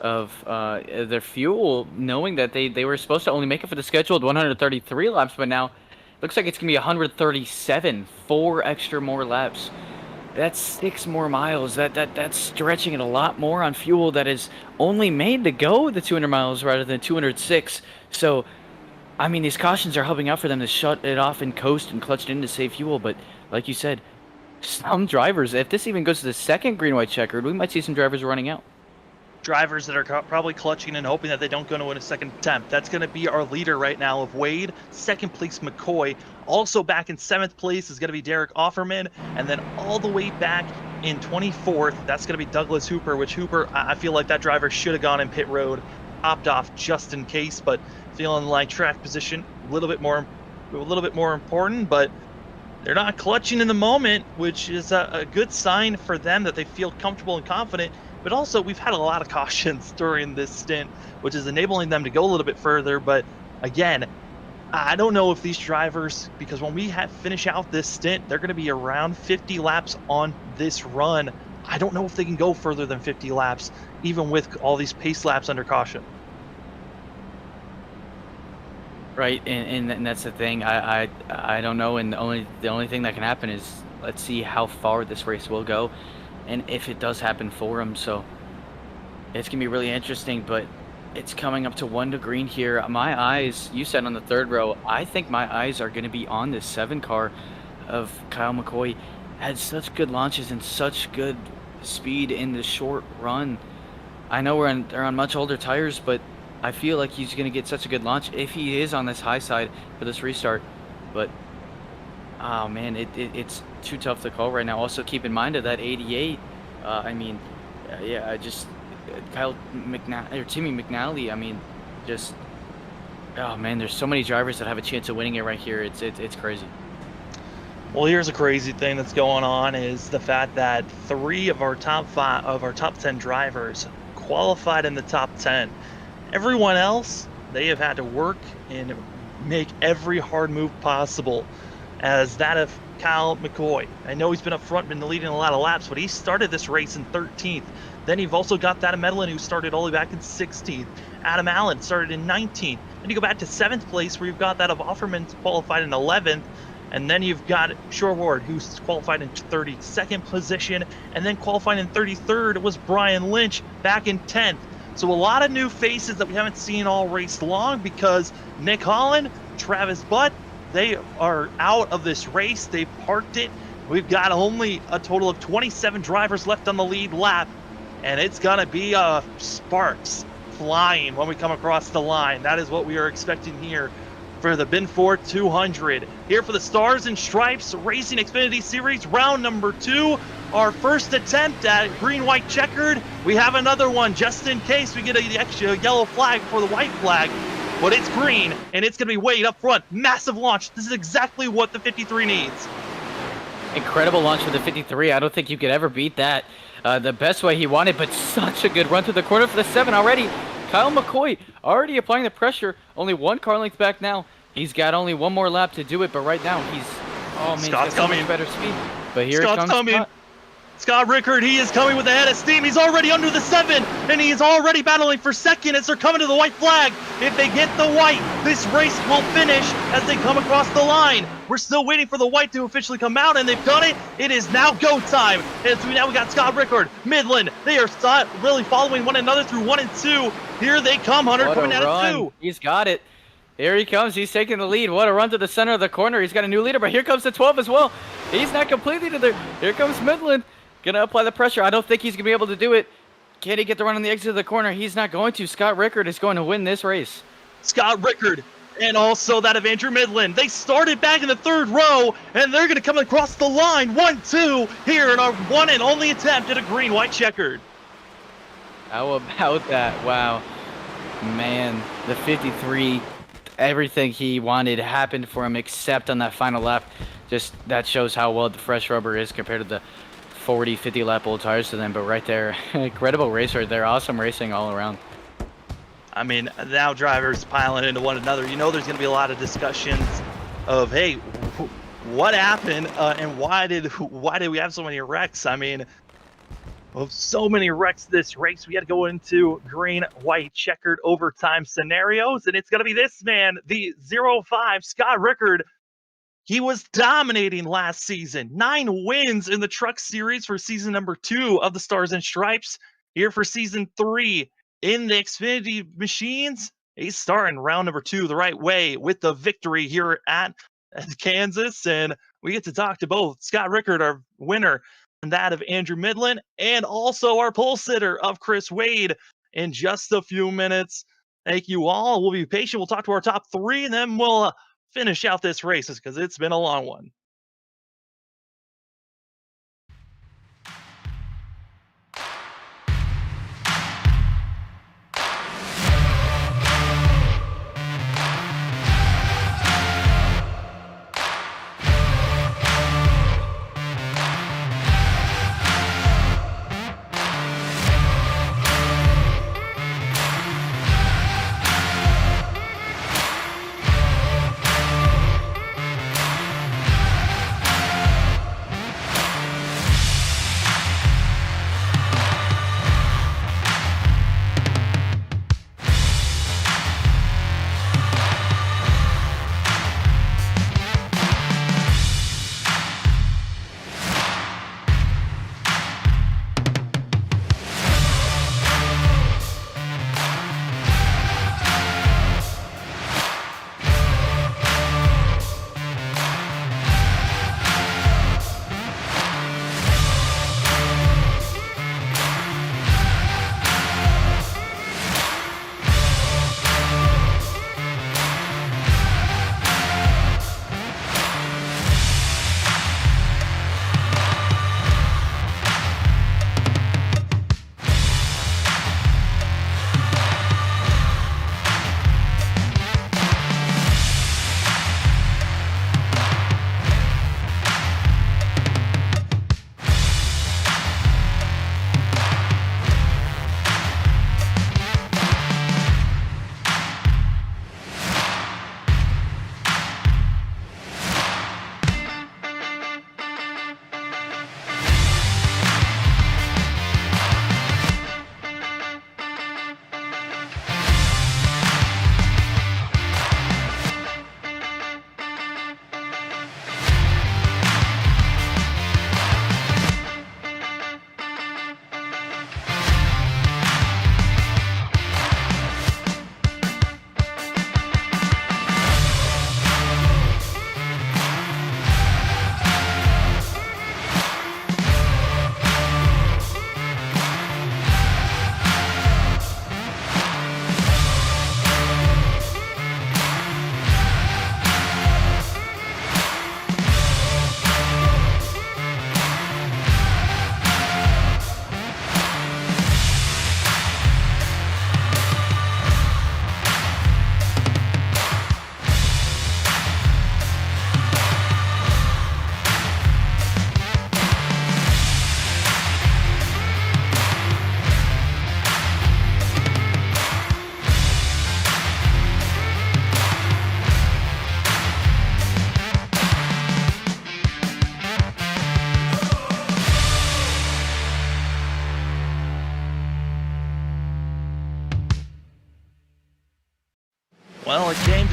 [SPEAKER 2] their fuel, knowing that they were supposed to only make it for the scheduled 133 laps, but now looks like it's gonna be 137, 4 extra more laps. That's 6 more miles. That's stretching it a lot more on fuel that is only made to go the 200 miles rather than 206. So I mean, these cautions are helping out for them to shut it off and coast and clutch it in to save fuel. But like you said, some drivers, if this even goes to the second green-white checkered, we might see some drivers running out.
[SPEAKER 1] Drivers that are probably clutching and hoping that they don't go to win a second attempt. That's going to be our leader right now of Wade. Second place, McCoy. Also back in 7th place is going to be Derek Offerman. And then all the way back in 24th, that's going to be Douglas Hooper, which Hooper, I feel like that driver should have gone in pit road, opted off just in case, but feeling like track position a little bit more important, but they're not clutching in the moment, which is a good sign for them that they feel comfortable and confident. But also, we've had a lot of cautions during this stint, which is enabling them to go a little bit further. But again, I don't know if these drivers, because when we finish out this stint, they're going to be around 50 laps on this run. I don't know if they can go further than 50 laps, even with all these pace laps under caution.
[SPEAKER 2] Right, and that's the thing. I don't know, and the only thing that can happen is let's see how far this race will go, and if it does happen for him. So it's gonna be really interesting. But it's coming up to 1 to green here. My eyes, you said on the 3rd row, I think my eyes are gonna be on this 7 car of Kyle McCoy. Had such good launches and such good speed in the short run. I know they're on much older tires, but I feel like he's going to get such a good launch if he is on this high side for this restart. But, oh man, it's too tough to call right now. Also, keep in mind of that 88. I mean, yeah, Kyle Timmy McNally. I mean, just, oh man, there's so many drivers that have a chance of winning it right here. It's crazy.
[SPEAKER 1] Well, here's a crazy thing that's going on is the fact that 3 of our top 10 drivers qualified in the top 10. Everyone else, they have had to work and make every hard move possible, as that of Kyle McCoy. I know he's been up front, been leading a lot of laps, but he started this race in 13th. Then you've also got that of Medlin, who started all the way back in 16th. Adam Allen started in 19th. Then you go back to 7th place, where you've got that of Offerman qualified in 11th. And then you've got Shoreward, who's qualified in 32nd position. And then qualifying in 33rd was Brian Lynch back in 10th. So a lot of new faces that we haven't seen all race long, because Nick Holland, Travis Butt, they are out of this race. They parked it. We've got only a total of 27 drivers left on the lead lap, and it's going to be sparks flying when we come across the line. That is what we are expecting here for the Ben Ford 200. Here for the Stars and Stripes Racing Xfinity Series, round number 2. Our first attempt at green-white checkered. We have another one just in case we get the extra yellow flag for the white flag. but it's green, and it's going to be Wade up front. Massive launch. This is exactly what the 53 needs.
[SPEAKER 2] Incredible launch for the 53. I don't think you could ever beat that. The best way he wanted, but such a good run through the corner for the 7 already. Kyle McCoy already applying the pressure. Only 1 car length back now. He's got only 1 more lap to do it, but right now he's... Oh, man,
[SPEAKER 1] Scott's
[SPEAKER 2] he's got so
[SPEAKER 1] coming.
[SPEAKER 2] much better speed. But here
[SPEAKER 1] Scott's
[SPEAKER 2] comes
[SPEAKER 1] coming.
[SPEAKER 2] Scott.
[SPEAKER 1] Scott Rickard, he is coming with a head of steam. He's already under the 7, and he is already battling for second as they're coming to the white flag. If they get the white, this race will finish as they come across the line. We're still waiting for the white to officially come out, and they've done it. It is now go time. As we got Scott Rickard, Midland. They are really following one another through 1 and 2. Here they come, Hunter,
[SPEAKER 2] What
[SPEAKER 1] coming
[SPEAKER 2] a
[SPEAKER 1] out
[SPEAKER 2] run.
[SPEAKER 1] of 2.
[SPEAKER 2] He's got it. Here he comes. He's taking the lead. What a run to the center of the corner. He's got a new leader, but here comes the 12 as well. He's not completely to there. Here comes Midland. Gonna apply the pressure. I don't think he's gonna be able to do it. Can he get the run on the exit of the corner? He's not going to. Scott Rickard is going to win this race.
[SPEAKER 1] Scott Rickard, and also that of Andrew Midland. They started back in the 3rd row, and they're going to come across the line. 1-2 here in our one and only attempt at a green-white checkered.
[SPEAKER 2] How about that? Wow. Man, the 53, everything he wanted happened for him except on that final lap. Just that shows how well the fresh rubber is compared to the 40, 50 lap old tires to them. But right there, incredible race right there. Awesome racing all around.
[SPEAKER 1] I mean, now drivers piling into one another. You know there's going to be a lot of discussions of, hey, what happened and why did we have so many wrecks? I mean, of so many wrecks this race, we had to go into green, white, checkered overtime scenarios, and it's going to be this man, the 05 Scott Rickard. He was dominating last season. 9 wins in the Truck Series for season number 2 of the Stars and Stripes. Here for season 3 in the Xfinity machines. He's starting round number 2 the right way with the victory here at Kansas. And we get to talk to both Scott Rickard, our winner, and that of Andrew Midland, and also our pole sitter of Chris Wade in just a few minutes. Thank you all. We'll be patient. We'll talk to our top 3, and then we'll finish out this race because it's been a long one.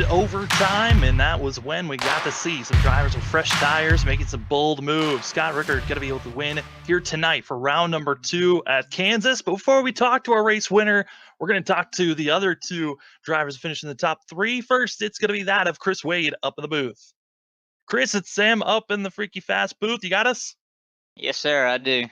[SPEAKER 1] overtime, and that was when we got to see some drivers with fresh tires making some bold moves. Scott Rickard going to be able to win here tonight for round number 2 at Kansas. But before we talk to our race winner, we're going to talk to the other 2 drivers finishing the top 3. First, it's going to be that of Chris Wade up in the booth. Chris, it's Sam up in the Freaky Fast booth. You got us?
[SPEAKER 4] Yes, sir, I do.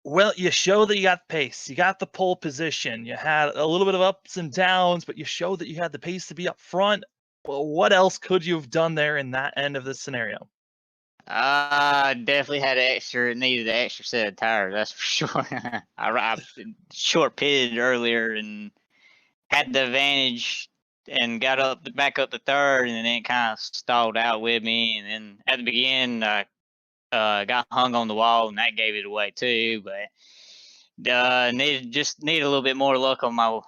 [SPEAKER 1] Well, you show that you got pace. You got the pole position. You had a little bit of ups and downs, but you showed that you had the pace to be up front. Well, what else could you have done there in that end of the scenario?
[SPEAKER 4] I definitely needed an extra set of tires, that's for sure. I short pitted earlier and had the advantage and got back up to third, and then it kind of stalled out with me. And then at the beginning, I got hung on the wall, and that gave it away too. But need a little bit more luck on my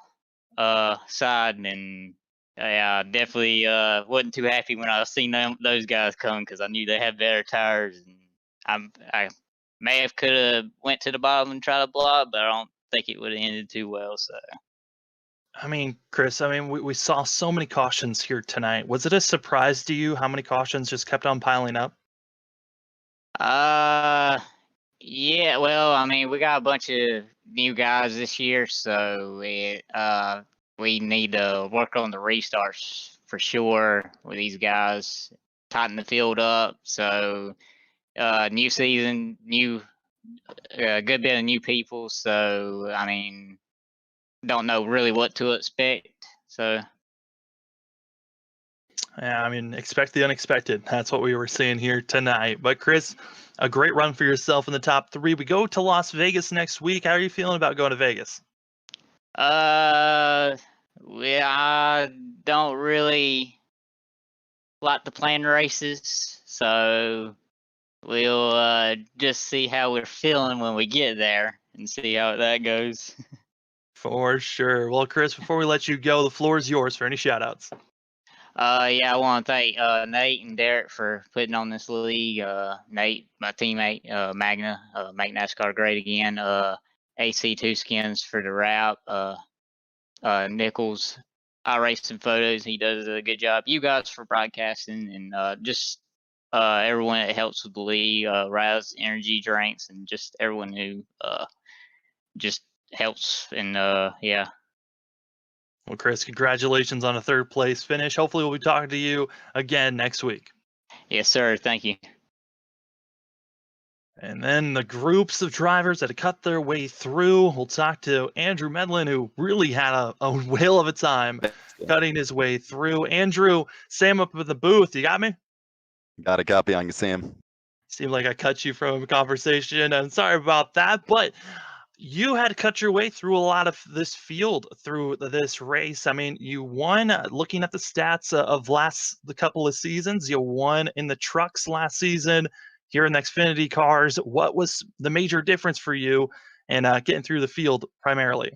[SPEAKER 4] side, and I definitely wasn't too happy when I seen those guys come, because I knew they had better tires, and I could have went to the bottom and tried to block, but I don't think it would have ended too well. So.
[SPEAKER 1] I mean, Chris, we saw so many cautions here tonight. Was it a surprise to you how many cautions just kept on piling up?
[SPEAKER 4] Yeah, well, I mean, we got a bunch of new guys this year, so we need to work on the restarts for sure with these guys, tighten the field up. So, new season, good bit of new people. So, I mean, don't know really what to expect. So.
[SPEAKER 1] Yeah, I mean, expect the unexpected. That's what we were seeing here tonight. But Chris, a great run for yourself in the top 3. We go to Las Vegas next week. How are you feeling about going to Vegas?
[SPEAKER 4] I don't really like to plan races, so we'll just see how we're feeling when we get there and see how that goes.
[SPEAKER 1] For sure. Well, Chris, before we let you go, the floor is yours for any shout-outs.
[SPEAKER 4] Yeah, I want to thank Nate and Derek for putting on this league. Nate, my teammate, Magna, make NASCAR great again. AC2 Skins for the wrap. Nichols, iRacing photos. He does a good job. You guys for broadcasting, and just everyone that helps with the league. Raz Energy Drinks, and just everyone who just helps. And yeah.
[SPEAKER 1] Well, Chris, congratulations on a 3rd place finish. Hopefully we'll be talking to you again next week.
[SPEAKER 4] Yes, sir. Thank you.
[SPEAKER 1] And then the groups of drivers that had cut their way through. We'll talk to Andrew Medlin, who really had a whale of a time cutting his way through. Andrew, Sam up in the booth. You got me?
[SPEAKER 5] Got a copy on you, Sam.
[SPEAKER 1] Seemed like I cut you from a conversation. I'm sorry about that, but you had to cut your way through a lot of this field through this race. I mean, you won, looking at the stats of the couple of seasons, you won in the trucks last season, here in the Xfinity cars. What was the major difference for you in getting through the field primarily?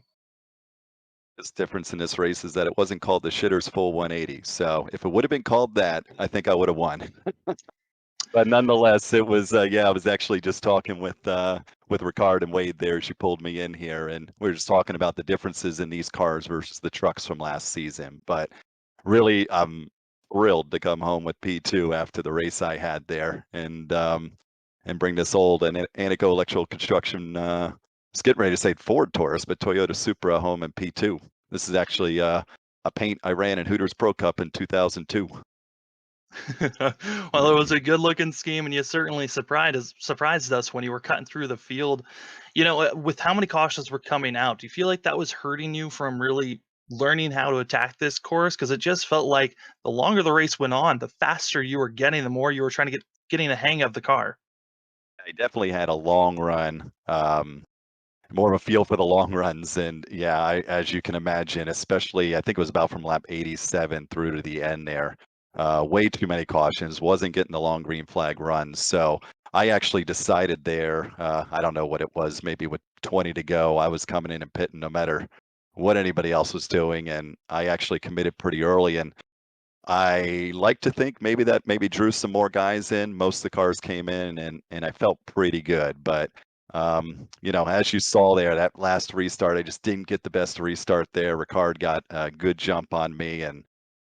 [SPEAKER 5] This difference in this race is that it wasn't called the Shitter's Full 180. So if it would have been called that, I think I would have won. But nonetheless, it was, I was actually just talking with Ricard and Wade there. She pulled me in here, and we were just talking about the differences in these cars versus the trucks from last season. But really, I'm thrilled to come home with P2 after the race I had there, and bring this old Aneco Electrical Construction, I was getting ready to say Ford Taurus, but Toyota Supra home in P2. This is actually a paint I ran in Hooters Pro Cup in 2002.
[SPEAKER 1] Well, it was a good-looking scheme, and you certainly surprised us when you were cutting through the field. You know, with how many cautions were coming out, do you feel like that was hurting you from really learning how to attack this course? Because it just felt like the longer the race went on, the faster you were getting, the more you were trying to getting the hang of the car.
[SPEAKER 5] I definitely had a long run, more of a feel for the long runs. And yeah, as you can imagine, especially I think it was about from lap 87 through to the end there. Way too many cautions, wasn't getting the long green flag runs. So I actually decided there, I don't know what it was, maybe with 20 to go, I was coming in and pitting no matter what anybody else was doing. And I actually committed pretty early. And I like to think maybe drew some more guys in. Most of the cars came in, and I felt pretty good. But as you saw there, that last restart, I just didn't get the best restart there. Ricard got a good jump on me, and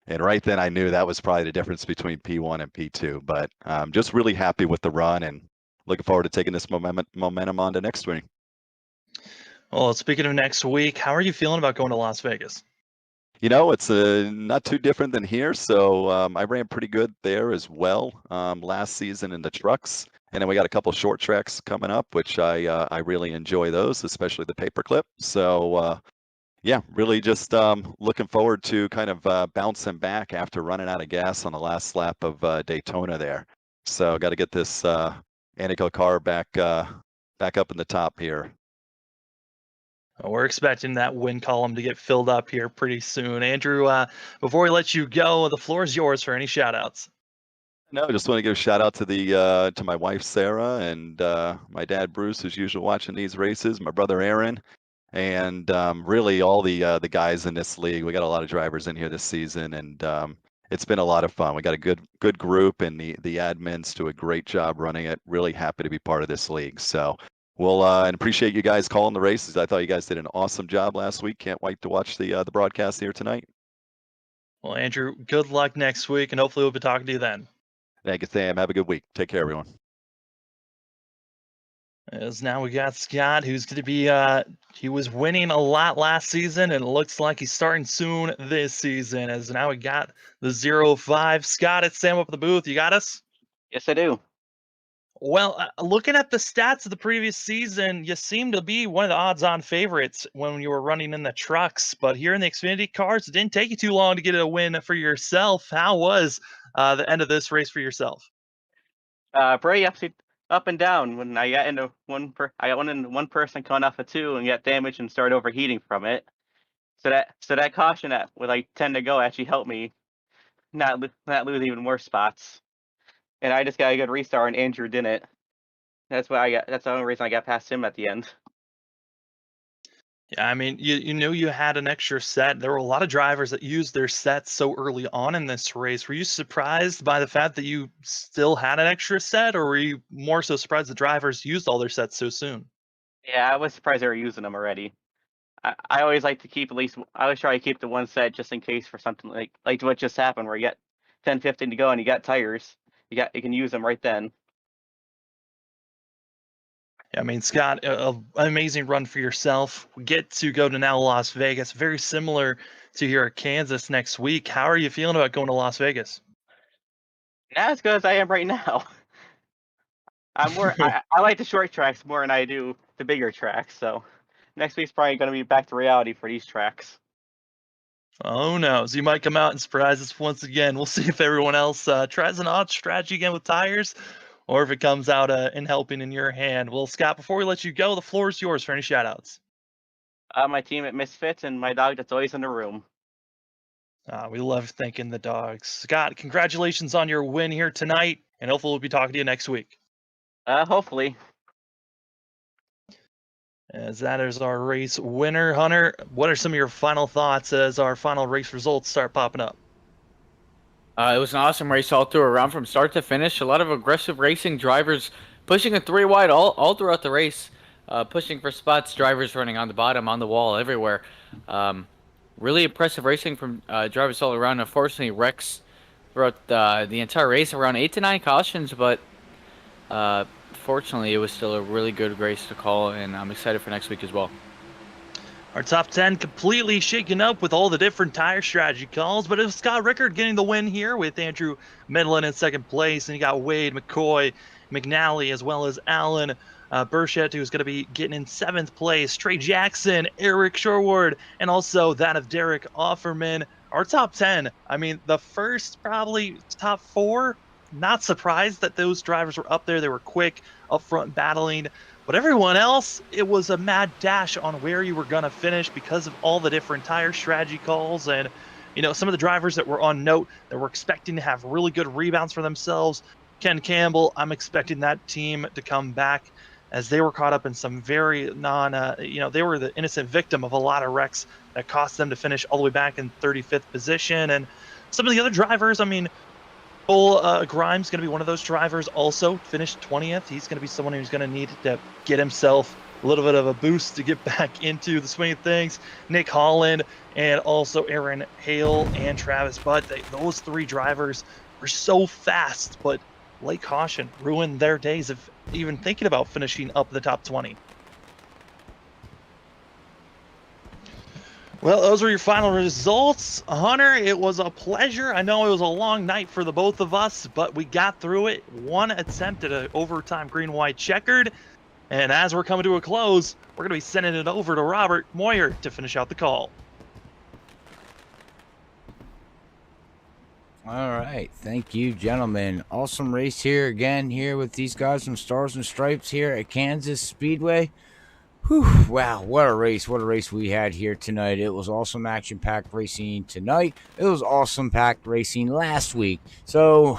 [SPEAKER 5] And right then I knew that was probably the difference between P1 and P2. But just really happy with the run and looking forward to taking this momentum on to next week.
[SPEAKER 1] Well, speaking of next week, how are you feeling about going to Las Vegas?
[SPEAKER 5] You know, it's not too different than here. So I ran pretty good there as well last season in the trucks. And then we got a couple short tracks coming up, which I really enjoy those, especially the paperclip. So yeah, really just looking forward to kind of bouncing back after running out of gas on the last lap of Daytona there. So got to get this Anico car back up in the top here.
[SPEAKER 1] We're expecting that win column to get filled up here pretty soon. Andrew, before we let you go, the floor is yours for any shout outs.
[SPEAKER 5] No, just want to give a shout out to the to my wife Sarah and my dad Bruce, who's usually watching these races, my brother Aaron, and really all the guys in this league. We got a lot of drivers in here this season, and it's been a lot of fun. We got a good group, and the admins do a great job running it. Really happy to be part of this league. So we'll and appreciate you guys calling the races. I thought you guys did an awesome job last week. Can't wait to watch the broadcast here tonight.
[SPEAKER 1] Well, Andrew, good luck next week, and hopefully we'll be talking to you then.
[SPEAKER 5] Thank you, Sam. Have a good week. Take care, everyone.
[SPEAKER 1] As now we got Scott, who's going to be, he was winning a lot last season, and it looks like he's starting soon this season. As now we got the 0-5. Scott, it's Sam up at the booth. You got us?
[SPEAKER 6] Yes, I do.
[SPEAKER 1] Well, looking at the stats of the previous season, you seem to be one of the odds-on favorites when you were running in the trucks. But here in the Xfinity cars, it didn't take you too long to get a win for yourself. How was the end of this race for yourself?
[SPEAKER 6] Pretty up and down. When I got into I got one person coming off a 2 and got damaged and started overheating from it. So that caution with like 10 to go actually helped me not lose even more spots. And I just got a good restart, and Andrew didn't. That's the only reason I got past him at the end.
[SPEAKER 1] Yeah, I mean, you knew you had an extra set. There were a lot of drivers that used their sets so early on in this race. Were you surprised by the fact that you still had an extra set, or were you more so surprised the drivers used all their sets so soon?
[SPEAKER 6] Yeah, I was surprised they were using them already. I always like to keep I always try to keep the one set just in case for something like what just happened, where you got 10, 15 to go and you got tires. You can use them right then.
[SPEAKER 1] Yeah, I mean, Scott, an amazing run for yourself. We get to go to now Las Vegas, very similar to here at Kansas next week. How are you feeling about going to Las Vegas?
[SPEAKER 6] Not as good as I am right now. I'm more. I like the short tracks more than I do the bigger tracks. So next week's probably going to be back to reality for these tracks.
[SPEAKER 1] Oh no, so you might come out and surprise us once again. We'll see if everyone else tries an odd strategy again with tires, or if it comes out in helping in your hand. Well, Scott, before we let you go, the floor is yours for any shout-outs.
[SPEAKER 6] My team at Misfits and my dog that's always in the room.
[SPEAKER 1] We love thanking the dogs. Scott, congratulations on your win here tonight, and hopefully we'll be talking to you next week.
[SPEAKER 6] Hopefully.
[SPEAKER 1] As that is our race winner. Hunter, what are some of your final thoughts as our final race results start popping up?
[SPEAKER 2] It was an awesome race all through around from start to finish. A lot of aggressive racing, drivers pushing a 3 wide all throughout the race, pushing for spots, drivers running on the bottom, on the wall, everywhere. Really impressive racing from drivers all around. Unfortunately, wrecks throughout the entire race, around 8 to 9 cautions, but fortunately, it was still a really good race to call, and I'm excited for next week as well.
[SPEAKER 1] Our top 10 completely shaken up with all the different tire strategy calls, but it was Scott Rickard getting the win here with Andrew Medlin in second place, and you got Wade, McCoy, McNally, as well as Alan Burchett, who's going to be getting in 7th place, Trey Jackson, Eric Shoreward, and also that of Derek Offerman. Our top 10, I mean, the first probably top 4, not surprised that those drivers were up there. They were quick, up front battling. But everyone else, it was a mad dash on where you were going to finish because of all the different tire strategy calls. And, you know, some of the drivers that were on note that were expecting to have really good rebounds for themselves. Ken Campbell, I'm expecting that team to come back as they were caught up in some very they were the innocent victim of a lot of wrecks that cost them to finish all the way back in 35th position. And some of the other drivers, I mean, Grimes going to be one of those drivers, also finished 20th. He's going to be someone who's going to need to get himself a little bit of a boost to get back into the swing of things. Nick Holland and also Aaron Hale and Travis Butt, those three drivers were so fast, but late caution ruined their days of even thinking about finishing up the top 20. Well, those were your final results. Hunter, it was a pleasure. I know it was a long night for the both of us, but we got through it. One attempt at an overtime green-white checkered. And as we're coming to a close, we're going to be sending it over to Robert Moyer to finish out the call.
[SPEAKER 7] All right. Thank you, gentlemen. Awesome race here again here with these guys from Stars and Stripes here at Kansas Speedway. Whew, wow, what a race we had here tonight. It was awesome action-packed racing tonight. It was awesome packed racing last week. So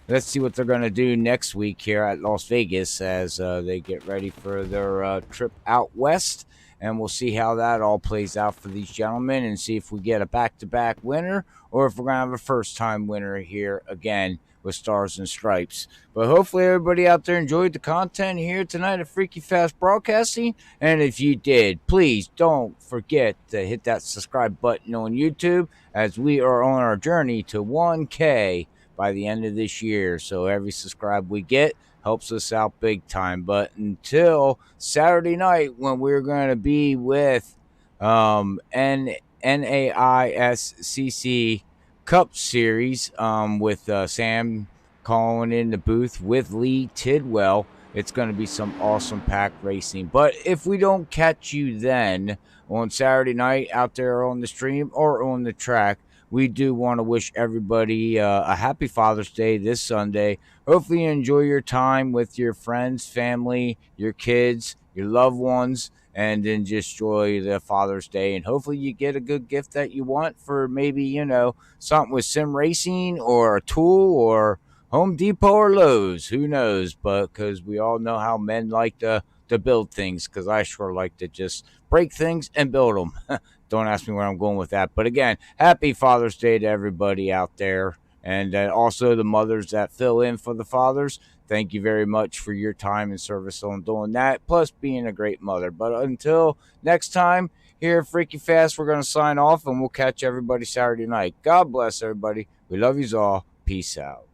[SPEAKER 7] let's see what they're going to do next week here at Las Vegas as they get ready for their trip out west. And we'll see how that all plays out for these gentlemen and see if we get a back-to-back winner or if we're going to have a first-time winner here again with Stars and Stripes. But hopefully everybody out there enjoyed the content here tonight at Freaky Fast Broadcasting. And if you did, please don't forget to hit that subscribe button on YouTube as we are on our journey to 1K by the end of this year. So every subscribe we get helps us out big time. But until Saturday night when we're going to be with NAISCC Cup Series with Sam calling in the booth with Lee Tidwell. It's going to be some awesome pack racing. But if we don't catch you then on Saturday night out there on the stream or on the track, we do want to wish everybody a happy Father's Day this Sunday. Hopefully you enjoy your time with your friends, family, your kids, your loved ones, and then just enjoy the Father's Day. And hopefully you get a good gift that you want for maybe, you know, something with sim racing or a tool or Home Depot or Lowe's. Who knows? But because we all know how men like to build things, because I sure like to just break things and build them. Don't ask me where I'm going with that. But again, happy Father's Day to everybody out there. And also the mothers that fill in for the fathers. Thank you very much for your time and service on doing that, plus being a great mother. But until next time, here at Freaky Fast, we're going to sign off, and we'll catch everybody Saturday night. God bless everybody. We love yous all. Peace out.